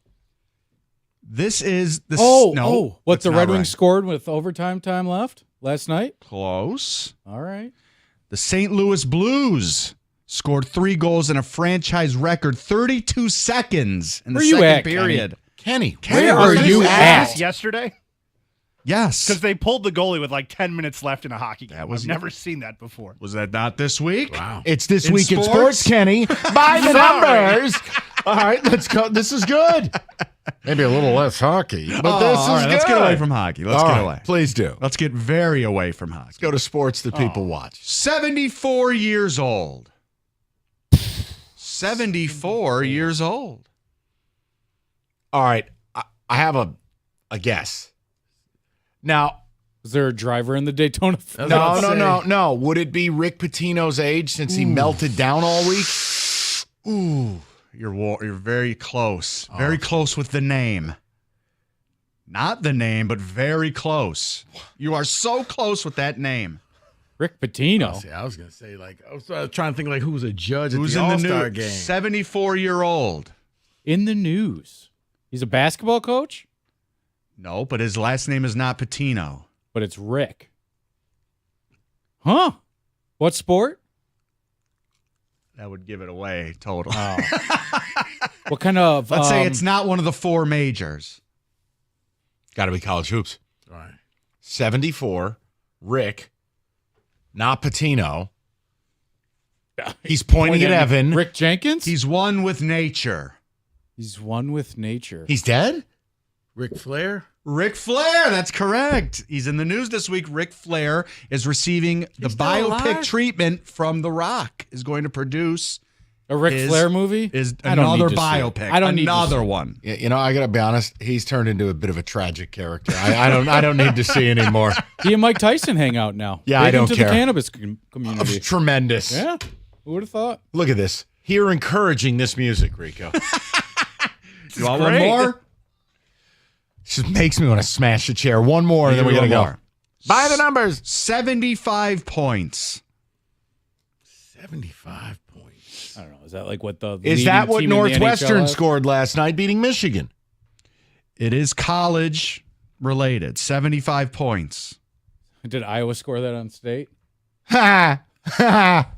This is the...
What
that's
the
not
Red
right.
Wings scored with overtime time left last night?
Close.
All right.
The St. Louis Blues scored 3 goals in a franchise record 32 seconds in the
Where you
second
at,
period.
Kenny,
Where are
Was
you
this
at?
yesterday?
Yes.
Because they pulled the goalie with like 10 minutes left in a hockey game.
That was-
I've never seen that before.
Was that not this week?
Wow.
It's this
In
week in
sports?
sports, Kenny. By the numbers. All right, let's go. This is good. Maybe a little less hockey, but this is
all right,
good.
let's get away from hockey. Let's
All
get
right,
away.
Please do.
Let's get very away from hockey.
Go to sports that people watch.
74 years old. 74 years old.
All right, I have a guess. Now,
Is there a driver in the Daytona?
no. Would it be Rick Pitino's age since he melted down all week?
Ooh, you're very close. Very close with the name. Not the name, but very close. You are so close with that name.
Rick Pitino.
See, I was gonna say I was trying to think like who was a judge
Who's
at the
in the
All-Star
news?
game.
74-year-old.
In the news. He's a basketball coach,
No, but his last name is not Pitino.
but it's Rick. Huh? What sport?
That would give it away total.
What kind of?
Let's say it's not one of the 4 majors.
Got to be college hoops.
All right.
74, Rick, not Pitino. He's pointing at Evan.
Rick Jenkins.
He's one with nature.
He's one with nature.
He's dead?
Ric Flair.
Ric Flair, that's correct. He's in the news this week. Ric Flair is receiving the
still
biopic
alive?
treatment from The Rock. Is going to produce
A Ric Flair movie?
Is
I don't need
another
to see it.
biopic.
I don't need to
another
see it.
one.
Yeah, you know, I got to be honest. He's turned into a bit of a tragic character. I don't need to see anymore.
He and Mike Tyson hang out now.
Yeah,
Big
I don't
into
care.
the cannabis community.
Tremendous.
Yeah, who would have thought?
Look at this. Here encouraging this music, Rico.
You want one more?
Just makes me want to smash a chair. One more, and then we got to go. By the numbers.
75 points.
75 points.
I don't know. Is that like what the
Is
leading
that what
team in the
Northwestern
NHL has?
scored last night, beating Michigan?
It is college related. 75 points.
Did Iowa score that on state?
Ha ha.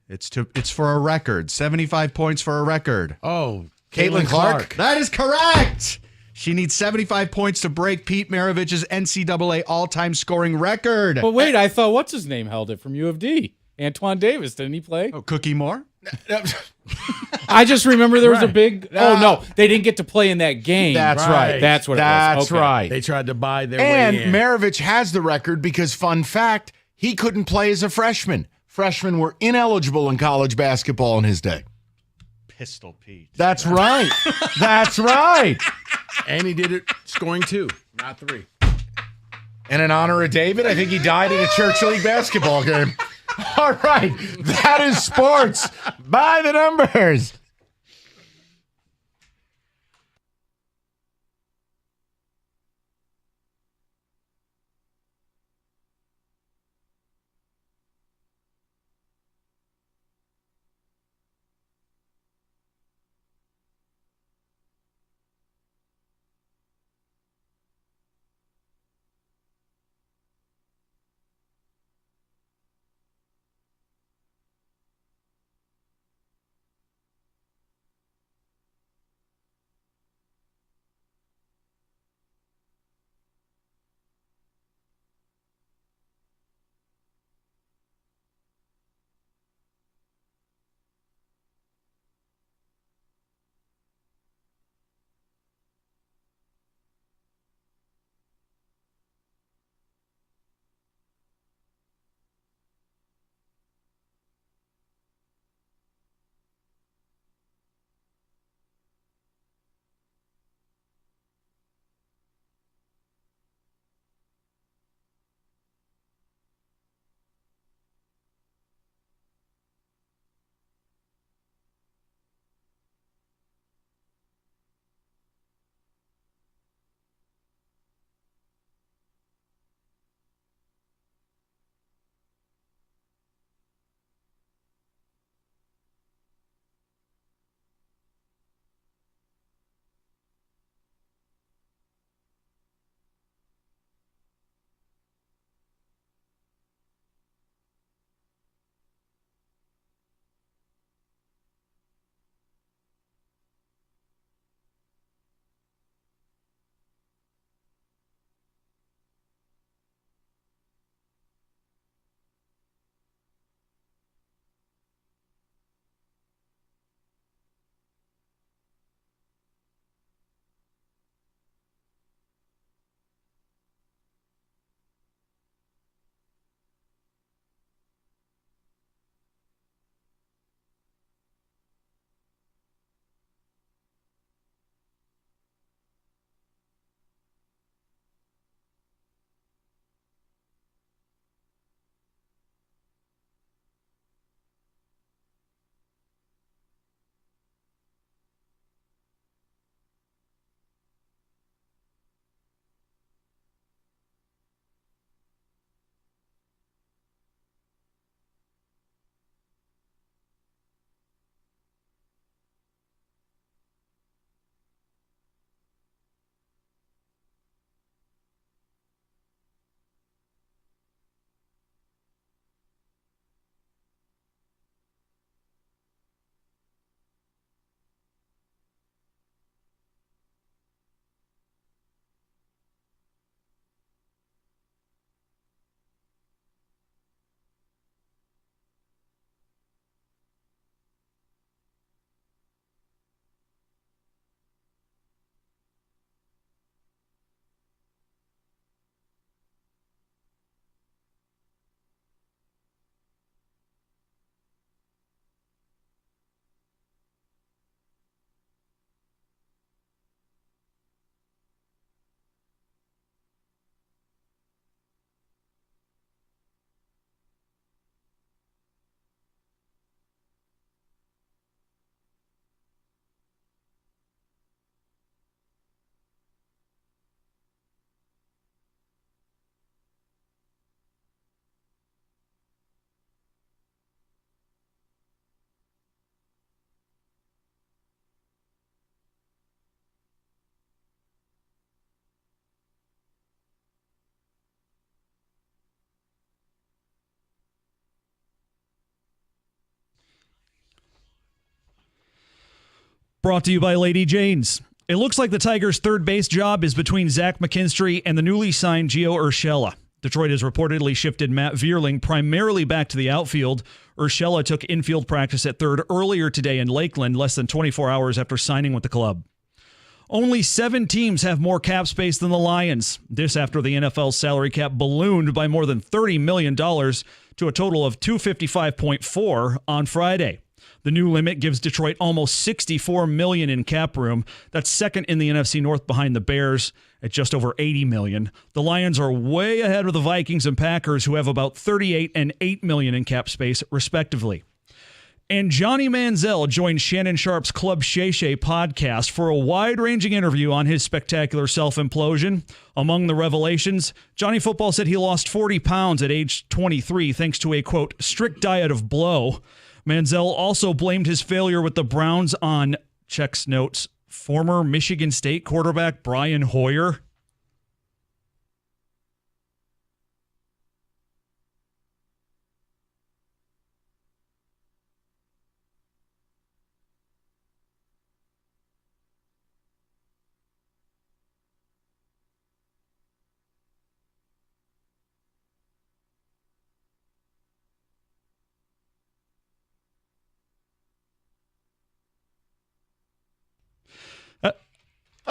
It's for a record. 75 points for a record.
Oh,
Caitlin Clark.
That is correct. She needs 75 points to break Pete Maravich's NCAA all-time scoring record.
But wait, I thought what's his name held it from U of D. Antoine Davis, didn't he play?
Oh, Cookie Moore?
I just remember there was a
Right.
big. Oh no, they didn't get to play in that game.
That's right.
That's what it was.
That's
Okay.
right.
They tried to buy their
And
way in.
Maravich has the record because, fun fact, he couldn't play as a freshman. Freshmen were ineligible in college basketball in his day.
Pistol Pete.
That's right. That's right.
And he did it scoring 2, not 3.
And in honor of David, I think he died at a church league basketball game. All right. That is sports by the numbers.
Brought to you by Lady Jane's. It looks like the Tigers' third base job is between Zach McKinstry and the newly signed Gio Urshela. Detroit has reportedly shifted Matt Vierling primarily back to the outfield. Urshela took infield practice at third earlier today in Lakeland, less than 24 hours after signing with the club. Only 7 teams have more cap space than the Lions. This after the NFL's salary cap ballooned by more than $30 million to a total of $255.4 on Friday. The new limit gives Detroit almost $64 million in cap room. That's second in the NFC North behind the Bears at just over $80 million. The Lions are way ahead of the Vikings and Packers, who have about $38 and $8 million in cap space, respectively. And Johnny Manziel joined Shannon Sharp's Club Shay Shay podcast for a wide-ranging interview on his spectacular self-implosion. Among the revelations, Johnny Football said he lost 40 pounds at age 23 thanks to a, quote, strict diet of blow. Manziel also blamed his failure with the Browns on, checks notes, former Michigan State quarterback Brian Hoyer.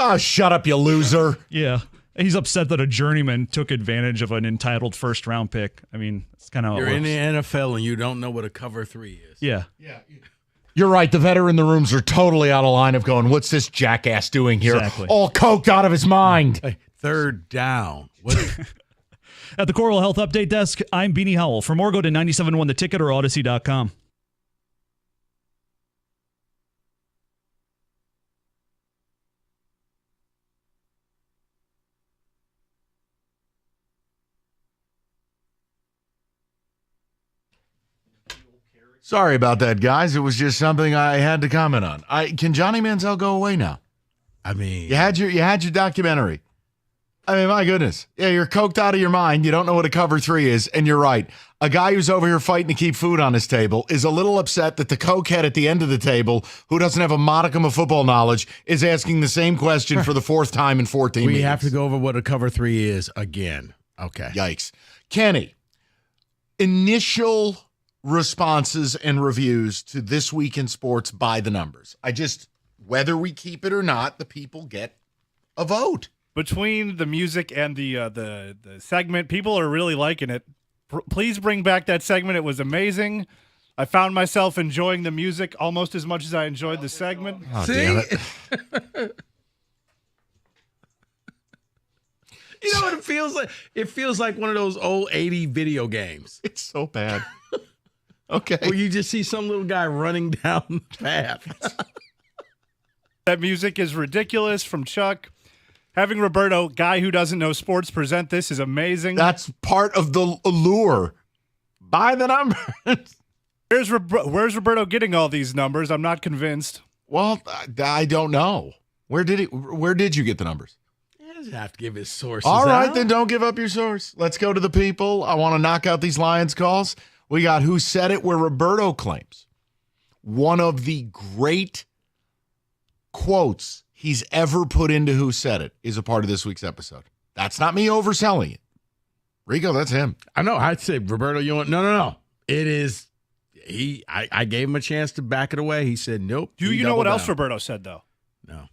Oh, shut up, you loser.
Yeah. He's upset that a journeyman took advantage of an entitled first-round pick. I mean, it's kind of how it
You're in
works.
the NFL and you don't know what a cover 3 is.
Yeah.
You're right. The veteran rooms are totally out of line of going, what's this jackass doing here?
Exactly.
All coked out of his mind.
Hey, third down. What?
At the Coral Health Update Desk, I'm Beanie Howell. For more, go to 97.1 The Ticket or Odyssey.com.
Sorry about that, guys. It was just something I had to comment on. Can Johnny Manziel go away now?
I mean,
You had your documentary. I mean, my goodness. Yeah, you're coked out of your mind. You don't know what a cover 3 is, and you're right. A guy who's over here fighting to keep food on his table is a little upset that the cokehead at the end of the table, who doesn't have a modicum of football knowledge, is asking the same question for the fourth time in 14
we
minutes.
have to go over what a cover 3 is again. Okay.
Yikes. Kenny, initial responses and reviews to This Week in Sports by the numbers. Whether we keep it or not, the people get a vote.
Between the music and the segment, people are really liking it. Please bring back that segment. It was amazing. I found myself enjoying the music almost as much as I enjoyed the segment.
Oh, damn it.
You know what it feels like? It feels like one of those old 80 video games.
It's so bad. Okay.
Where you just see some little guy running down the path.
That music is ridiculous from Chuck. Having Roberto, guy who doesn't know sports, present this is amazing.
That's part of the allure. By the numbers.
Where's Roberto getting all these numbers? I'm not convinced.
Well, I don't know. Where did you get the numbers?
He doesn't have to give his sources.
All right,
out.
then don't give up your source. Let's go to the people. I want to knock out these Lions calls. We got Who Said It, where Roberto claims one of the great quotes he's ever put into Who Said It is a part of this week's episode. That's not me overselling it. Rico, that's him.
I know. I'd say, Roberto, you want no. It is I gave him a chance to back it away. He said nope.
Do you know what else Roberto said though?
No.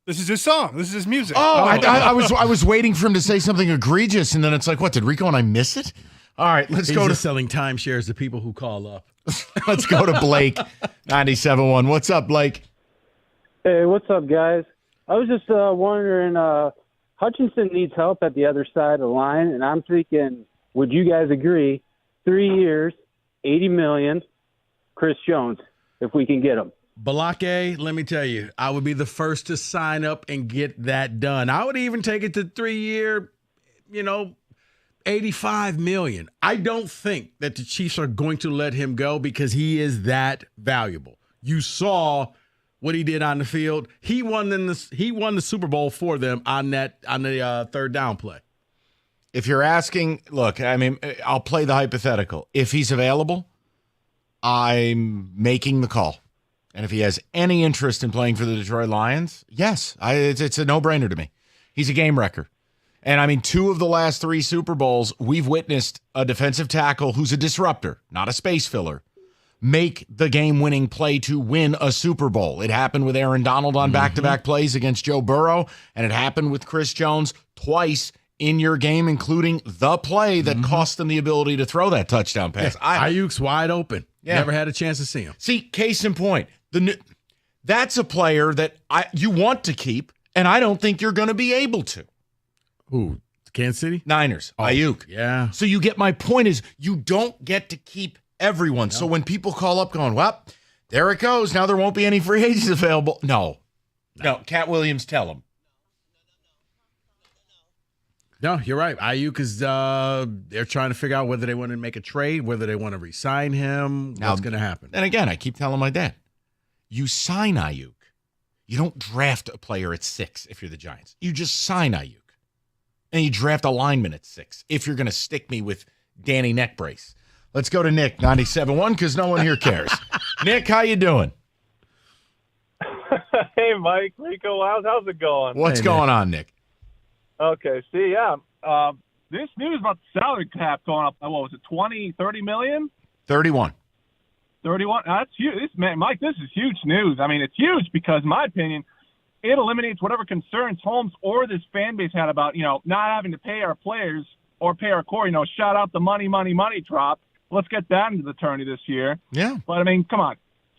This is his song. This is his music.
Oh, I was waiting for him to say something egregious, and then it's like, what, did Rico and I miss it? All right, let's
He's
go to
just selling timeshares to people who call up.
let's go to Blake, 97.1. What's up, Blake?
Hey, what's up, guys? I was just wondering, Hutchinson needs help at the other side of the line, and I'm thinking, would you guys agree, 3 years, $80 million, Chris Jones, if we can get him?
Balake, let me tell you, I would be the first to sign up and get that done. I would even take it to 3 year, $85 million. I don't think that the Chiefs are going to let him go because he is that valuable. You saw what he did on the field. He won the Super Bowl for them on the third down play.
If you're asking, look, I mean, I'll play the hypothetical. If he's available, I'm making the call. And if he has any interest in playing for the Detroit Lions, yes, it's a no-brainer to me. He's a game wrecker. And, I mean, 2 of the last 3 Super Bowls, we've witnessed a defensive tackle who's a disruptor, not a space filler, make the game-winning play to win a Super Bowl. It happened with Aaron Donald on back-to-back plays against Joe Burrow, and it happened with Chris Jones twice in your game, including the play that cost them the ability to throw that touchdown pass.
Ayuk's wide open.
Yeah.
Never had a chance to see him.
See, case in point, that's a player that you want to keep, and I don't think you're going to be able to.
Who? Kansas City?
Niners. Ayuk.
Yeah.
So you get my point is you don't get to keep everyone. No. So when people call up going, well, there it goes. Now there won't be any free agents available. No. Cat Williams, tell him.
No, you're right. Ayuk is they're trying to figure out whether they want to make a trade, whether they want to re-sign him, what's going to happen.
And again, I keep telling my dad, you sign Ayuk. You don't draft a player at 6 if you're the Giants. You just sign Ayuk. And you draft a lineman at 6 if you're going to stick me with Danny Neckbrace. Let's go to Nick, 97.1, because no one here cares. Nick, how you doing?
Hey, Mike, Rico, how's it going?
What's going on, Nick?
Okay, this news about the salary cap going up, what was it, 20, 30 million?
31.
31? That's huge. Mike, this is huge news. I mean, it's huge because, in my opinion, it eliminates whatever concerns Holmes or this fan base had about, not having to pay our players or pay our core. Shout out the money drop. Let's get that into the tourney this year.
Yeah.
But, I mean, come on.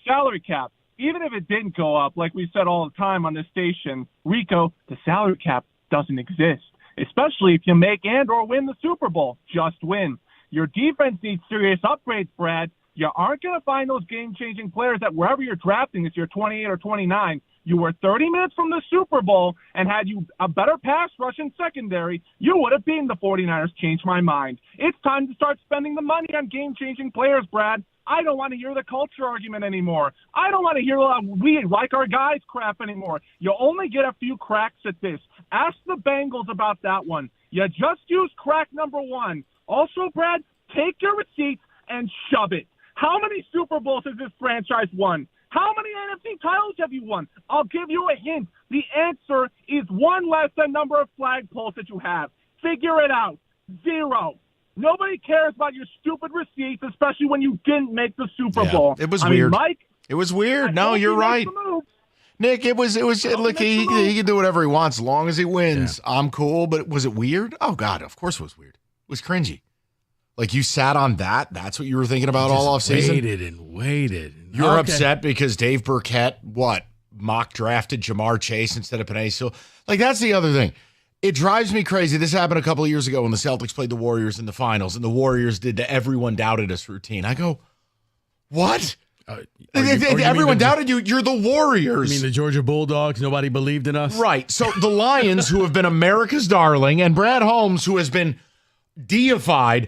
Salary cap. Even if it didn't go up, like we said all the time on this station, Rico, the salary cap doesn't exist, especially if you make and or win the Super Bowl. Just win. Your defense needs serious upgrades, Brad. You aren't going to find those game-changing players that wherever you're drafting this year, 28 or 29, you were 30 minutes from the Super Bowl, and had you a better pass rush in secondary, you would have beaten the 49ers. Changed my mind. It's time to start spending the money on game-changing players, Brad. I don't want to hear the culture argument anymore. I don't want to hear we like our guys crap anymore. You only get a few cracks at this. Ask the Bengals about that one. You just used crack number 1. Also, Brad, take your receipts and shove it. How many Super Bowls has this franchise won? How many NFC titles have you won? I'll give you a hint. The answer is one less than number of flagpoles that you have. Figure it out. 0. Nobody cares about your stupid receipts, especially when you didn't make the Super Bowl.
It was weird.
Mike,
it was weird. No, you're right. Nick, it was look, he can do whatever he wants as long as he wins. Yeah. I'm cool, but was it weird? Oh, God, of course it was weird. It was cringy. Like you sat on that. That's what you were thinking about all offseason?
Waited.
You're upset because Dave Burkett, mock drafted Jamar Chase instead of Penei Sewell? Like, that's the other thing. It drives me crazy. This happened a couple of years ago when the Celtics played the Warriors in the finals, and the Warriors did the everyone doubted us routine. I go, what? Everyone doubted you. You're the Warriors.
You mean the Georgia Bulldogs? Nobody believed in us?
Right. So the Lions, who have been America's darling, and Brad Holmes, who has been deified,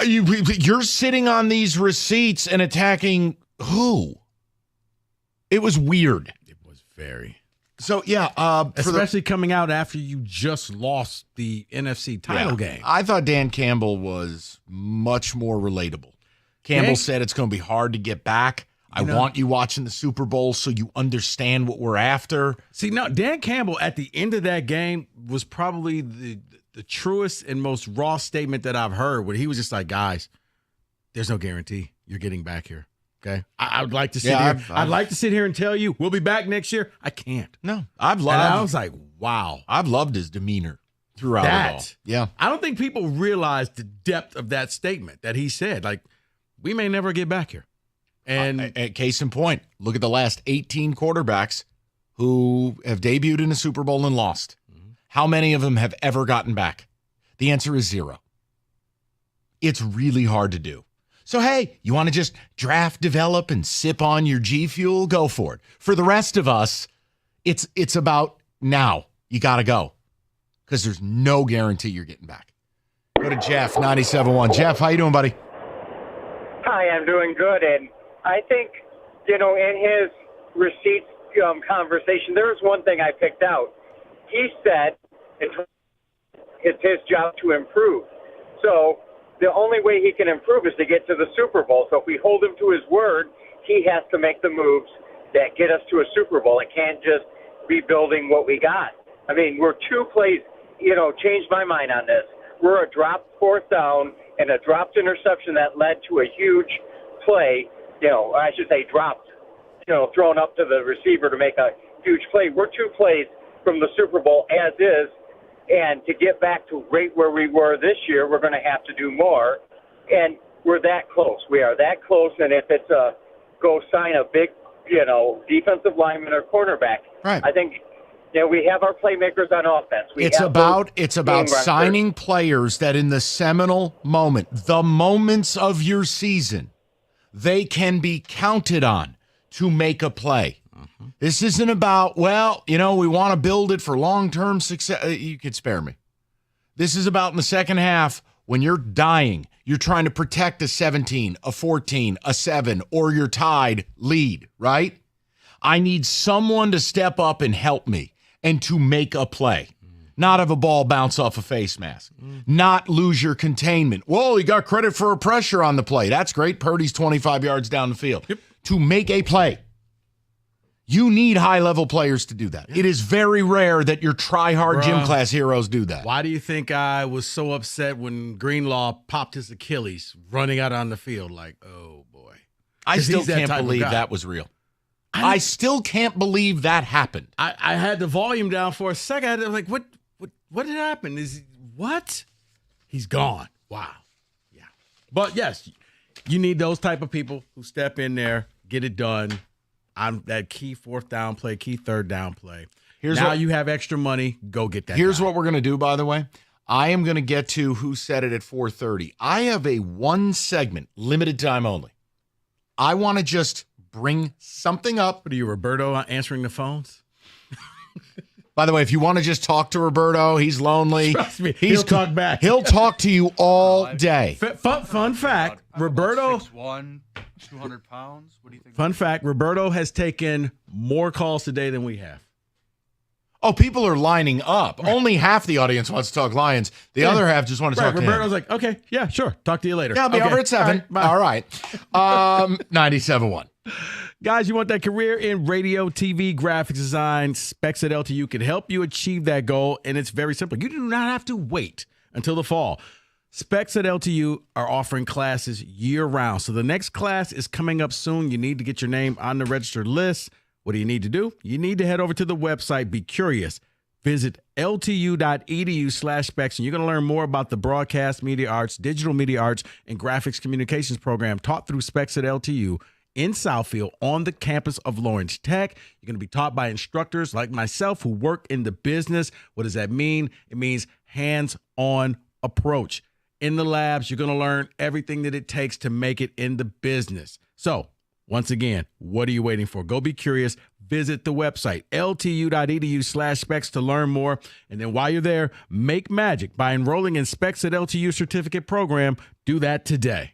you're sitting on these receipts and attacking who? It was weird.
It was very.
So, yeah.
Especially coming out after you just lost the NFC title game.
I thought Dan Campbell was much more relatable. Campbell said it's going to be hard to get back. I want you watching the Super Bowl so you understand what we're after.
See, no, Dan Campbell at the end of that game was probably the truest and most raw statement that I've heard, where he was just like, guys, there's no guarantee you're getting back here. Okay. I would like to sit here. I'd like to sit here and tell you we'll be back next year. I can't.
No.
I was like, wow.
I've loved his demeanor throughout it all. Yeah.
I don't think people realize the depth of that statement that he said. Like, we may never get back here. And
case in point, look at the last 18 quarterbacks who have debuted in a Super Bowl and lost. Mm-hmm. How many of them have ever gotten back? The answer is 0. It's really hard to do. So, hey, you want to just draft, develop, and sip on your G Fuel? Go for it. For the rest of us, it's about now. You got to go because there's no guarantee you're getting back. Go to Jeff, 97.1. Jeff, how you doing, buddy?
Hi, I'm doing good. And I think, in his receipts conversation, there was one thing I picked out. He said it's his job to improve. So the only way he can improve is to get to the Super Bowl. So if we hold him to his word, he has to make the moves that get us to a Super Bowl. It can't just be building what we got. I mean, we're 2 plays, changed my mind on this. We're a dropped 4th down and a dropped interception that led to a huge play, I should say dropped, thrown up to the receiver to make a huge play. We're 2 plays from the Super Bowl as is. And to get back to right where we were this year, we're going to have to do more. And we're that close. We are that close. And if it's go sign a big, defensive lineman or cornerback,
right.
I think we have our playmakers on offense.
It's about signing players that in the seminal moment, the moments of your season, they can be counted on to make a play. Mm-hmm. This isn't about, we want to build it for long-term success. You could spare me. This is about in the second half when you're dying, you're trying to protect a 17, a 14, a 7, or you're tied lead, right? I need someone to step up and help me and to make a play. Not have a ball bounce off a face mask. Not lose your containment. Whoa, you got credit for a pressure on the play. That's great. Purdy's 25 yards down the field. Yep. To make a play, you need high-level players to do that. It is very rare that your try-hard gym class heroes do that.
Why do you think I was so upset when Greenlaw popped his Achilles running out on the field? Like, oh, boy.
I still can't believe that was real. I still can't believe that happened.
I had the volume down for a second. I was like, what did happen? What? He's gone. Wow. Yeah. But, yes, you need those type of people who step in there, get it done on that key fourth down play, key third down play. You have extra money. Go get that.
Here's what we're going to do, by the way. I am going to get to who said it at 4:30. I have a one segment, limited time only. I want to just bring something up.
What are you, Roberto, answering the phones?
By the way, if you want to just talk to Roberto, he's lonely.
Trust me, he'll talk back.
He'll talk to you all day.
Fun fact, Roberto.
6'1", 200 pounds. What do you think?
Fun fact, Roberto has taken more calls today than we have.
Oh, people are lining up. Right. Only half the audience wants to talk Lions. The other half just want to talk to him.
Roberto's like, okay, yeah, sure. Talk to you later.
Yeah, I'll be over at 7. All right. 97.1.
Guys, you want that career in radio, TV, graphics design? Specs at LTU can help you achieve that goal, and it's very simple. You do not have to wait until the fall. Specs at LTU are offering classes year-round. So the next class is coming up soon. You need to get your name on the registered list. What do you need to do? You need to head over to the website, Be Curious. Visit ltu.edu/specs, and you're going to learn more about the broadcast media arts, digital media arts, and graphics communications program taught through Specs at LTU in Southfield on the campus of Lawrence Tech. You're going to be taught by instructors like myself who work in the business. What does that mean? It means hands-on approach. In the labs, you're going to learn everything that it takes to make it in the business. So, once again, what are you waiting for? Go be curious. Visit the website, ltu.edu/specs to learn more. And then while you're there, make magic by enrolling in Specs at LTU certificate program. Do that today.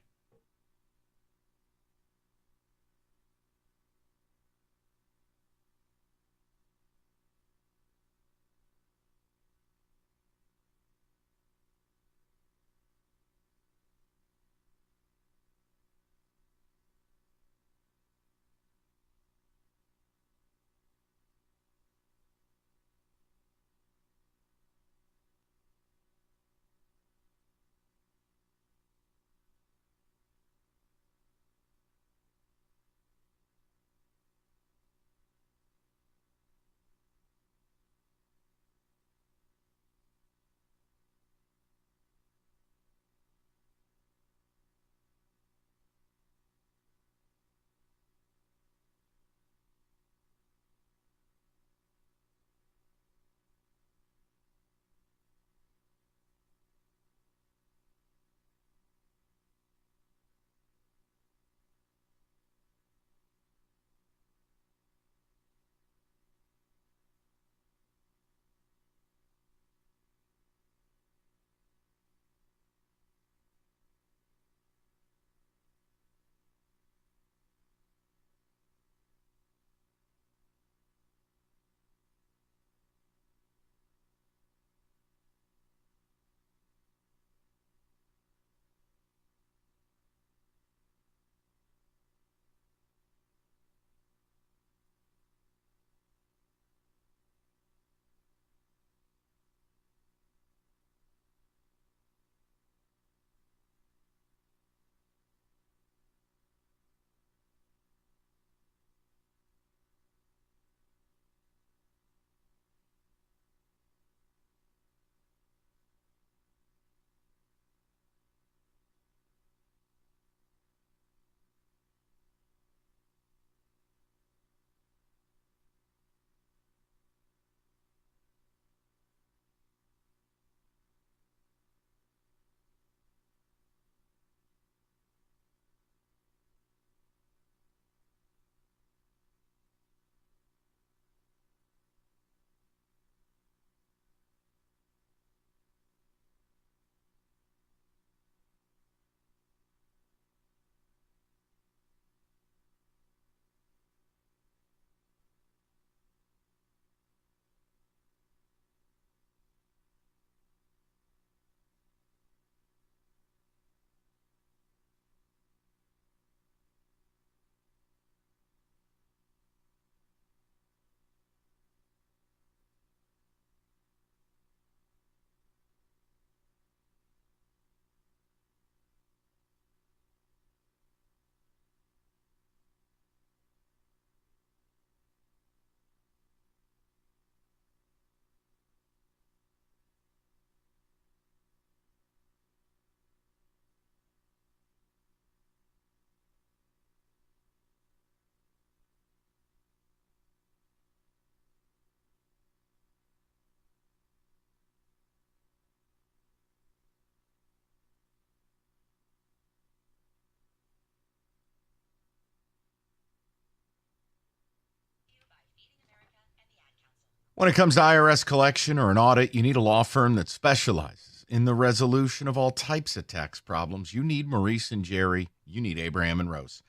When it comes to IRS collection or an audit, you need a law firm that specializes in the resolution of all types of tax problems. You need Maurice and Jerry. You need Abraham and Rose.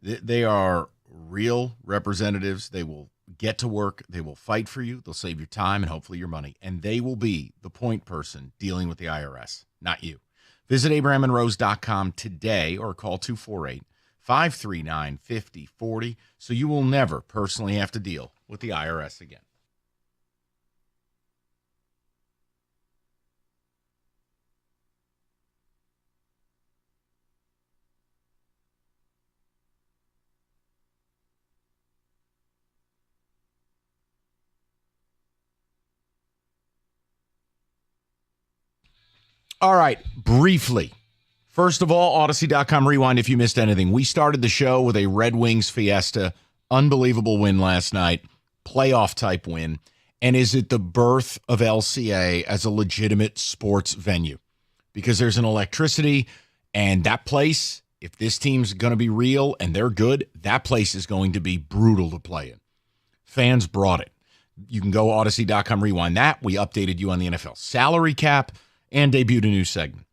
They are real representatives. They will get to work. They will fight for you. They'll save your time and hopefully your money. And they will be the point person dealing with the IRS, not you. Visit abrahamandrose.com today or call 248-539-5040 so you will never personally have to deal with the IRS again. All right, briefly. First of all, Odyssey.com rewind if you missed anything. We started the show with a Red Wings fiesta. Unbelievable win last night. Playoff type win. And is it the birth of LCA as a legitimate sports venue? Because there's an electricity, and that place, if this team's going to be real and they're good, that place is going to be brutal to play in. Fans brought it. You can go Odyssey.com rewind that. We updated you on the NFL salary cap and debuted a new segment.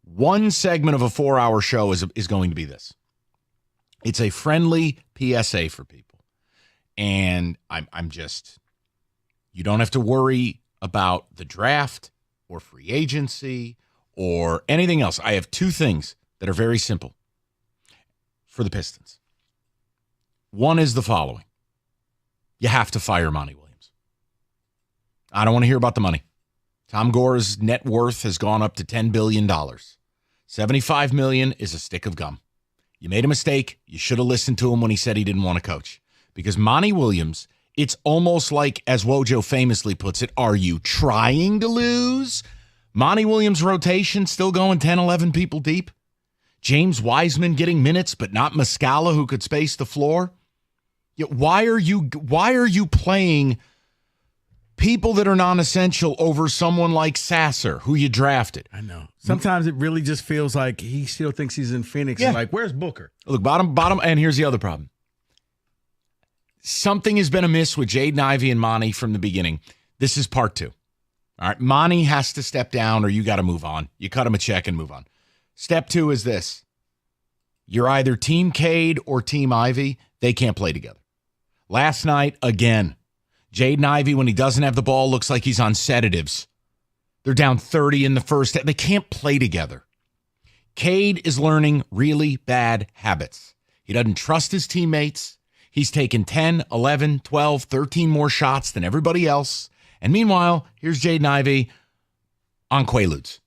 One segment of a 4-hour show is going to be this. It's a friendly PSA for people. And I'm just, you don't have to worry about the draft or free agency or anything else. I have two things that are very simple for the Pistons. One is the following. You have to fire Monty Williams. I don't want to hear about the money. Tom Gore's net worth has gone up to $10 billion. $75 million is a stick of gum. You made a mistake. You should have listened to him when he said he didn't want to coach. Because Monty Williams, it's almost like, as Wojo famously puts it, are you trying to lose? Monty Williams' rotation still going 10, 11 people deep. James Wiseman getting minutes, but not Muscala, who could space the floor. Why are you playing people that are non-essential over someone like Sasser, who you drafted?
I know. Sometimes it really just feels like he still thinks he's in Phoenix.
Yeah.
Like, where's Booker?
Look, bottom, and here's the other problem. Something has been amiss with Jaden Ivey and Monty from the beginning. This is part 2. All right, Monty has to step down or you got to move on. You cut him a check and move on. Step 2 is this. You're either Team Cade or Team Ivey. They can't play together. Last night, again, Jaden Ivey, when he doesn't have the ball, looks like he's on sedatives. They're down 30 in the first. They can't play together. Cade is learning really bad habits. He doesn't trust his teammates. He's taken 10, 11, 12, 13 more shots than everybody else. And meanwhile, here's Jaden Ivey on Quaaludes.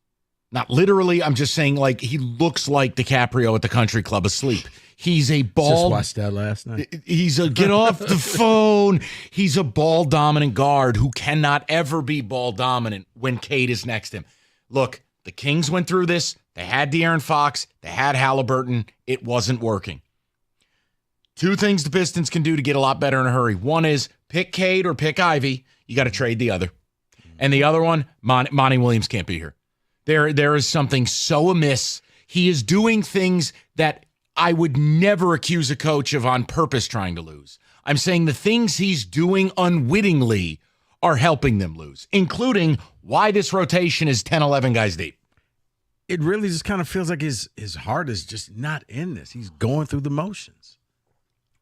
Not literally, I'm just saying, like, he looks like DiCaprio at the country club asleep. He's a ball.
Just watched that last night.
He's a get off the phone. He's a ball dominant guard who cannot ever be ball dominant when Cade is next to him. Look, the Kings went through this. They had De'Aaron Fox. They had Halliburton. It wasn't working. 2 things the Pistons can do to get a lot better in a hurry. One is pick Cade or pick Ivy. You got to trade the other. And the other one, Monty Williams can't be here. There is something so amiss. He is doing things that I would never accuse a coach of on purpose trying to lose. I'm saying the things he's doing unwittingly are helping them lose, including why this rotation is 10, 11 guys deep.
It really just kind of feels like his heart is just not in this. He's going through the motions.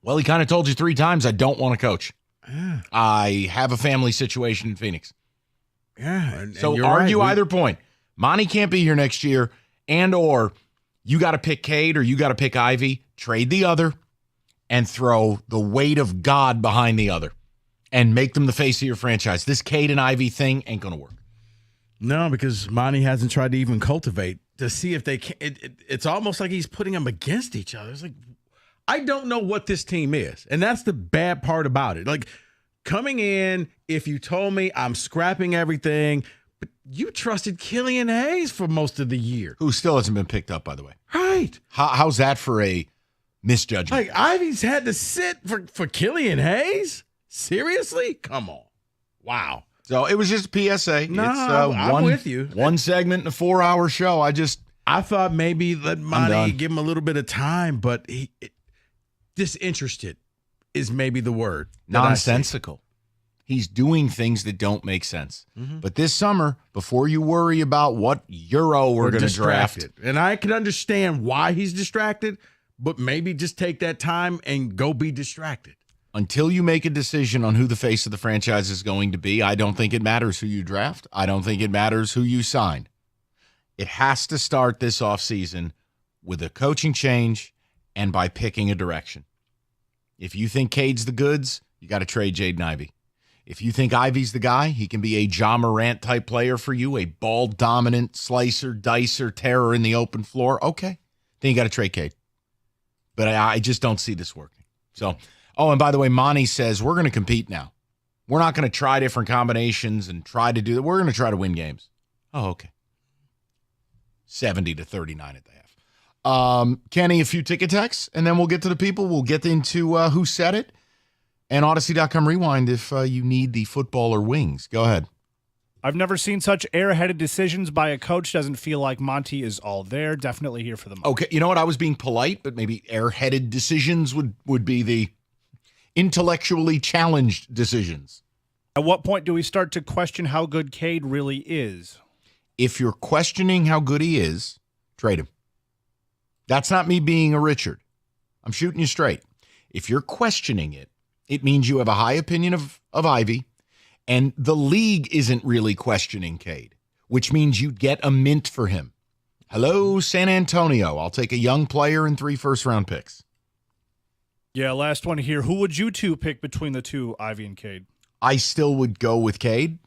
Well, he kind of told you 3 times, I don't want to coach.
Yeah.
I have a family situation in Phoenix.
Yeah.
So argue either point. Monty can't be here next year, and or you got to pick Cade or you got to pick Ivy, trade the other, and throw the weight of God behind the other and make them the face of your franchise. This Cade and Ivy thing ain't going to work.
No, because Monty hasn't tried to even cultivate to see if they can. It's almost like he's putting them against each other. It's like, I don't know what this team is. And that's the bad part about it. Like, coming in, if you told me I'm scrapping everything, but you trusted Killian Hayes for most of the year.
Who still hasn't been picked up, by the way.
Right.
How's that for a misjudgment?
Like, Ivy's had to sit for Killian Hayes? Seriously? Come on. Wow.
So it was just a PSA.
No,
I'm
I'm with you.
One segment in a 4-hour show.
I thought maybe let Monty give him a little bit of time, but disinterested is maybe the word.
Nonsensical. He's doing things that don't make sense.
Mm-hmm.
But this summer, before you worry about what Euro we're going to draft,
and I can understand why he's distracted, but maybe just take that time and go be distracted.
until you make a decision on who the face of the franchise is going to be, I don't think it matters who you draft. I don't think it matters who you sign. It has to start this offseason with a coaching change and by picking a direction. If you think Cade's the goods, you got to trade Jaden Ivey. If you think Ivey's the guy, he can be a Ja Morant type player for you, a ball dominant slicer, dicer, terror in the open floor. Okay, then you got to trade Cade. But I just don't see this working. So, oh, and by the way, Monty says we're going to compete now. We're not going to try different combinations and try to do that. We're going to try to win games. Oh, okay. 70-39 at the half. Kenny, a few ticket texts, and then we'll get to the people. We'll get into who said it. And Odyssey.com Rewind if you need the football or wings. Go ahead.
I've never seen such airheaded decisions by a coach. Doesn't feel like Monty is all there. Definitely here for the moment.
Okay, you know what? I was being polite, but maybe airheaded decisions would be the intellectually challenged decisions.
At what point do we start to question how good Cade really is?
If you're questioning how good he is, trade him. That's not me being a Richard. I'm shooting you straight. If you're questioning it, it means you have a high opinion of Ivy, and the league isn't really questioning Cade, which means you'd get a mint for him. Hello, San Antonio. I'll take a young player and 3 first-round picks.
Yeah, last one here. Who would you two pick between the two, Ivy and Cade?
I still would go with Cade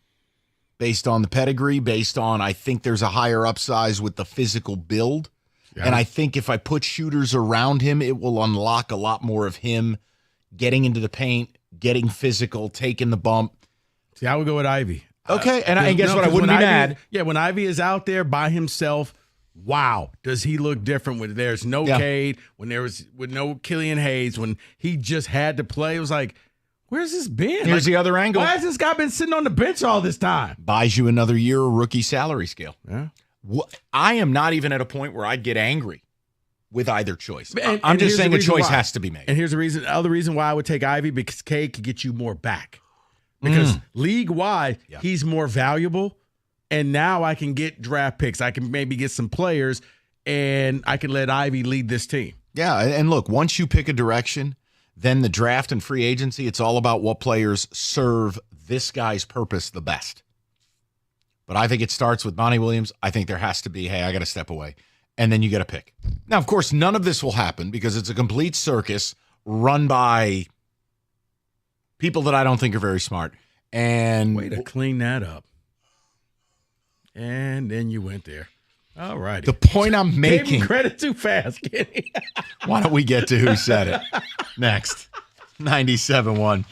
based on the pedigree, based on I think there's a higher upsize with the physical build. Yeah. And I think if I put shooters around him, it will unlock a lot more of him getting into the paint, getting physical, taking the bump.
See, I would go with Ivy.
Okay, and guess what? I wouldn't be mad.
Yeah, when Ivy is out there by himself, wow, does he look different when there's no Cade, when there was with no Killian Hayes, when he just had to play. It was like, where's this been?
Here's the other angle.
Why has this guy been sitting on the bench all this time?
Buys you another year of rookie salary scale.
Yeah.
I am not even at a point where I'd get angry with either choice. I'm
and
just saying a choice
why.
has to be made.
And here's the reason. Other reason why I would take Ivy, because Cade could get you more back. Because league-wide, he's more valuable, and now I can get draft picks. I can maybe get some players, and I can let Ivy lead this team.
Yeah, and look, once you pick a direction, then the draft and free agency, it's all about what players serve this guy's purpose the best. But I think it starts with Monty Williams. I think there has to be, hey, I got to step away. And then you get a pick. Now, of course, none of this will happen because it's a complete circus run by people that I don't think are very smart. And
way to clean that up. And then you went there. All right.
The point I'm making.
Gave him credit too fast, Kenny.
Why don't we get to who said it next? 97.1.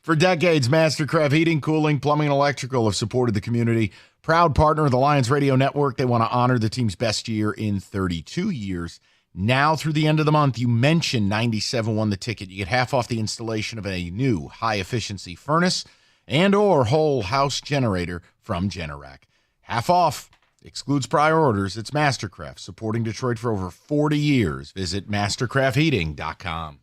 For decades, Mastercraft Heating, Cooling, Plumbing, and Electrical have supported the community. Proud partner of the Lions Radio Network. They want to honor the team's best year in 32 years. Now through the end of the month, you mention 97.1 the ticket. You get half off the installation of a new high-efficiency furnace and or whole house generator from Generac. Half off. Excludes prior orders. It's Mastercraft, supporting Detroit for over 40 years. Visit mastercraftheating.com.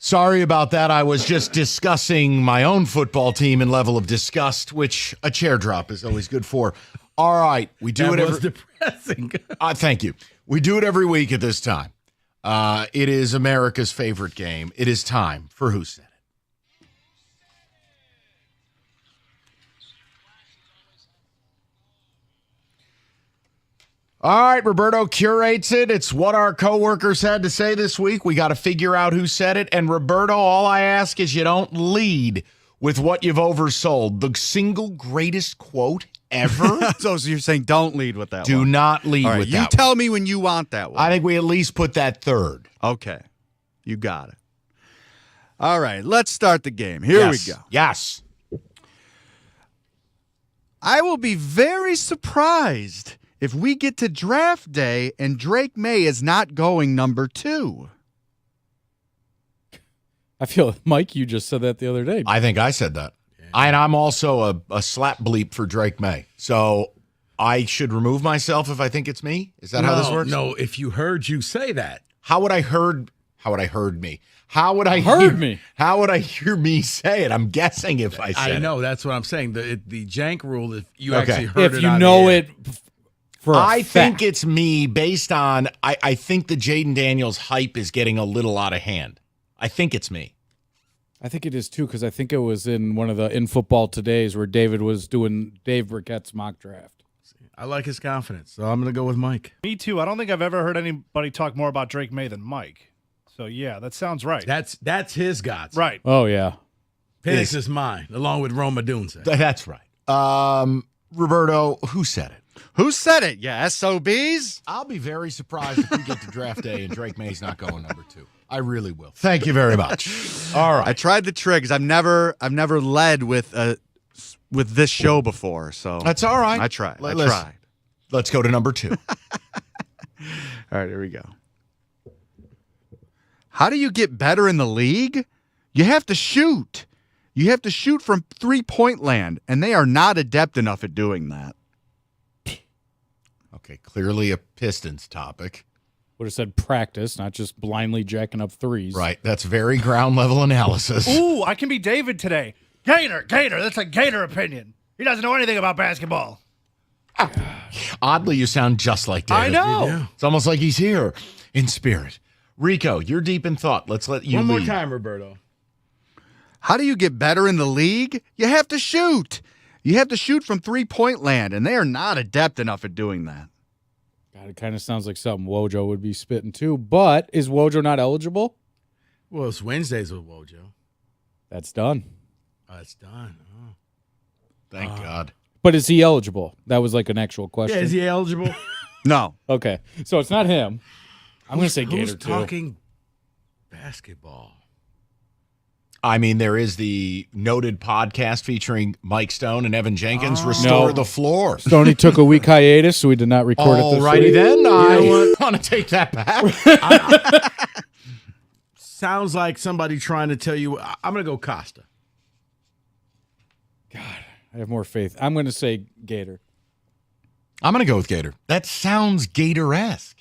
Sorry about that. I was just discussing my own football team in level of disgust, which a chair drop is always good for. All right. We do
That
it
was depressing.
Thank you. We do it every week at this time. It is America's favorite game. It is time for Who Said It. All right, Roberto curates it. It's what our coworkers had to say this week. We got to figure out who said it. And Roberto, all I ask is you don't lead with what you've oversold. The single greatest quote ever.
So you're saying don't lead with that
Do
one.
not lead
All right,
with
you
that
tell me when you want that one.
I think we at least put that third.
Okay. You got it. All right, let's start the game. Here we go.
Yes.
I will be very surprised if we get to draft day and Drake May is not going number 2.
I feel, Mike, you just said that the other day.
I think I said that. And I'm also a slap bleep for Drake May. So I should remove myself if I think it's me? Is that how this works?
No, if you heard you say that.
How would I heard me? How would I How would I hear me say it? I'm guessing if I said
I know, that's what I'm saying. The Jank rule, if you actually heard it.
If you know it for a
think
fact.
it's me based on I think the Jaden Daniels hype is getting a little out of hand. I think it's me.
I think it is too, because I think it was in one of the In Football Todays where David was doing Dave Burkett's mock draft.
I like his confidence, so I'm going to go with Mike.
Me too. I don't think I've ever heard anybody talk more about Drake May than Mike. So yeah, that sounds right.
That's his gods.
Right.
Oh yeah.
Penix is mine, along with Roma Dunze.
That's right. Roberto, who said it?
Who said it? Yeah, SOBs?
I'll be very surprised if we get to draft day and Drake May's not going number 2. I really will. Thank you very much. All right.
I tried the trick because I've never led with this show before, so
That's all right.
I tried.
Let's go to number 2.
All right, here we go. How do you get better in the league? You have to shoot. You have to shoot from three-point land, and they are not adept enough at doing that.
Okay, clearly a Pistons topic.
Would have said practice, not just blindly jacking up threes.
Right. That's very ground level analysis.
Ooh, I can be David today. Gator. That's a Gator opinion. He doesn't know anything about basketball.
Oddly, you sound just like David.
I know.
It's almost like he's here in spirit. Rico, you're deep in thought. Let's let you
One more
lead.
time, Roberto.
How do you get better in the league? You have to shoot. You have to shoot from three-point land, and they are not adept enough at doing that.
God, it kind of sounds like something Wojo would be spitting too. But is Wojo not eligible?
Well, it's Wednesdays with Wojo.
That's done.
Oh, it's done. Oh.
Thank God.
But is he eligible? That was like an actual question.
Yeah, is he eligible?
No.
Okay. So it's not him. I'm going to say
Who's
Gator too.
talking basketball?
I mean, there is the noted podcast featuring Mike Stone and Evan Jenkins, Restore
No.
the Floor.
Stoney took a week hiatus, so we did not record it this
Alrighty
week.
then. I want to take that back.
Sounds like somebody trying to tell you. I'm going to go Costa.
I have more faith. I'm going to say Gator.
I'm going to go with Gator. That sounds Gator-esque.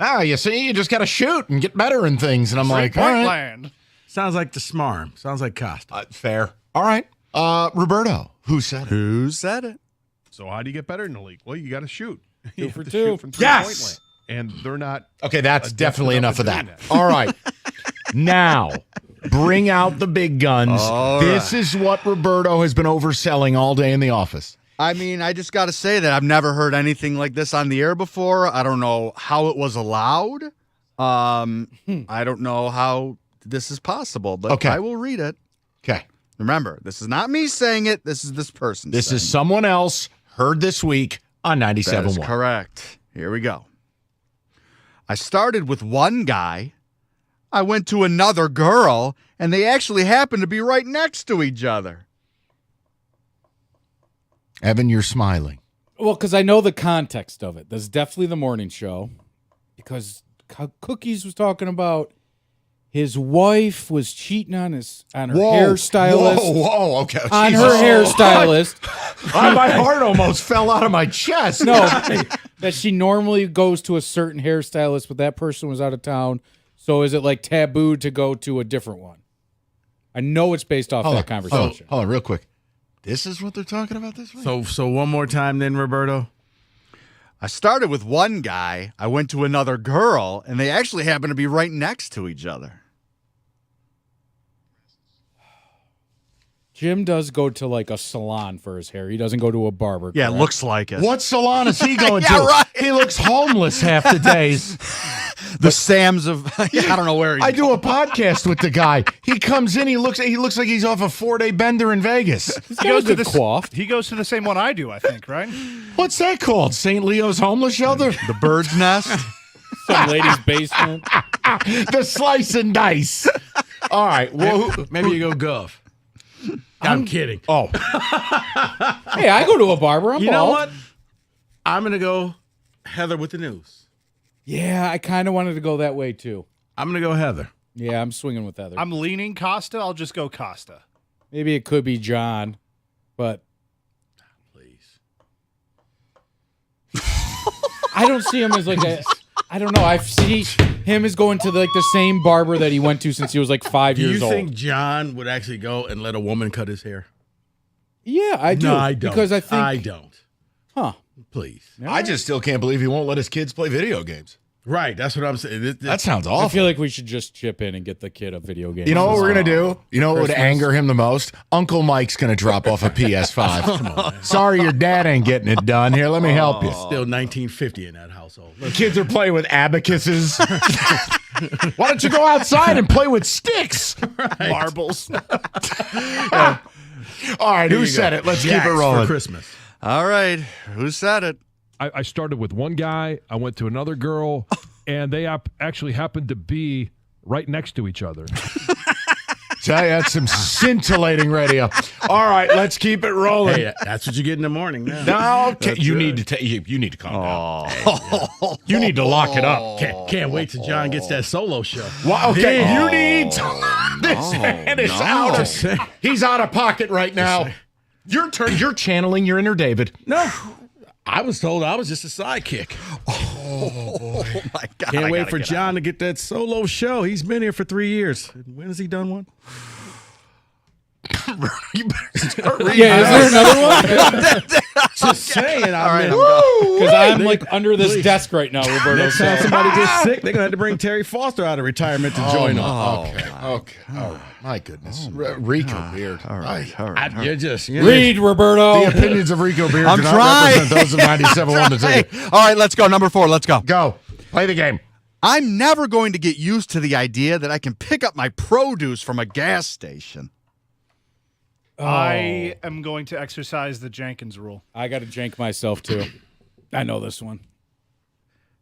You see, you just got to shoot and get better in things. And I'm like, all right.
Land.
Sounds like the Smarm. Sounds like Costa.
Fair. All right. Roberto, who said it?
Who said it?
So how do you get better in the league? Well, you got to shoot. You have
for
to
two.
shoot from three-point
Yes!
land. And they're not.
Okay, that's
adept
definitely enough of
at
that.
doing
All right. Now, bring out the big guns.
All
This is what Roberto has been overselling all day in the office.
I mean, I just got to say that I've never heard anything like this on the air before. I don't know how it was allowed. I don't know how this is possible, but
Okay.
I will read it.
Okay.
Remember, this is not me saying it. This is this person.
This
saying
is someone else heard this week on
That is
97.1.
correct. Here we go. I started with one guy. I went to another girl, and they actually happened to be right next to each other.
Evan, you're smiling.
Well, because I know the context of it. That's definitely the morning show. Because Cookies was talking about his wife was cheating on her hairstylist.
Whoa, okay.
On
Jesus.
her hairstylist.
My heart almost fell out of my chest.
No, that she normally goes to a certain hairstylist, but that person was out of town. So is it like taboo to go to a different one? I know it's based off that conversation.
Hold on, real quick. This is what they're talking about this week?
So one more time then, Roberto.
I started with one guy. I went to another girl, and they actually happen to be right next to each other.
Jim does go to like a salon for his hair. He doesn't go to a barber.
Yeah,
correct?
it looks like it.
What salon is he going
Yeah,
to?
right.
He looks homeless half the days.
The Sam's of I don't know where he
I do a podcast with the guy. He comes in, he looks like he's off a 4-day bender in Vegas.
He goes to the same one I do, I think, right?
What's that called? St. Leo's Homeless Shelter?
The Bird's Nest?
Some lady's basement.
The Slice and Dice. All right. Well,
Maybe you go Gov. I'm kidding.
Oh.
Hey, I go to a barber.
You know what? I'm going to go Heather with the news.
Yeah, I kind of wanted to go that way too.
I'm going to go Heather.
Yeah, I'm swinging with Heather.
I'm leaning Costa. I'll just go Costa.
Maybe it could be John, but
please.
I don't see him as like a. I don't know. I see him as going to like the same barber that he went to since he was like 5 years
Do you
old.
think John would actually go and let a woman cut his hair?
Yeah, I do.
No, I don't.
Because I think
I don't.
Huh.
Please.
I just still can't believe he won't let his kids play video games.
Right. That's what I'm saying.
That sounds awful.
I feel like we should just chip in and get the kid a video game.
You know what we're going to do? You know what would
Christmas.
anger him the most? Uncle Mike's going to drop off a PS5. Come on, sorry your dad ain't getting it done. Here, let me help you.
Still 1950 in that household.
The kids are playing with abacuses. Why don't you go outside and play with sticks?
Marbles.
All right, who said it? Let's keep it rolling.
For Christmas.
All right. Who said it?
I started with one guy. I went to another girl, and they actually happened to be right next to each other.
Tell you, that's some scintillating radio. All right, let's keep it rolling.
Hey, that's what you get in the morning. Now.
No, okay.
That's
you
good.
need to you need to calm down. You need to lock it up.
Can't wait till John gets that solo show.
Well, okay,
Then-
you need to, this man is out of he's out of pocket right now. Your turn. You're channeling your inner David.
No. I was told I was just a sidekick.
Oh my God.
Can't wait for John to get that solo show. He's been here for 3 years. When has he done one?
Yeah, is there another one?
Just saying.
Because I'm like under this desk right now, Roberto.
Next time somebody gets sick, they're going to have to bring Terry Foster out of retirement to join them.
Okay. All right. My goodness. Rico Beard.
All right.
You're just
Read, Roberto.
The opinions of Rico Beard
I'm
do not
trying.
represent those of 97.1 The Ticket.
All right, let's go. Number 4. Let's go.
Go. Play the game.
I'm never going to get used to the idea that I can pick up my produce from a gas station.
I am going to exercise the Jenkins rule.
I got to jank myself too. I know this one.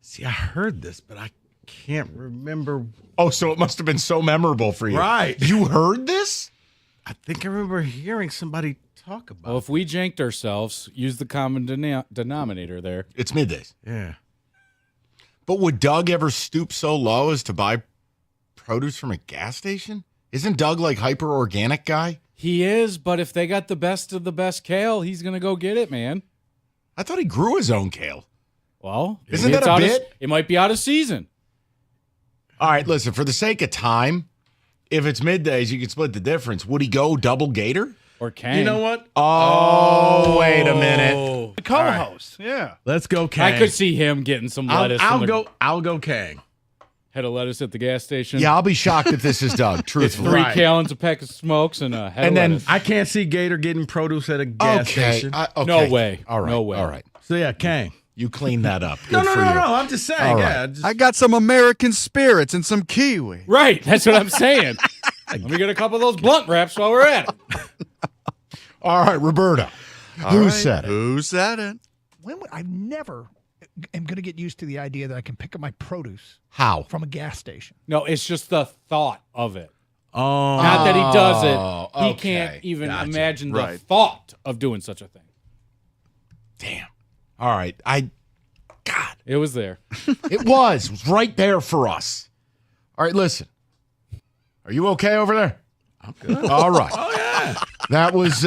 See, I heard this, but I can't remember.
Oh, so it must have been so memorable for you.
Right.
You heard this?
I think I remember hearing somebody talk about
Well, if we janked ourselves, use the common denominator there.
It's middays.
Yeah.
But would Doug ever stoop so low as to buy produce from a gas station? Isn't Doug like hyper organic guy?
He is, but if they got the best of the best kale, he's going to go get it, man.
I thought he grew his own kale.
Well,
Isn't
maybe
that
it's
a
out of-
bit?
it might be out of season.
All right, listen, for the sake of time, if it's middays, you can split the difference. Would he go double gator?
Or Kang.
You know what?
Oh, wait a minute.
The co-host, yeah.
Let's go, Kang.
I could see him getting some lettuce. from the
I'll go Kang.
head of lettuce at the gas station.
Yeah, I'll be shocked if this is Doug,
It's
truthfully.
3
Right.
gallons, a pack of smokes, and a head
And
of
then
lettuce.
I can't see Gator getting produce at a gas station.
Okay.
No way.
All right.
No way.
All right.
So yeah, Kang.
You clean that up. Good
No,
for you.
I'm just saying.
All
Yeah,
right.
just-
I got some American spirits and some kiwi.
Right. That's what I'm saying. Let me get a couple of those blunt wraps while we're at it.
All right, Roberta. Who said it?
Who said it?
I never am going to get used to the idea that I can pick up my produce
How?
from a gas station.
No, it's just the thought of it.
Oh.
Not that he does it. He
okay.
can't even
Gotcha.
imagine the
Right.
thought of doing such a thing.
Damn. All right. God.
It was there.
It was right there for us. All right, listen. Are you okay over there?
I'm good.
All right.
Oh yeah.
That was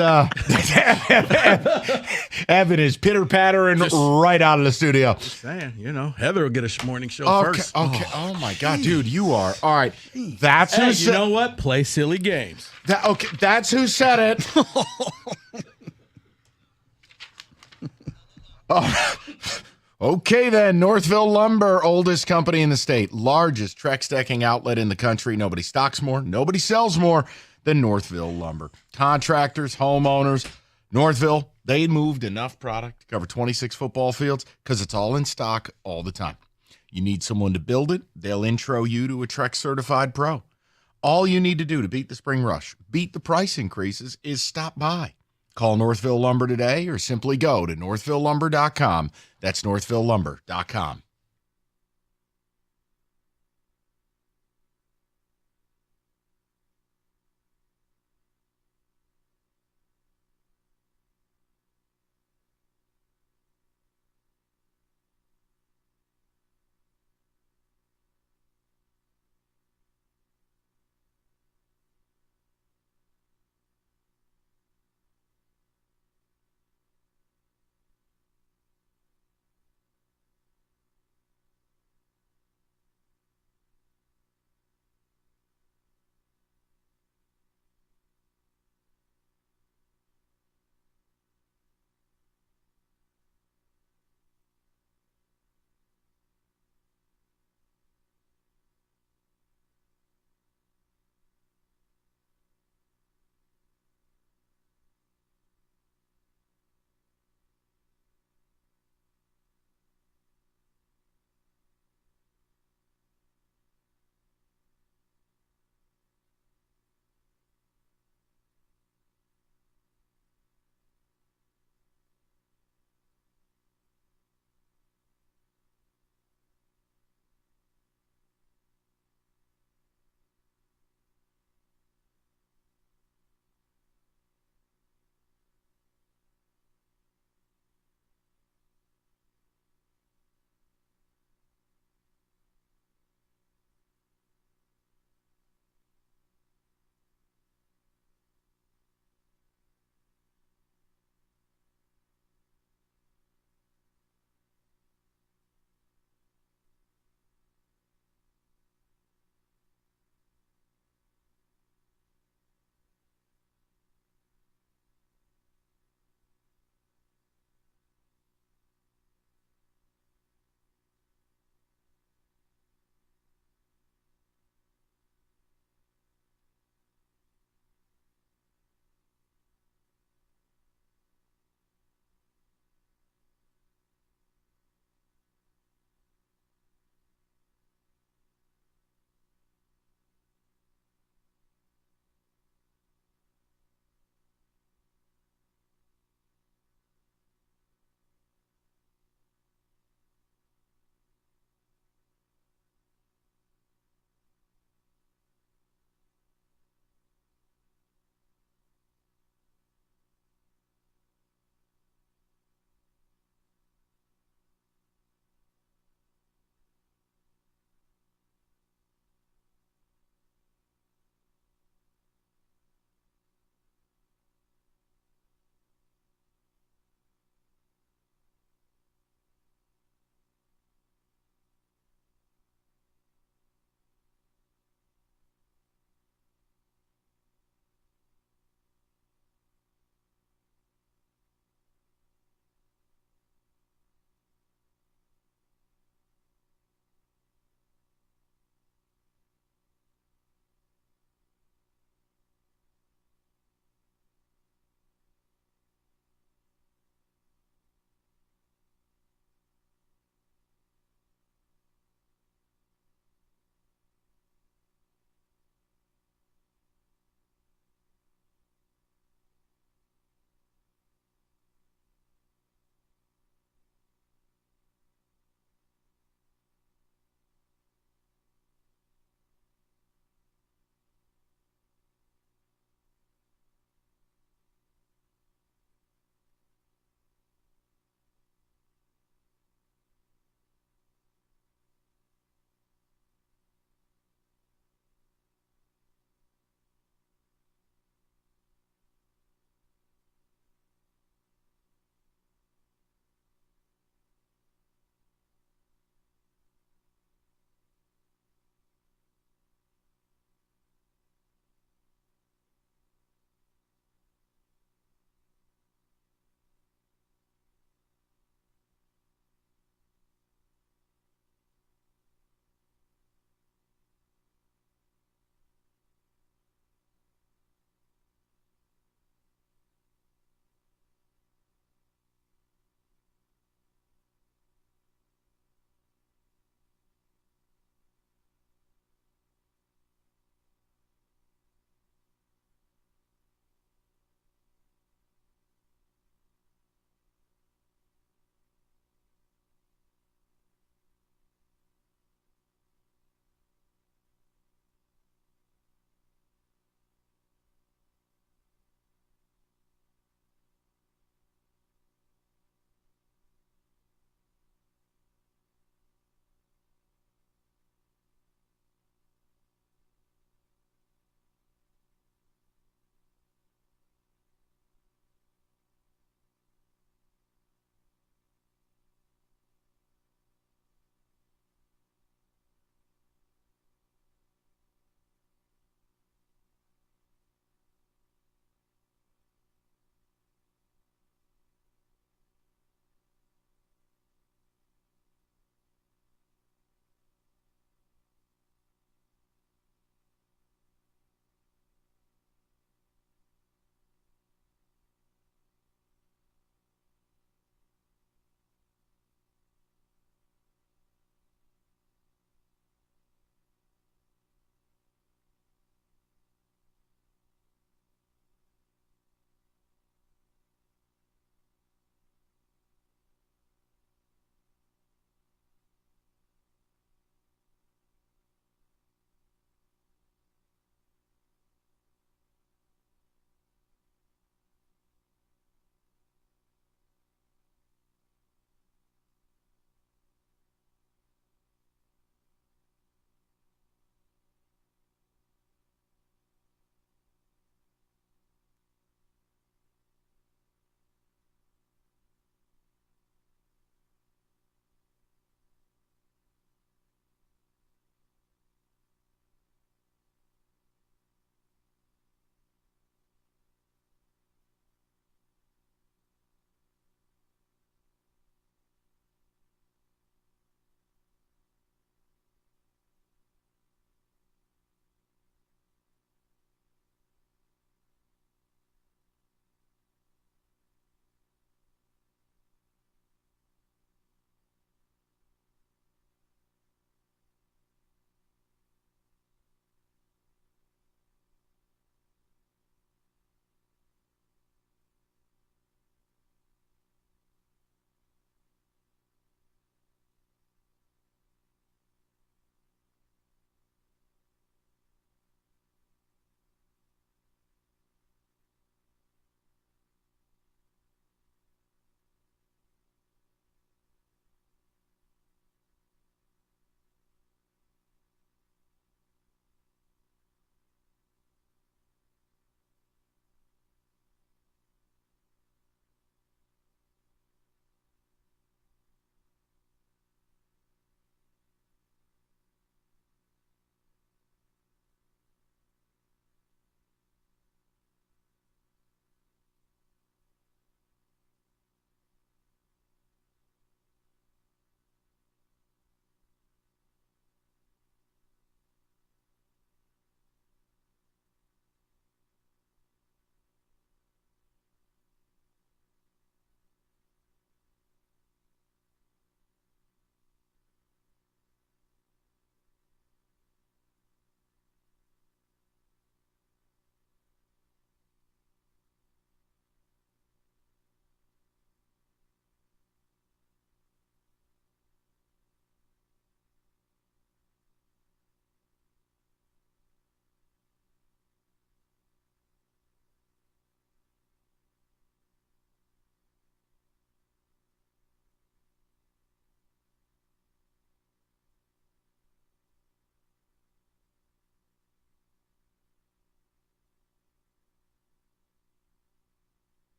Evan is pitter-pattering right out of the studio.
Just saying, Heather will get a morning show
Okay,
first.
okay. Oh, my God, dude, you are. All right. That's
Hey,
who
you
said
know what? Play silly games.
Okay, that's who said it. Oh. Okay, then. Northville Lumber, oldest company in the state, largest Trex decking outlet in the country. Nobody stocks more, nobody sells more than Northville Lumber. Contractors, homeowners, Northville, they moved enough product to cover 26 football fields because it's all in stock all the time. You need someone to build it, they'll intro you to a Trex certified pro. All you need to do to beat the spring rush, beat the price increases, is stop by. Call Northville Lumber today or simply go to northvillelumber.com. That's northvillelumber.com.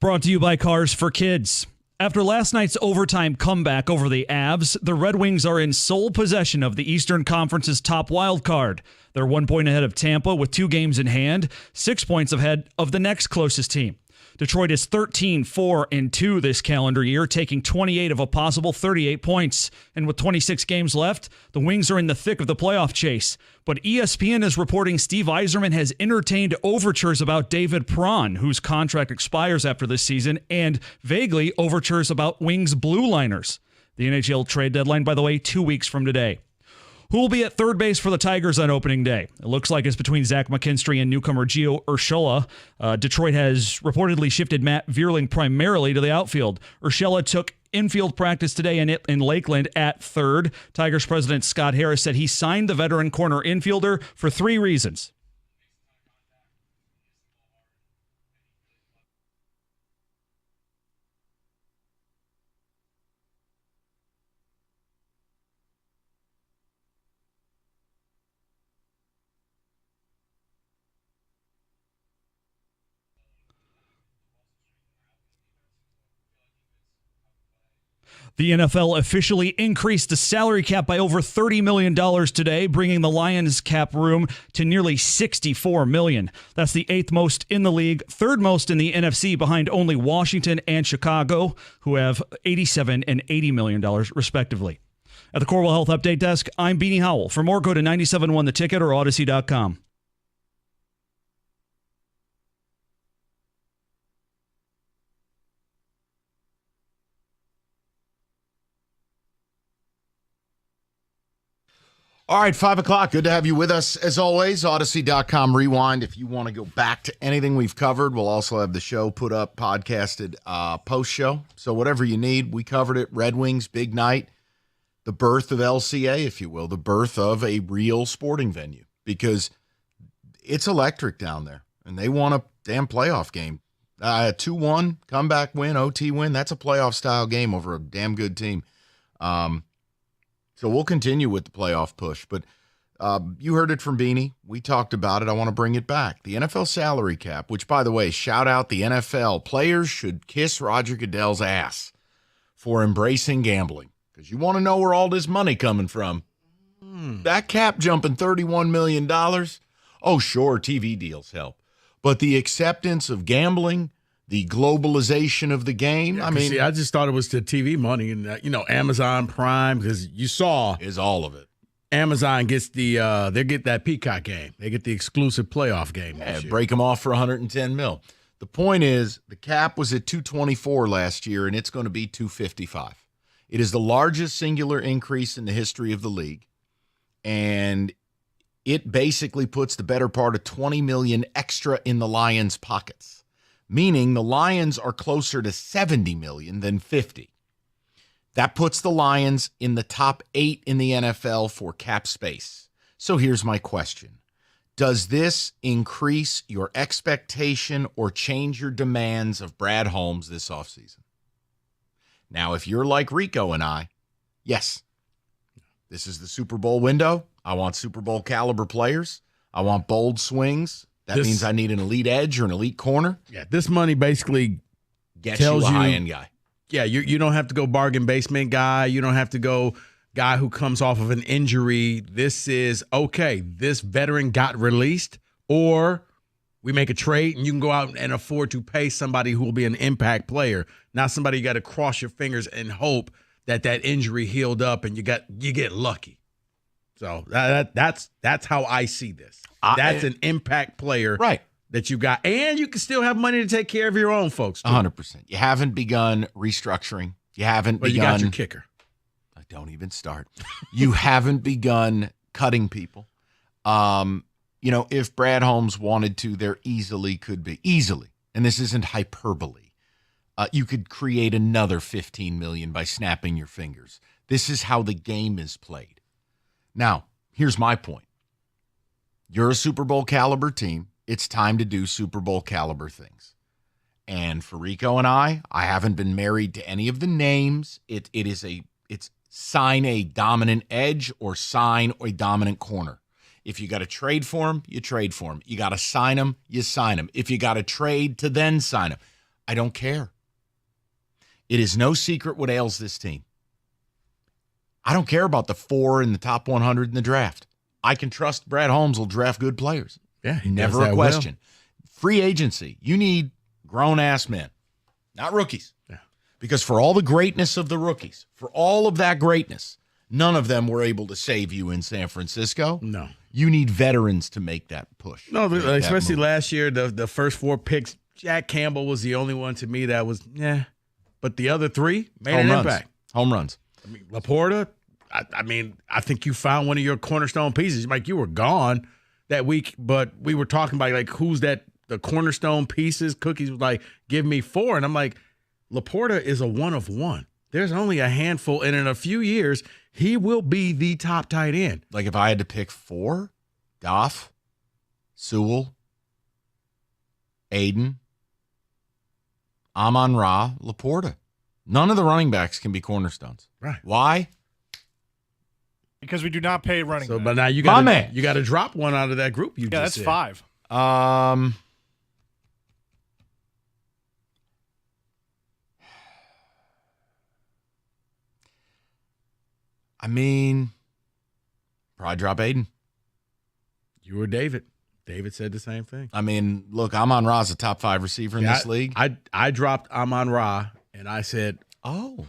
Brought to you by Cars for Kids. After last night's overtime comeback over the Avs, the Red Wings are in sole possession of the Eastern Conference's top wild card. They're 1 point ahead of Tampa with 2 games in hand, 6 points ahead of the next closest team. Detroit is 13-4-2 this calendar year, taking 28 of a possible 38 points. And with 26 games left, the Wings are in the thick of the playoff chase. But ESPN is reporting Steve Yzerman has entertained overtures about David Perron, whose contract expires after this season, and vaguely overtures about Wings blue liners. The NHL trade deadline, by the way, 2 weeks from today. Who will be at third base for the Tigers on opening day? It looks like it's between Zach McKinstry and newcomer Gio Urshela. Detroit has reportedly shifted Matt Vierling primarily to the outfield. Urshela took infield practice today in Lakeland at third. Tigers president Scott Harris said he signed the veteran corner infielder for 3 reasons. The NFL officially increased the salary cap by over $30 million today, bringing the Lions cap room to nearly $64 million. That's the 8th most in the league, 3rd most in the NFC, behind only Washington and Chicago, who have $87 and $80 million, respectively. At the Corwell Health Update Desk, I'm Beanie Howell. For more, go to 97.1 The Ticket or Odyssey.com.
All right, 5 o'clock. Good to have you with us. As always, Odyssey.com Rewind. If you want to go back to anything we've covered, we'll also have the show put up, podcasted post-show. So whatever you need, we covered it. Red Wings, big night. The birth of LCA, if you will. The birth of a real sporting venue. Because it's electric down there. And they want a damn playoff game. 2-1, comeback win, OT win. That's a playoff-style game over a damn good team. So we'll continue with the playoff push, but you heard it from Beanie. We talked about it. I want to bring it back. The NFL salary cap, which, by the way, shout out the NFL. Players should kiss Roger Goodell's ass for embracing gambling, because you want to know where all this money coming from. That cap jumping $31 million. Oh, sure, TV deals help. But the acceptance of gambling, the globalization of the game.
Yeah, I just thought it was the TV money and Amazon Prime, because you saw
is all of it.
Amazon gets they get that Peacock game. They get the exclusive playoff game.
Break them off for $110 million. The point is, the cap was at $224 last year, and it's going to be $255. It is the largest singular increase in the history of the league, and it basically puts the better part of $20 million extra in the Lions' pockets. Meaning the Lions are closer to $70 million than $50. That puts the Lions in the top 8 in the NFL for cap space. So here's my question. Does this increase your expectation or change your demands of Brad Holmes this offseason? Now, if you're like Rico and I, yes, this is the Super Bowl window. I want Super Bowl caliber players. I want bold swings. That means I need an elite edge or an elite corner.
Yeah, this money basically
gets
tells
you a high-end guy.
Yeah, you don't have to go bargain basement guy. You don't have to go guy who comes off of an injury. This is, okay, this veteran got released, or we make a trade and you can go out and afford to pay somebody who will be an impact player, not somebody you got to cross your fingers and hope that injury healed up and you get lucky. So that's how I see this. That's an impact player,
right?
That you got, and you can still have money to take care of your own folks.
100%. You haven't begun restructuring. You haven't begun.
You got your kicker.
Don't even start. You haven't begun cutting people. If Brad Holmes wanted to, there easily could be, and this isn't hyperbole. You could create another $15 million by snapping your fingers. This is how the game is played. Now, here's my point. You're a Super Bowl caliber team. It's time to do Super Bowl caliber things. And for Rico and I haven't been married to any of the names. It's sign a dominant edge or sign a dominant corner. If you got to trade for him, you trade for him. You got to sign him, you sign him. If you got to trade to then sign him. I don't care. It is no secret what ails this team. I don't care about the 4 in the top 100 in the draft. I can trust Brad Holmes will draft good players.
Yeah, he
never
does that
a question.
well.
Free agency, you need grown-ass men, not rookies.
Yeah.
Because for all the greatness of the rookies, for all of that greatness, none of them were able to save you in San Francisco.
No.
You need veterans to make that push.
No,
make that
especially
move.
last year, the first 4 picks, Jack Campbell was the only one to me that was, But the other 3 made an impact.
Home runs.
I mean, Laporta, I think you found one of your cornerstone pieces. Mike, you were gone that week, but we were talking about, like, who's the cornerstone pieces? Cookies was like, give me 4. And I'm like, Laporta is a one of one. There's only a handful, and in a few years, he will be the top tight end.
Like if I had to pick 4, Goff, Sewell, Aiden, Amon-Ra, Laporta. None of the running backs can be cornerstones.
Right.
Why?
Because we do not pay running back.
But now you got to drop one out of that group. You
Yeah,
just
that's
said.
5.
I mean, probably drop Aiden.
You or David. David said the same thing.
I mean, look, Amon-Ra's a top 5 receiver in this league.
I dropped Amon-Ra, and I said,
oh,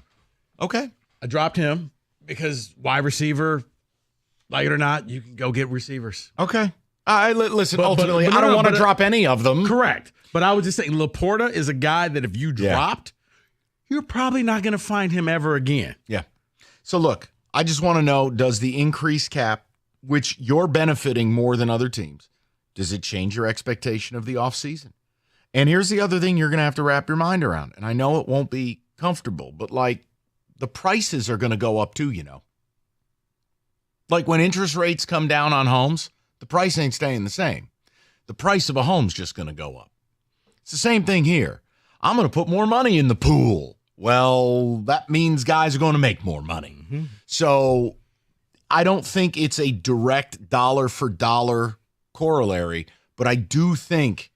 okay.
I dropped him because wide receiver, like it or not, you can go get receivers.
Okay. Listen, ultimately, I don't want to drop any of them.
Correct. But I was just saying, Laporta is a guy that if you dropped, you're probably not going to find him ever again.
Yeah. So, look, I just want to know, does the increased cap, which you're benefiting more than other teams, does it change your expectation of the offseason? And here's the other thing you're going to have to wrap your mind around. And I know it won't be comfortable, but, like, the prices are going to go up too, you know. Like when interest rates come down on homes, the price ain't staying the same. The price of a home's just going to go up. It's the same thing here. I'm going to put more money in the pool. Well, that means guys are going to make more money.
Mm-hmm.
So I don't think it's a direct dollar for dollar corollary, but I do think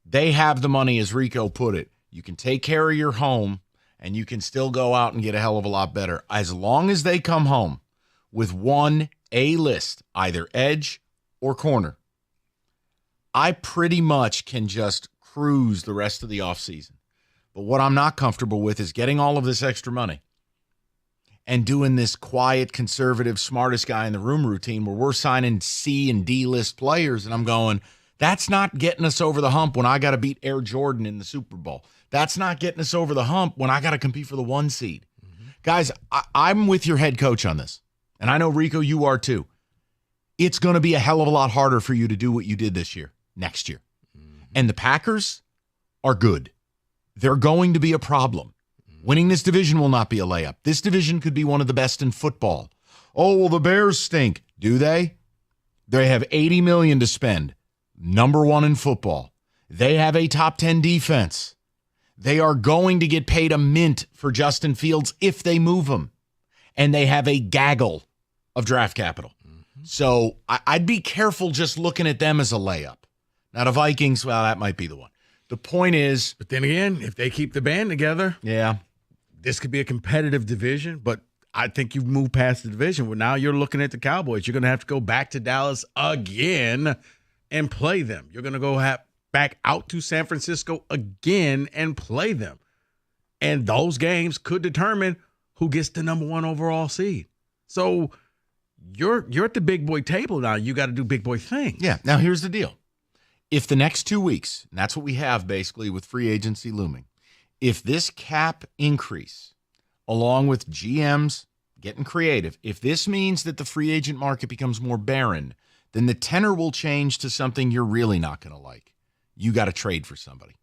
they have the money, as Rico put it. You can take care of your home and you can still go out and get a hell of a lot better. As long as they come home with one A-list, either edge or corner, I pretty much can just cruise the rest of the offseason. But what I'm not comfortable with is getting all of this extra money and doing this quiet, conservative, smartest guy in the room routine where we're signing C and D list players. And I'm going, that's not getting us over the hump when I got to beat Air Jordan in the Super Bowl. That's not getting us over the hump when I got to compete for the 1 seed. Mm-hmm. Guys, I'm with your head coach on this. And I know, Rico, you are too. It's going to be a hell of a lot harder for you to do what you did this year, next year. Mm-hmm. And the Packers are good. They're going to be a problem. Winning this division will not be a layup. This division could be one of the best in football. Oh, well, the Bears stink. Do they? They have $80 million to spend. Number 1 in football. They have a top 10 defense. They are going to get paid a mint for Justin Fields if they move him. And they have a gaggle of draft capital. Mm-hmm. So I'd be careful just looking at them as a layup. Now, the Vikings, well, that might be the one. The point is...
But then again, if they keep the band together...
Yeah.
This could be a competitive division, but I think you've moved past the division. Well, now you're looking at the Cowboys. You're going to have to go back to Dallas again and play them. You're going to go back out to San Francisco again and play them. And those games could determine who gets the number 1 overall seed. So you're at the big boy table now. You got to do big boy things.
Yeah. Now, here's the deal. If the next 2 weeks, and that's what we have basically with free agency looming, if this cap increase, along with GMs getting creative, if this means that the free agent market becomes more barren, then the tenor will change to something you're really not going to like. You got to trade for somebody.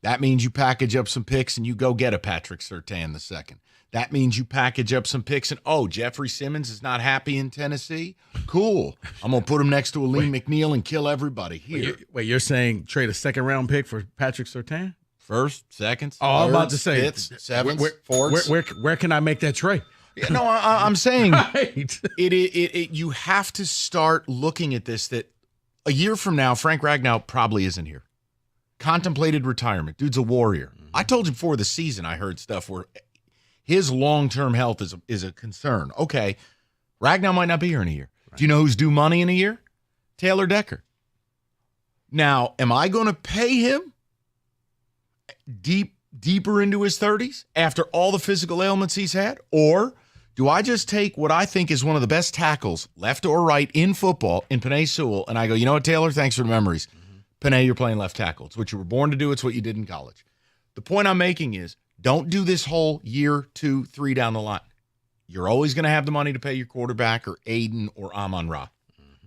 That means you package up some picks and you go get a Patrick Surtain II. That means you package up some picks and, Jeffrey Simmons is not happy in Tennessee? Cool. I'm going to put him next to Aleem McNeil and kill everybody here.
Wait, you're saying trade a second-round pick for Patrick Surtain?
First, seconds,
Oh, I'm about to say.
fifths, sevenths, fourths.
Where can I make that trade?
Yeah, no, I'm saying
Right.
you have to start looking at this that a year from now, Frank Ragnow probably isn't here. contemplated retirement. Dude's a warrior. I told you before the season I heard stuff where his long-term health is a concern. Okay, Ragnow might not be here in a year. Right. Do you know who's due money in a year? Taylor Decker. Now, am I going to pay him deeper into his 30s after all the physical ailments he's had? Or do I just take what I think is one of the best tackles, left or right, in football, in Penei Sewell, and I go, you know what, Taylor, thanks for the memories. Penei, you're playing left tackle. It's what you were born to do. It's what you did in college. The point I'm making is don't do this whole year, 2, 3 down the line. You're always going to have the money to pay your quarterback or Aiden or Amon-Ra.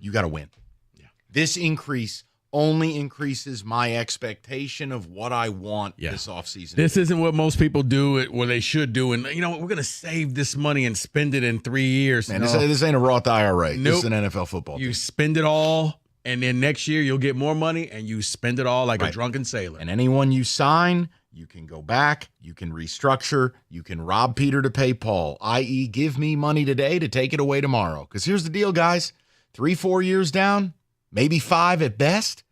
You got to win. Yeah. This increase only increases my expectation of what I want this offseason.
This isn't what most people do, what they should do. And, you know, we're going to save this money and spend it in 3 years.
Man, this ain't a Roth IRA. Nope. This is an NFL football team.
You spend it all, and then next year you'll get more money, and you spend it all like a drunken sailor.
And anyone you sign, you can go back, you can restructure, you can rob Peter to pay Paul, i.e. give me money today to take it away tomorrow. Because here's the deal, guys. 3-4 years down, maybe 5 at best,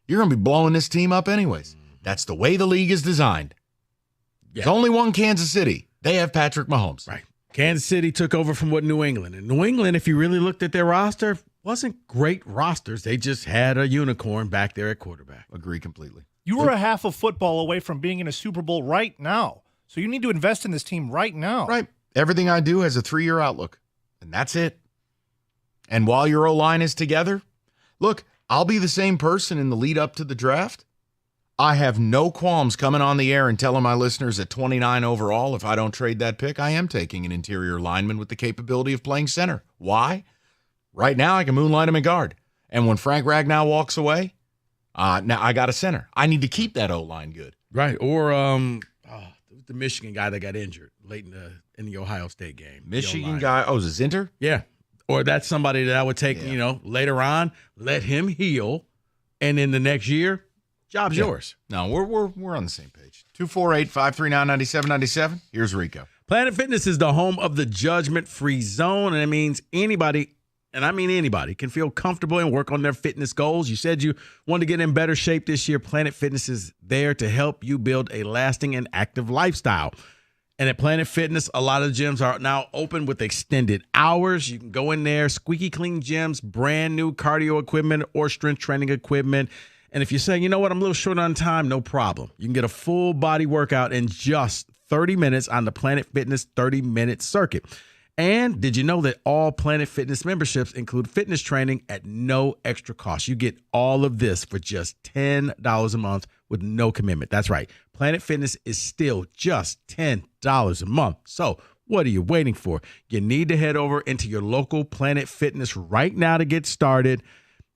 you're going to be blowing this team up anyways. That's the way the league is designed. There's only one Kansas City. They have Patrick Mahomes.
Right. Kansas City took over from New England. And New England, if you really looked at their roster, wasn't great rosters. They just had a unicorn back there at quarterback.
Agree completely.
You were a half of football away from being in a Super Bowl right now. So you need to invest in this team right now.
Right. Everything I do has a 3-year outlook, and that's it. And while your O-line is together, look, I'll be the same person in the lead up to the draft. I have no qualms coming on the air and telling my listeners at 29 overall, if I don't trade that pick, I am taking an interior lineman with the capability of playing center. Why? Right now, I can moonlight him at guard. And when Frank Ragnow walks away, now I got a center. I need to keep that O-line good.
Right. Or the Michigan guy that got injured late in the Ohio State game.
Michigan guy. Oh, is it Zinter?
Yeah. Or that's somebody that I would take, later on, let him heal, and in the next year, job's yours.
No, we're on the same page. 248-539-9797. Here's Rico.
Planet Fitness is the home of the judgment-free zone, and it means anybody, and I mean anybody, can feel comfortable and work on their fitness goals. You said you wanted to get in better shape this year. Planet Fitness is there to help you build a lasting and active lifestyle. And at Planet Fitness, a lot of gyms are now open with extended hours. You can go in there, squeaky clean gyms, brand new cardio equipment or strength training equipment. And if you say, you know what, I'm a little short on time, no problem. You can get a full body workout in just 30 minutes on the Planet Fitness 30-minute circuit. And did you know that all Planet Fitness memberships include fitness training at no extra cost? You get all of this for just $10 a month with no commitment. That's right. Planet Fitness is still just $10 a month. So what are you waiting for? You need to head over into your local Planet Fitness right now to get started.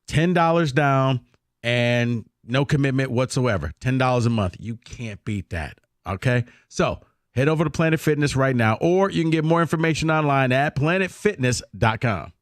$10 down and no commitment whatsoever. $10 a month. You can't beat that. Okay? So head over to Planet Fitness right now, or you can get more information online at planetfitness.com.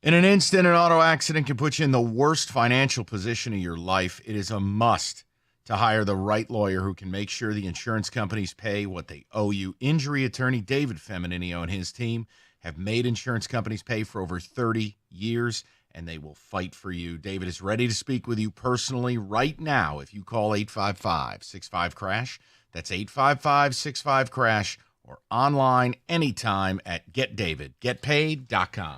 In an instant, an auto accident can put you in the worst financial position of your life. It is a must to hire the right lawyer who can make sure the insurance companies pay what they owe you. Injury attorney David Feminino and his team have made insurance companies pay for over 30 years, and they will fight for you. David is ready to speak with you personally right now if you call 855-65-CRASH. That's 855-65-CRASH, or online anytime at getpaid.com.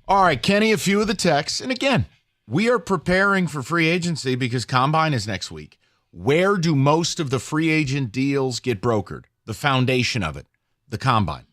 All right, Kenny, a few of the texts. And again, we are preparing for free agency because Combine is next week. Where do most of the free agent deals get brokered? The foundation of it, the Combine.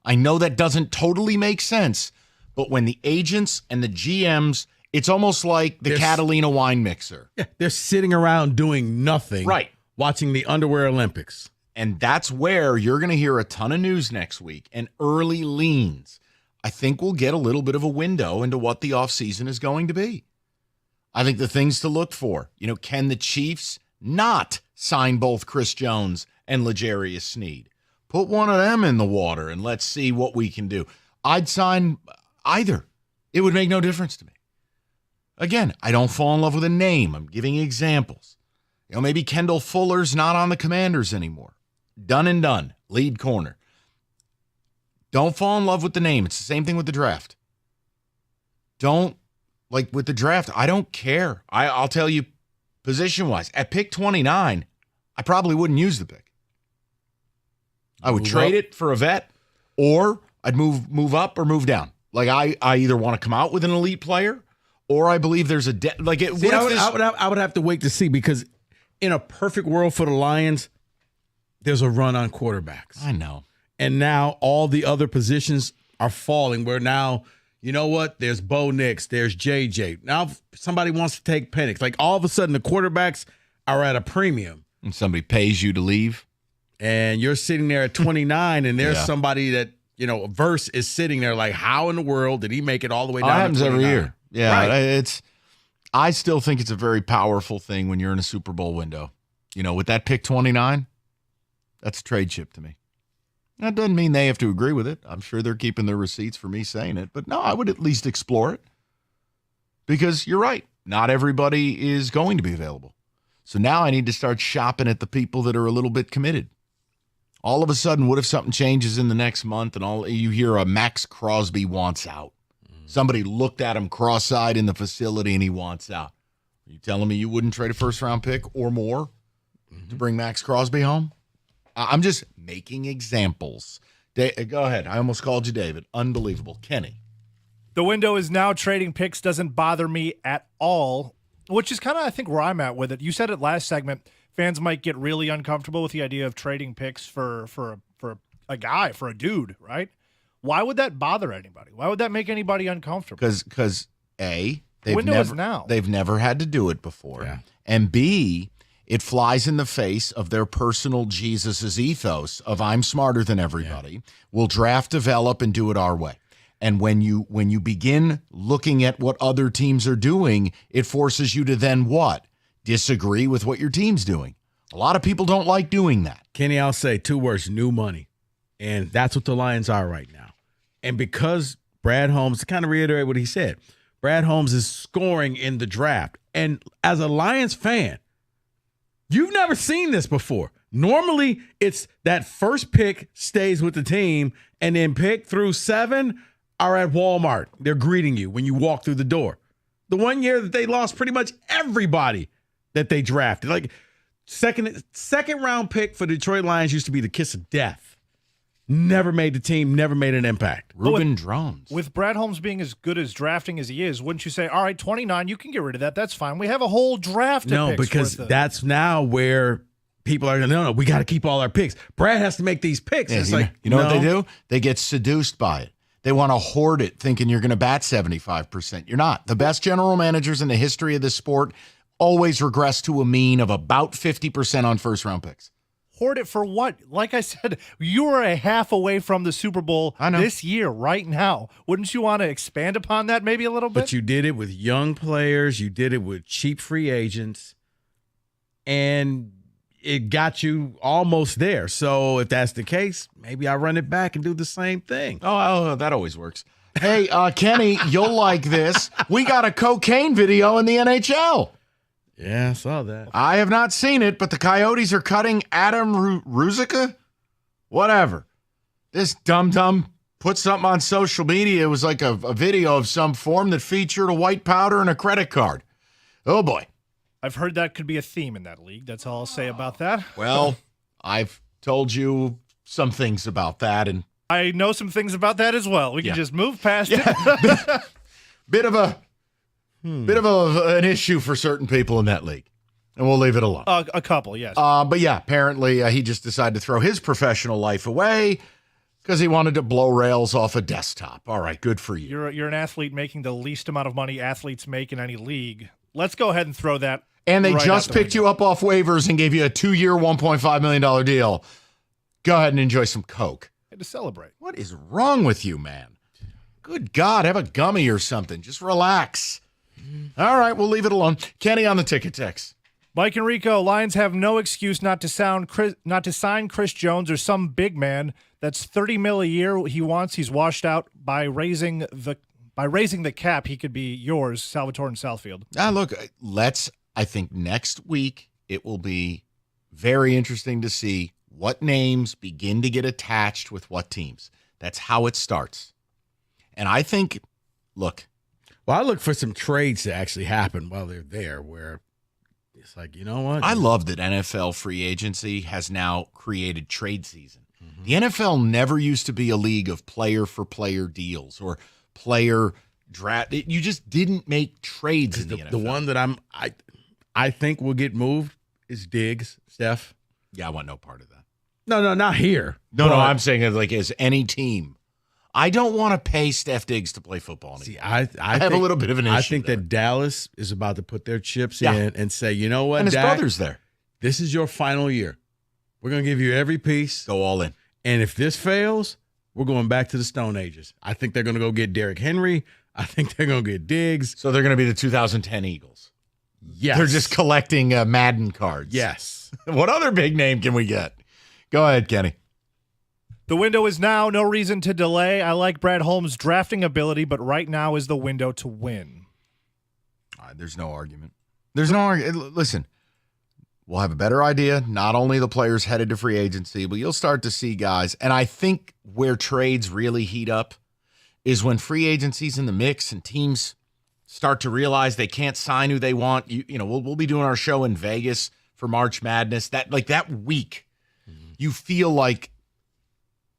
I know that doesn't totally make sense, but when the agents and the GMs, it's almost like the Catalina wine mixer.
Yeah, they're sitting around doing nothing.
Right.
Watching the Underwear Olympics.
And that's where you're going to hear a ton of news next week and early leans. I think we'll get a little bit of a window into what the offseason is going to be. I think the things to look for, can the Chiefs not sign both Chris Jones and L'Jarius Sneed? Put one of them in the water and let's see what we can do. I'd sign either. It would make no difference to me. Again, I don't fall in love with a name. I'm giving examples. Maybe Kendall Fuller's not on the Commanders anymore. Done and done. Lead corner. Don't fall in love with the name. It's the same thing with the draft. With the draft, I don't care. I'll tell you, position-wise, at pick 29, I probably wouldn't use the pick. I would trade it for a vet, or I'd move up or move down. I either want to come out with an elite player, or I believe there's a
I would have to wait to see, because in a perfect world for the Lions, there's a run on quarterbacks.
I know.
And now all the other positions are falling, where now, you know what? There's Bo Nix. There's JJ. Now somebody wants to take Penix. All of a sudden, the quarterbacks are at a premium.
And somebody pays you to leave.
And you're sitting there at 29, and there's somebody that, Verse is sitting there how in the world did he make it all the way down?
That happens
to
every year. Yeah,
right.
I still think it's a very powerful thing when you're in a Super Bowl window. With that pick 29, that's a trade chip to me. That doesn't mean they have to agree with it. I'm sure they're keeping their receipts for me saying it. But no, I would at least explore it. Because you're right. Not everybody is going to be available. So now I need to start shopping at the people that are a little bit committed. All of a sudden, what if something changes in the next month and all you hear a Max Crosby wants out? Somebody looked at him cross-eyed in the facility and he wants out. Are you telling me you wouldn't trade a first-round pick or more to bring Max Crosby home? I'm just making examples. Go ahead. I almost called you David. Unbelievable. Kenny.
The window is now. Trading picks doesn't bother me at all, which is kind of, I think, where I'm at with it. You said it last segment. Fans might get really uncomfortable with the idea of trading picks for a guy, for a dude, right? Why would that bother anybody? Why would that make anybody uncomfortable?
Because they've never had to do it before. Yeah. And B, it flies in the face of their personal Jesus' ethos of I'm smarter than everybody. Yeah. We'll draft, develop, and do it our way. And when you begin looking at what other teams are doing, it forces you to then what? Disagree with what your team's doing. A lot of people don't like doing that.
Kenny, I'll say 2 words: new money. And that's what the Lions are right now. And because Brad Holmes, to kind of reiterate what he said, Brad Holmes is scoring in the draft. And as a Lions fan, you've never seen this before. Normally, it's that first pick stays with the team, and then pick through 7 are at Walmart. They're greeting you when you walk through the door. The one year that they lost pretty much everybody that they drafted. Second round pick for Detroit Lions used to be the kiss of death. Never made the team, never made an impact.
Reuben Drones.
With Brad Holmes being as good as drafting as he is, wouldn't you say, all right, 29, you can get rid of that. That's fine. We have a whole draft.
No, because that's now where people are, no, we got to keep all our picks. Brad has to make these picks.
Yeah,
it's
you know what they do? They get seduced by it. They want to hoard it thinking you're going to bat 75%. You're not. The best general managers in the history of this sport always regress to a mean of about 50% on first-round picks.
Hoard it for what? Like I said, you are a half away from the Super Bowl this year, right now. Wouldn't you want to expand upon that maybe a little bit?
But you did it with young players. You did it with cheap free agents. And it got you almost there. So if that's the case, maybe I run it back and do the same thing.
Oh, that always works. Hey, Kenny, you'll like this. We got a cocaine video in the NHL.
Yeah, I saw that.
I have not seen it, but the Coyotes are cutting Adam Ruzicka? Whatever. This dum-dum put something on social media. It was like a video of some form that featured a white powder and a credit card. Oh, boy.
I've heard that could be a theme in that league. That's all I'll say about that.
Well, I've told you some things about that, and
I know some things about that as well. We can just move past it.
bit of an issue for certain people in that league, and we'll leave it alone.
A couple, yes.
But yeah, apparently he just decided to throw his professional life away because he wanted to blow rails off a desktop. All right, good for you.
You're an athlete making the least amount of money athletes make in any league. Let's go ahead and throw that.
And they just picked you up off waivers and gave you a 2-year, $1.5 million deal. Go ahead and enjoy some Coke.
To celebrate.
What is wrong with you, man? Good God, have a gummy or something. Just relax. All right, we'll leave it alone. Kenny on the ticket text.
Mike and Rico, Lions have no excuse not to sign Chris Jones or some big man that's $30 million a year he wants. He's washed out by raising the cap. He could be yours, Salvatore and Southfield.
Look, I think next week it will be very interesting to see what names begin to get attached with what teams. That's how it starts. And I think, look.
Well, I look for some trades to actually happen while they're there where it's like, you know what?
I love that NFL free agency has now created trade season. Mm-hmm. The NFL never used to be a league of player-for-player deals or player draft. You just didn't make trades in the NFL.
The one that I think will get moved is Diggs, Steph.
Yeah, I want no part of that.
No, not here.
No, I'm saying as any team. I don't want to pay Steph Diggs to play football anymore.
See, I
have a little bit of an issue.
I think that Dallas is about to put their chips in and say, you know what,
and his
Dak,
brother's there.
This is your final year. We're going to give you every piece.
Go all in.
And if this fails, we're going back to the Stone Ages. I think they're going to go get Derrick Henry. I think they're going to get Diggs.
So they're going to be the 2010 Eagles.
Yes.
They're just collecting Madden cards.
Yes.
What other big name can we get? Go ahead, Kenny.
The window is now. No reason to delay. I like Brad Holmes' drafting ability, but right now is the window to win.
There's no argument. Listen, we'll have a better idea. Not only the players headed to free agency, but you'll start to see guys. And I think where trades really heat up is when free agency's in the mix and teams start to realize they can't sign who they want. We'll be doing our show in Vegas for March Madness. That week, you feel like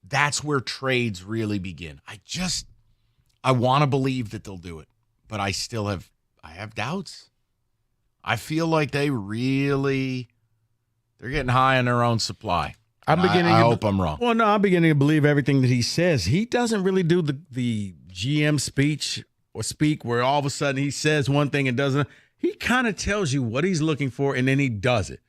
that's where trades really begin. I want to believe that they'll do it, but I have doubts. I feel like they're getting high on their own supply. I hope I'm wrong.
Well, no, I'm beginning to believe everything that he says. He doesn't really do the GM speech or speak where all of a sudden he says one thing and doesn't. He kind of tells you what he's looking for, and then he does it.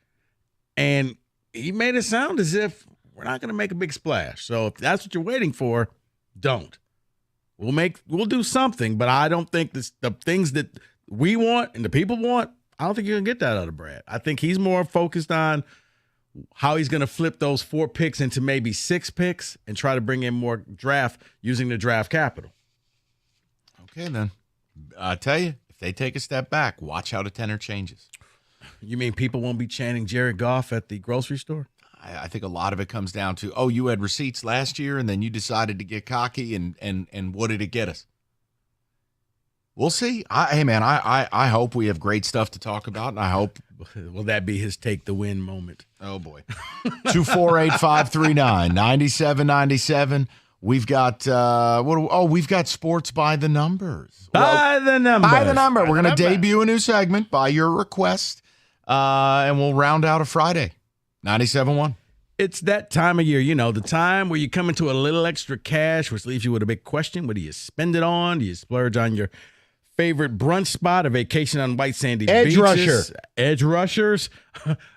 And he made it sound as if we're not going to make a big splash. So if that's what you're waiting for, don't. We'll do something, but I don't think the things that we want and the people want, I don't think you're going to get that out of Brad. I think he's more focused on how he's going to flip those 4 picks into maybe 6 picks and try to bring in more draft using the draft capital.
Okay, then. I tell you, if they take a step back, watch how the tenor changes.
You mean people won't be chanting Jared Goff at the grocery store?
I think a lot of it comes down to, you had receipts last year and then you decided to get cocky and what did it get us? We'll see. I hope we have great stuff to talk about, and I hope.
Will that be his take the win moment?
Oh, boy. 248-539-9797. We've got we've got sports by the numbers.
By the number.
We're going to debut a new segment by your request, and we'll round out a Friday. 97.1.
It's that time of year, the time where you come into a little extra cash, which leaves you with a big question. What do you spend it on? Do you splurge on your favorite brunch spot, a vacation on white sandy
Edge
beaches, edge rushers,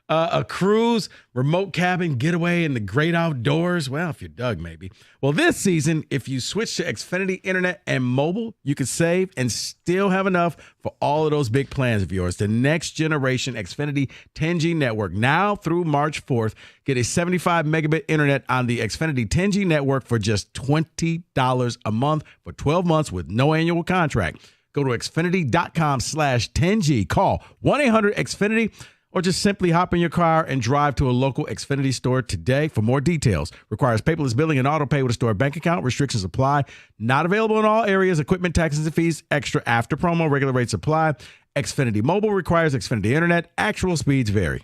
a cruise, remote cabin getaway in the great outdoors. Well, if you're Doug, maybe. Well, this season, if you switch to Xfinity Internet and mobile, you can save and still have enough for all of those big plans of yours. The next generation Xfinity 10G network, now through March 4th. Get a 75 megabit internet on the Xfinity 10G network for just $20 a month for 12 months with no annual contract. Go to Xfinity.com/10G. Call 1-800-XFINITY or just simply hop in your car and drive to a local Xfinity store today for more details. Requires paperless billing and auto pay with a store bank account. Restrictions apply. Not available in all areas. Equipment, taxes, and fees extra after promo. Regular rates apply. Xfinity Mobile requires Xfinity Internet. Actual speeds vary.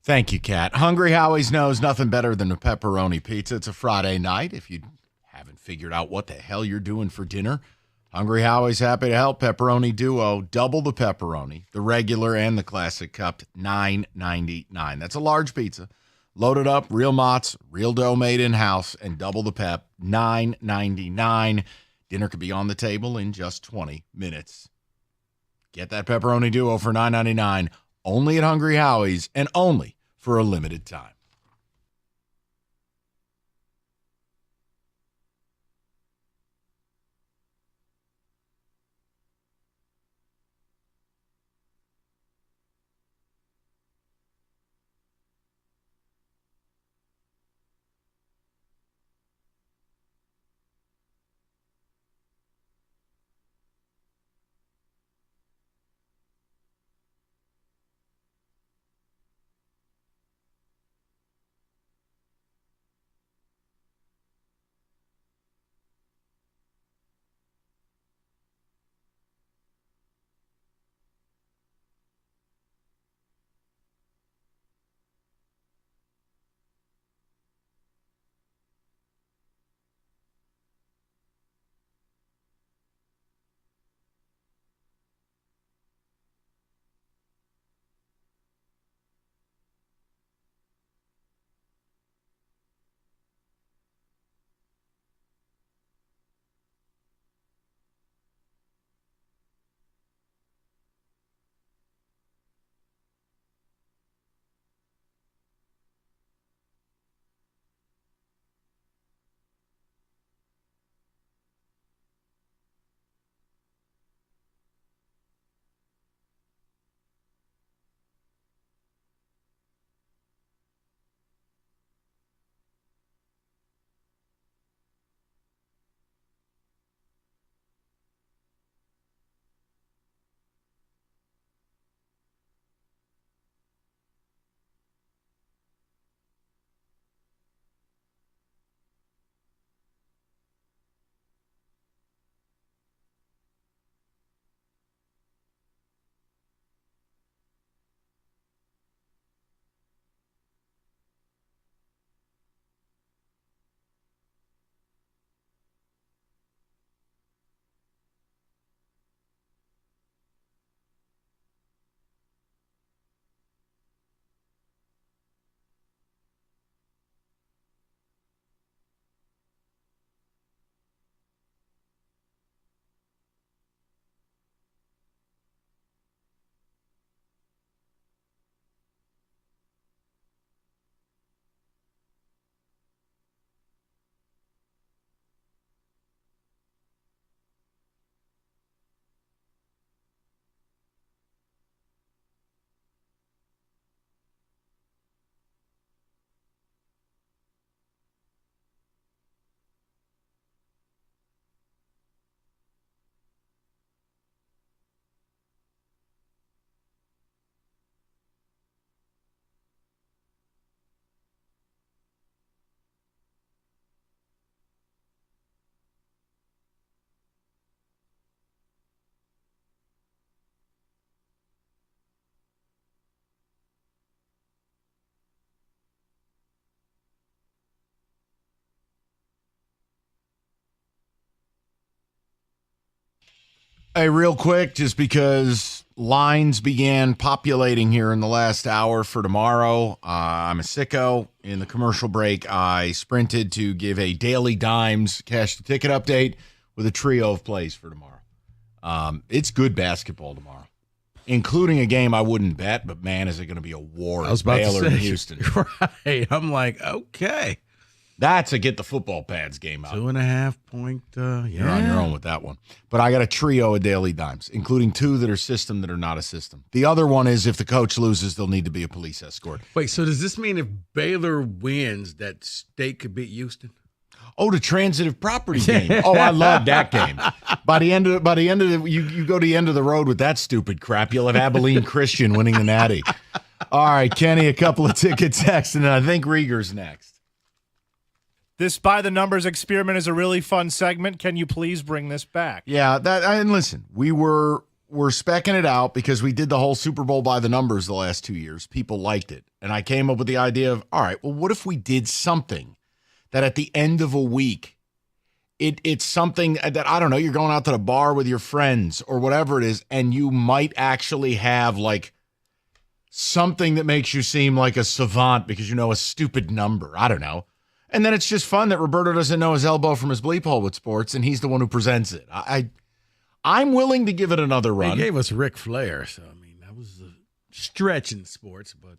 Thank you, Kat. Hungry Howie's knows nothing better than a pepperoni pizza. It's a Friday night. If you haven't figured out what the hell you're doing for dinner, Hungry Howie's happy to help. Pepperoni Duo, double the pepperoni, the regular and the classic cupped, $9.99. That's a large pizza. Loaded up, real mozz, real dough made in-house, and double the pep, $9.99. Dinner could be on the table in just 20 minutes. Get that Pepperoni Duo for $9.99, only at Hungry Howie's, and only for a limited time. Hey, real quick, just because lines began populating here in the last hour for tomorrow, I'm a sicko. In the commercial break, I sprinted to give a Daily Dimes cash the ticket update with a trio of plays for tomorrow. It's good basketball tomorrow, including a game I wouldn't bet, but man, is it going to be a war at Baylor and Houston.
Right. I'm like, okay.
That's a get the football pads game out.
2.5 point.
You're on your own with that one. But I got a trio of Daily Dimes, including two that are system that are not a system. The other one is if the coach loses, there'll need to be a police escort.
Wait, so does this mean if Baylor wins, that State could beat Houston?
Oh, the transitive property game. Oh, I love that game. By the end of you go to the end of the road with that stupid crap. You'll have Abilene Christian winning the Natty. All right, Kenny, a couple of tickets next, and I think Rieger's next.
This by the numbers experiment is a really fun segment. Can you please bring this back?
Yeah, and listen, we were we're specking it out because we did the whole Super Bowl by the numbers the last 2 years. People liked it. And I came up with the idea of, all right, well, what if we did something that at the end of a week, it's something that, I don't know, you're going out to the bar with your friends or whatever it is, and you might actually have like something that makes you seem like a savant because you know a stupid number. I don't know. And then it's just fun that Roberto doesn't know his elbow from his bleep hole with sports, and he's the one who presents it. I'm willing to give it another run.
He gave us Ric Flair, so, I mean, that was a stretch in sports, but.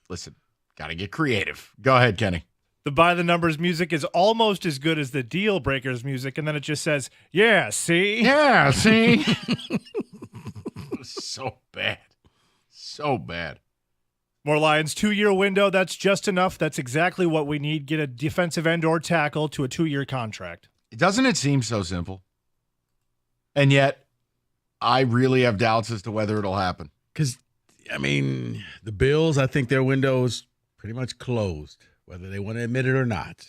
Listen, got to get creative. Go ahead, Kenny.
The By the Numbers music is almost as good as the Deal Breakers music, and then it just says, yeah, see?
Yeah, see? So bad. So bad.
More Lions, 2-year window. That's just enough. That's exactly what we need. Get a defensive end or tackle to a 2-year contract.
Doesn't it seem so simple? And yet, I really have doubts as to whether it'll happen.
Because, I mean, the Bills, I think their window is pretty much closed, whether they want to admit it or not.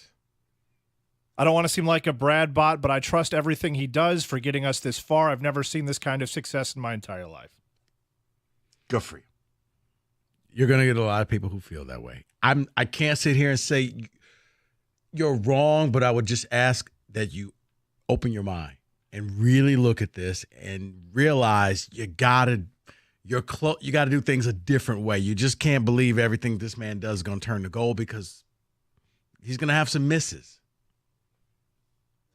I don't want to seem like a Brad bot, but I trust everything he does for getting us this far. I've never seen this kind of success in my entire life.
Good for you.
You're going to get a lot of people who feel that way. I can't sit here and say you're wrong, but I would just ask that you open your mind and really look at this and realize you got to do things a different way. You just can't believe everything this man does is going to turn to gold because he's going to have some misses.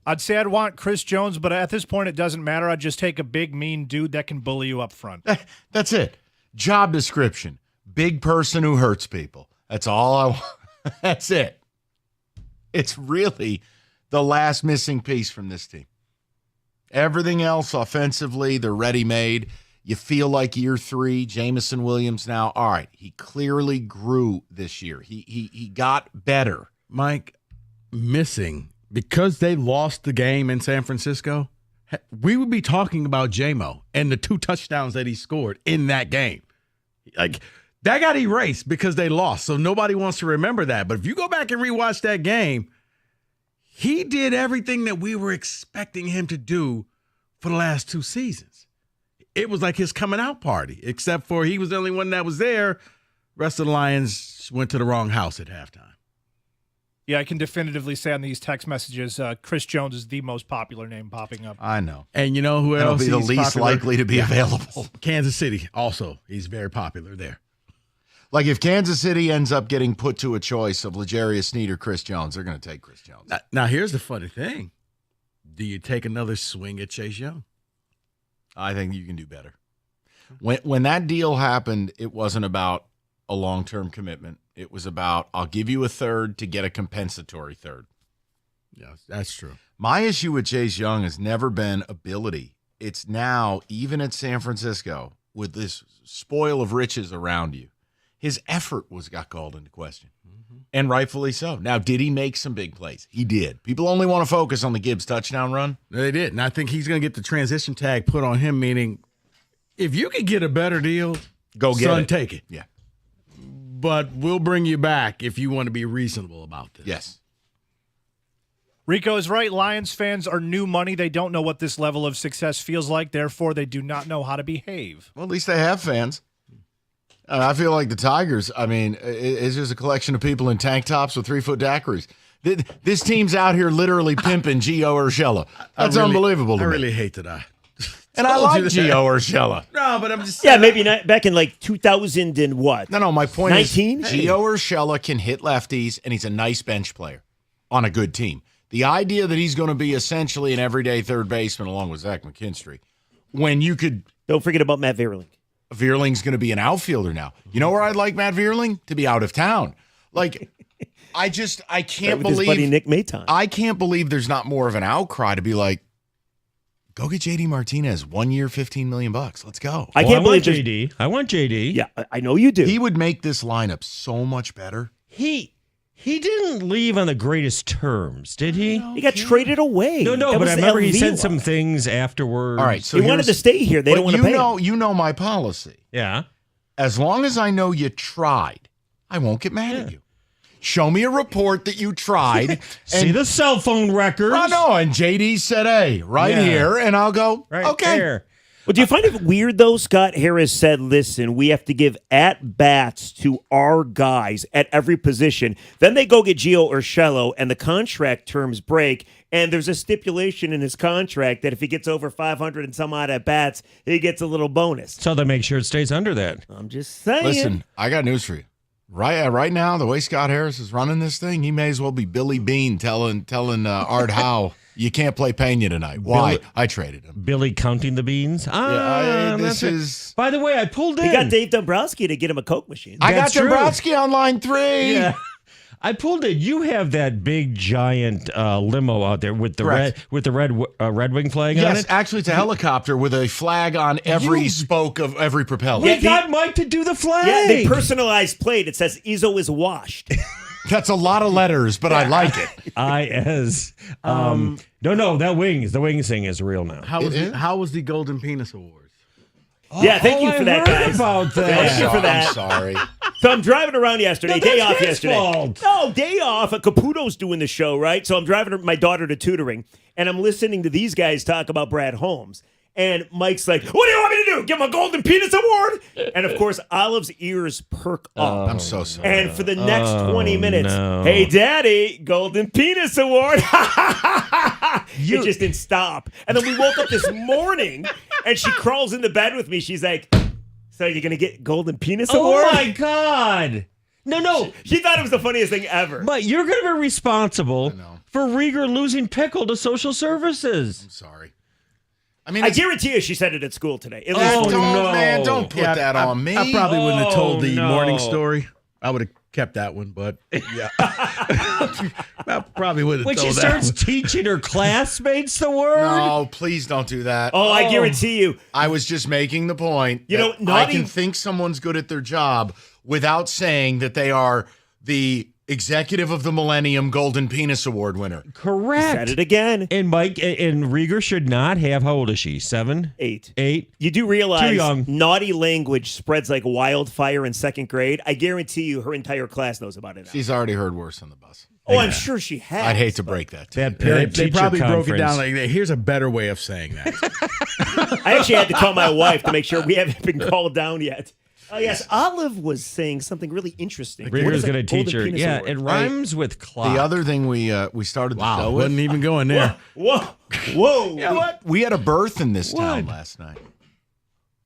I'd say I'd want Chris Jones, but at this point it doesn't matter. I'd just take a big, mean dude that can bully you up front.
That's it. Job description. Big person who hurts people. That's all I want. That's it. It's really the last missing piece from this team. Everything else offensively, they're ready-made. You feel like year 3, Jameson Williams now. All right, he clearly grew this year. He got better.
Mike, missing because they lost the game in San Francisco, we would be talking about J-Mo and the 2 touchdowns that he scored in that game. Like, that got erased because they lost, so nobody wants to remember that. But if you go back and rewatch that game, he did everything that we were expecting him to do for the last 2 seasons. It was like his coming out party, except for he was the only one that was there. Rest of the Lions went to the wrong house at halftime.
Yeah, I can definitively say on these text messages, Chris Jones is the most popular name popping up.
I know.
And you know who else?
It'll be the least
popular?
likely to be available.
Kansas City also. He's very popular there.
Like if Kansas City ends up getting put to a choice of L'Jarius Sneed or Chris Jones, they're going to take Chris Jones.
Now, here's the funny thing. Do you take another swing at Chase Young?
I think you can do better. When that deal happened, it wasn't about a long-term commitment. It was about, I'll give you a third to get a compensatory third.
Yes, that's true.
My issue with Chase Young has never been ability. It's now, even at San Francisco, with this spoil of riches around you, his effort got called into question, and rightfully so. Now, did he make some big plays? He did. People only want to focus on the Gibbs touchdown run.
They did, and I think he's going to get the transition tag put on him, meaning if you can get a better deal,
go get
son,
it.
Take it.
Yeah.
But we'll bring you back if you want to be reasonable about this.
Yes.
Rico is right. Lions fans are new money. They don't know what this level of success feels like. Therefore, they do not know how to behave.
Well, at least they have fans. I feel like the Tigers, I mean, it's just a collection of people in tank tops with 3-foot daiquiris. This team's out here literally pimping Gio Urshela. That's unbelievable to me.
I really hate that.
And I like Gio Urshela.
No, but I'm just
saying. Yeah, maybe not back in like 2000 and what?
No, my point
19?
is Gio Urshela can hit lefties, and he's a nice bench player on a good team. The idea that he's going to be essentially an everyday third baseman along with Zach McKinstry, when you could...
Don't forget about Matt Vierling.
Vierling's going to be an outfielder now. You know where I'd like Matt Vierling? To be out of town. Like, I can't believe...
His buddy Nick Maton.
I can't believe there's not more of an outcry to be like, go get JD Martinez, 1 year, $15 million. Let's go.
I can't believe
JD. I want JD.
Yeah, I know you do.
He would make this lineup so much better.
He didn't leave on the greatest terms, did he?
He got traded away.
No,
That
but
was
I remember he said
Elvira.
some things afterwards.
All right, so
He wanted to stay here. They don't want to pay him.
You know my policy.
Yeah.
As long as I know you tried, I won't get mad at you. Show me a report that you tried.
See the cell phone records.
I know, and JD said, hey, right here, and I'll go,
Right
okay.
there.
Well, do you find it weird, though? Scott Harris said, listen, we have to give at-bats to our guys at every position. Then they go get Gio Urshela, and the contract terms break, and there's a stipulation in his contract that if he gets over 500 and some odd at-bats, he gets a little bonus.
So they make sure it stays under that.
I'm just saying.
Listen, I got news for you. Right now, the way Scott Harris is running this thing, he may as well be Billy Bean telling Art Howe, you can't play Pena tonight. Why? I traded him.
Billy counting the beans.
This is.
By the way, I pulled in.
He got Dave Dombrowski to get him a Coke machine.
I got Dombrowski on line 3.
Yeah. I pulled it. You have that big giant limo out there with the Red Wing flag on it.
Yes, actually, it's a helicopter with a flag on every spoke of every propeller.
We got Mike to do the flag.
Yeah, they personalized plate. It says Izzo is washed.
That's a lot of letters, but I like it.
No, the wings thing is real now.
How was the Golden Penis Awards?
Yeah, thank you for that, guys.
About that.
Thank you for that.
I'm sorry.
So I'm driving around yesterday.
No,
day
that's
off
his
yesterday.
fault.
No, day off. Caputo's doing the show, right? So I'm driving my daughter to tutoring, and I'm listening to these guys talk about Brad Holmes. And Mike's like, what do you want me to do? Give him a Golden Penis Award? And, of course, Olive's ears perk up.
I'm so sorry.
And for the next 20 minutes, hey, Daddy, Golden Penis Award. It just didn't stop. And then we woke up this morning, and she crawls into bed with me. She's like, so you're going to get Golden Penis Award?
Oh, my God. No.
She thought it was the funniest thing ever.
But you're going to be responsible for Rieger losing Pickle to social services.
I'm sorry.
I guarantee you she said it at school today.
Man, don't put that on me.
I probably wouldn't have told the morning story. I would have kept that one, but yeah. I probably would have
When
told
she
that
starts
one.
teaching her classmates the word.
No, please don't do that.
Oh, I guarantee you.
I was just making the point.
You know,
I can think someone's good at their job without saying that they are the executive of the Millennium Golden Penis Award winner.
Correct.
Said it again.
And Mike and Rieger should not have, how old is she? 7?
8.
8?
You do realize
Too young.
naughty language spreads like wildfire in second grade. I guarantee you her entire class knows about it now.
She's already heard worse on the bus.
Oh, I'm sure she has.
I'd hate to break that to you.
They probably broke it down like, here's a better way of saying that.
I actually had to call my wife to make sure we haven't been called down yet. Oh, yes. Olive was saying something really interesting.
Rieger's going to teach her. Yeah, it rhymes with clock.
The other thing we started the show with.
Wasn't even going there.
Whoa.
What? We had a birth in this town last night.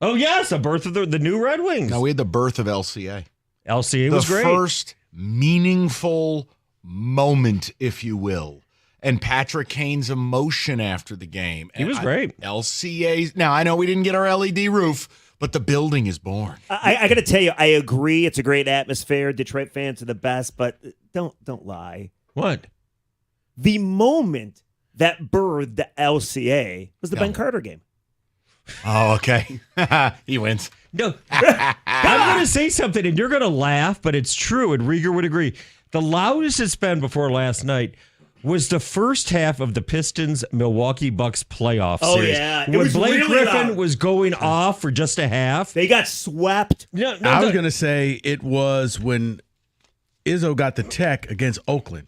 Oh, yes, a birth of the new Red Wings.
No, we had the birth of LCA.
LCA was great.
The first meaningful moment, if you will. And Patrick Kane's emotion after the game.
He was great.
LCA's. Now, I know we didn't get our LED roof, but the building is born.
I got to tell you, I agree. It's a great atmosphere. Detroit fans are the best, but don't lie.
What?
The moment that birthed the LCA was the Ben Carter game.
Oh, okay. He wins.
No, I'm going to say something, and you're going to laugh, but it's true, and Rieger would agree. The loudest it's been before last night was the first half of the Pistons Milwaukee Bucks playoff series.
Oh, yeah. It
When
was
Blake
really
Griffin
loud.
was going off for just a half.
They got swept.
No,
I was going to say it was when Izzo got the tech against Oakland,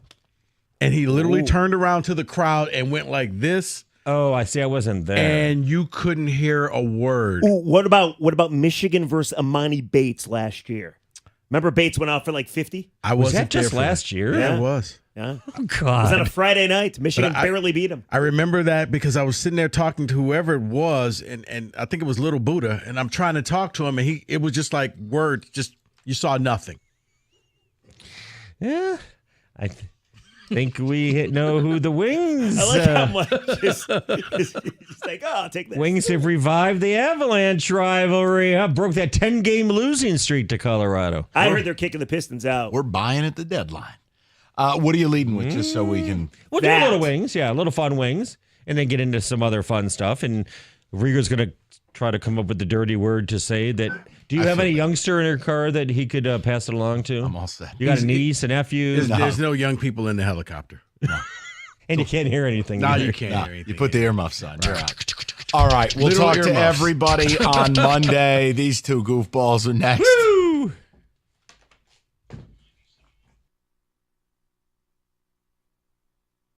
and he literally turned around to the crowd and went like this.
Oh, I see. I wasn't there.
And you couldn't hear a word.
Ooh, what about Michigan versus Amani Bates last year? Remember Bates went out for like 50?
I
was
wasn't
that just
there for
last
that.
year?
Yeah, it was.
Yeah.
Oh, God.
It was on a Friday night. Michigan
But I-
barely beat him.
I remember that because I was sitting there talking to whoever it was, and I think it was Little Buddha, and I'm trying to talk to him, and it was just like words, just you saw nothing.
Yeah. I think we know who the Wings.
I like how much it's like, oh, I'll take that.
Wings have revived the Avalanche rivalry. Broke that 10-game losing streak to Colorado.
I heard they're kicking the Pistons out.
We're buying at the deadline. What are you leading with, just so we can...
We'll do a little wings. Yeah, a little fun wings. And then get into some other fun stuff. And Rieger's going to try to come up with the dirty word to say that... Do you have any youngster in your car that he could pass it along to?
I'm all set.
You got a niece, a nephew?
There's no young people in the helicopter. No.
And you can't hear anything.
No,
either.
you can't hear anything.
You put the earmuffs on. You're out. All right, we'll
Little
talk to
earmuffs.
everybody on Monday. These two goofballs are next.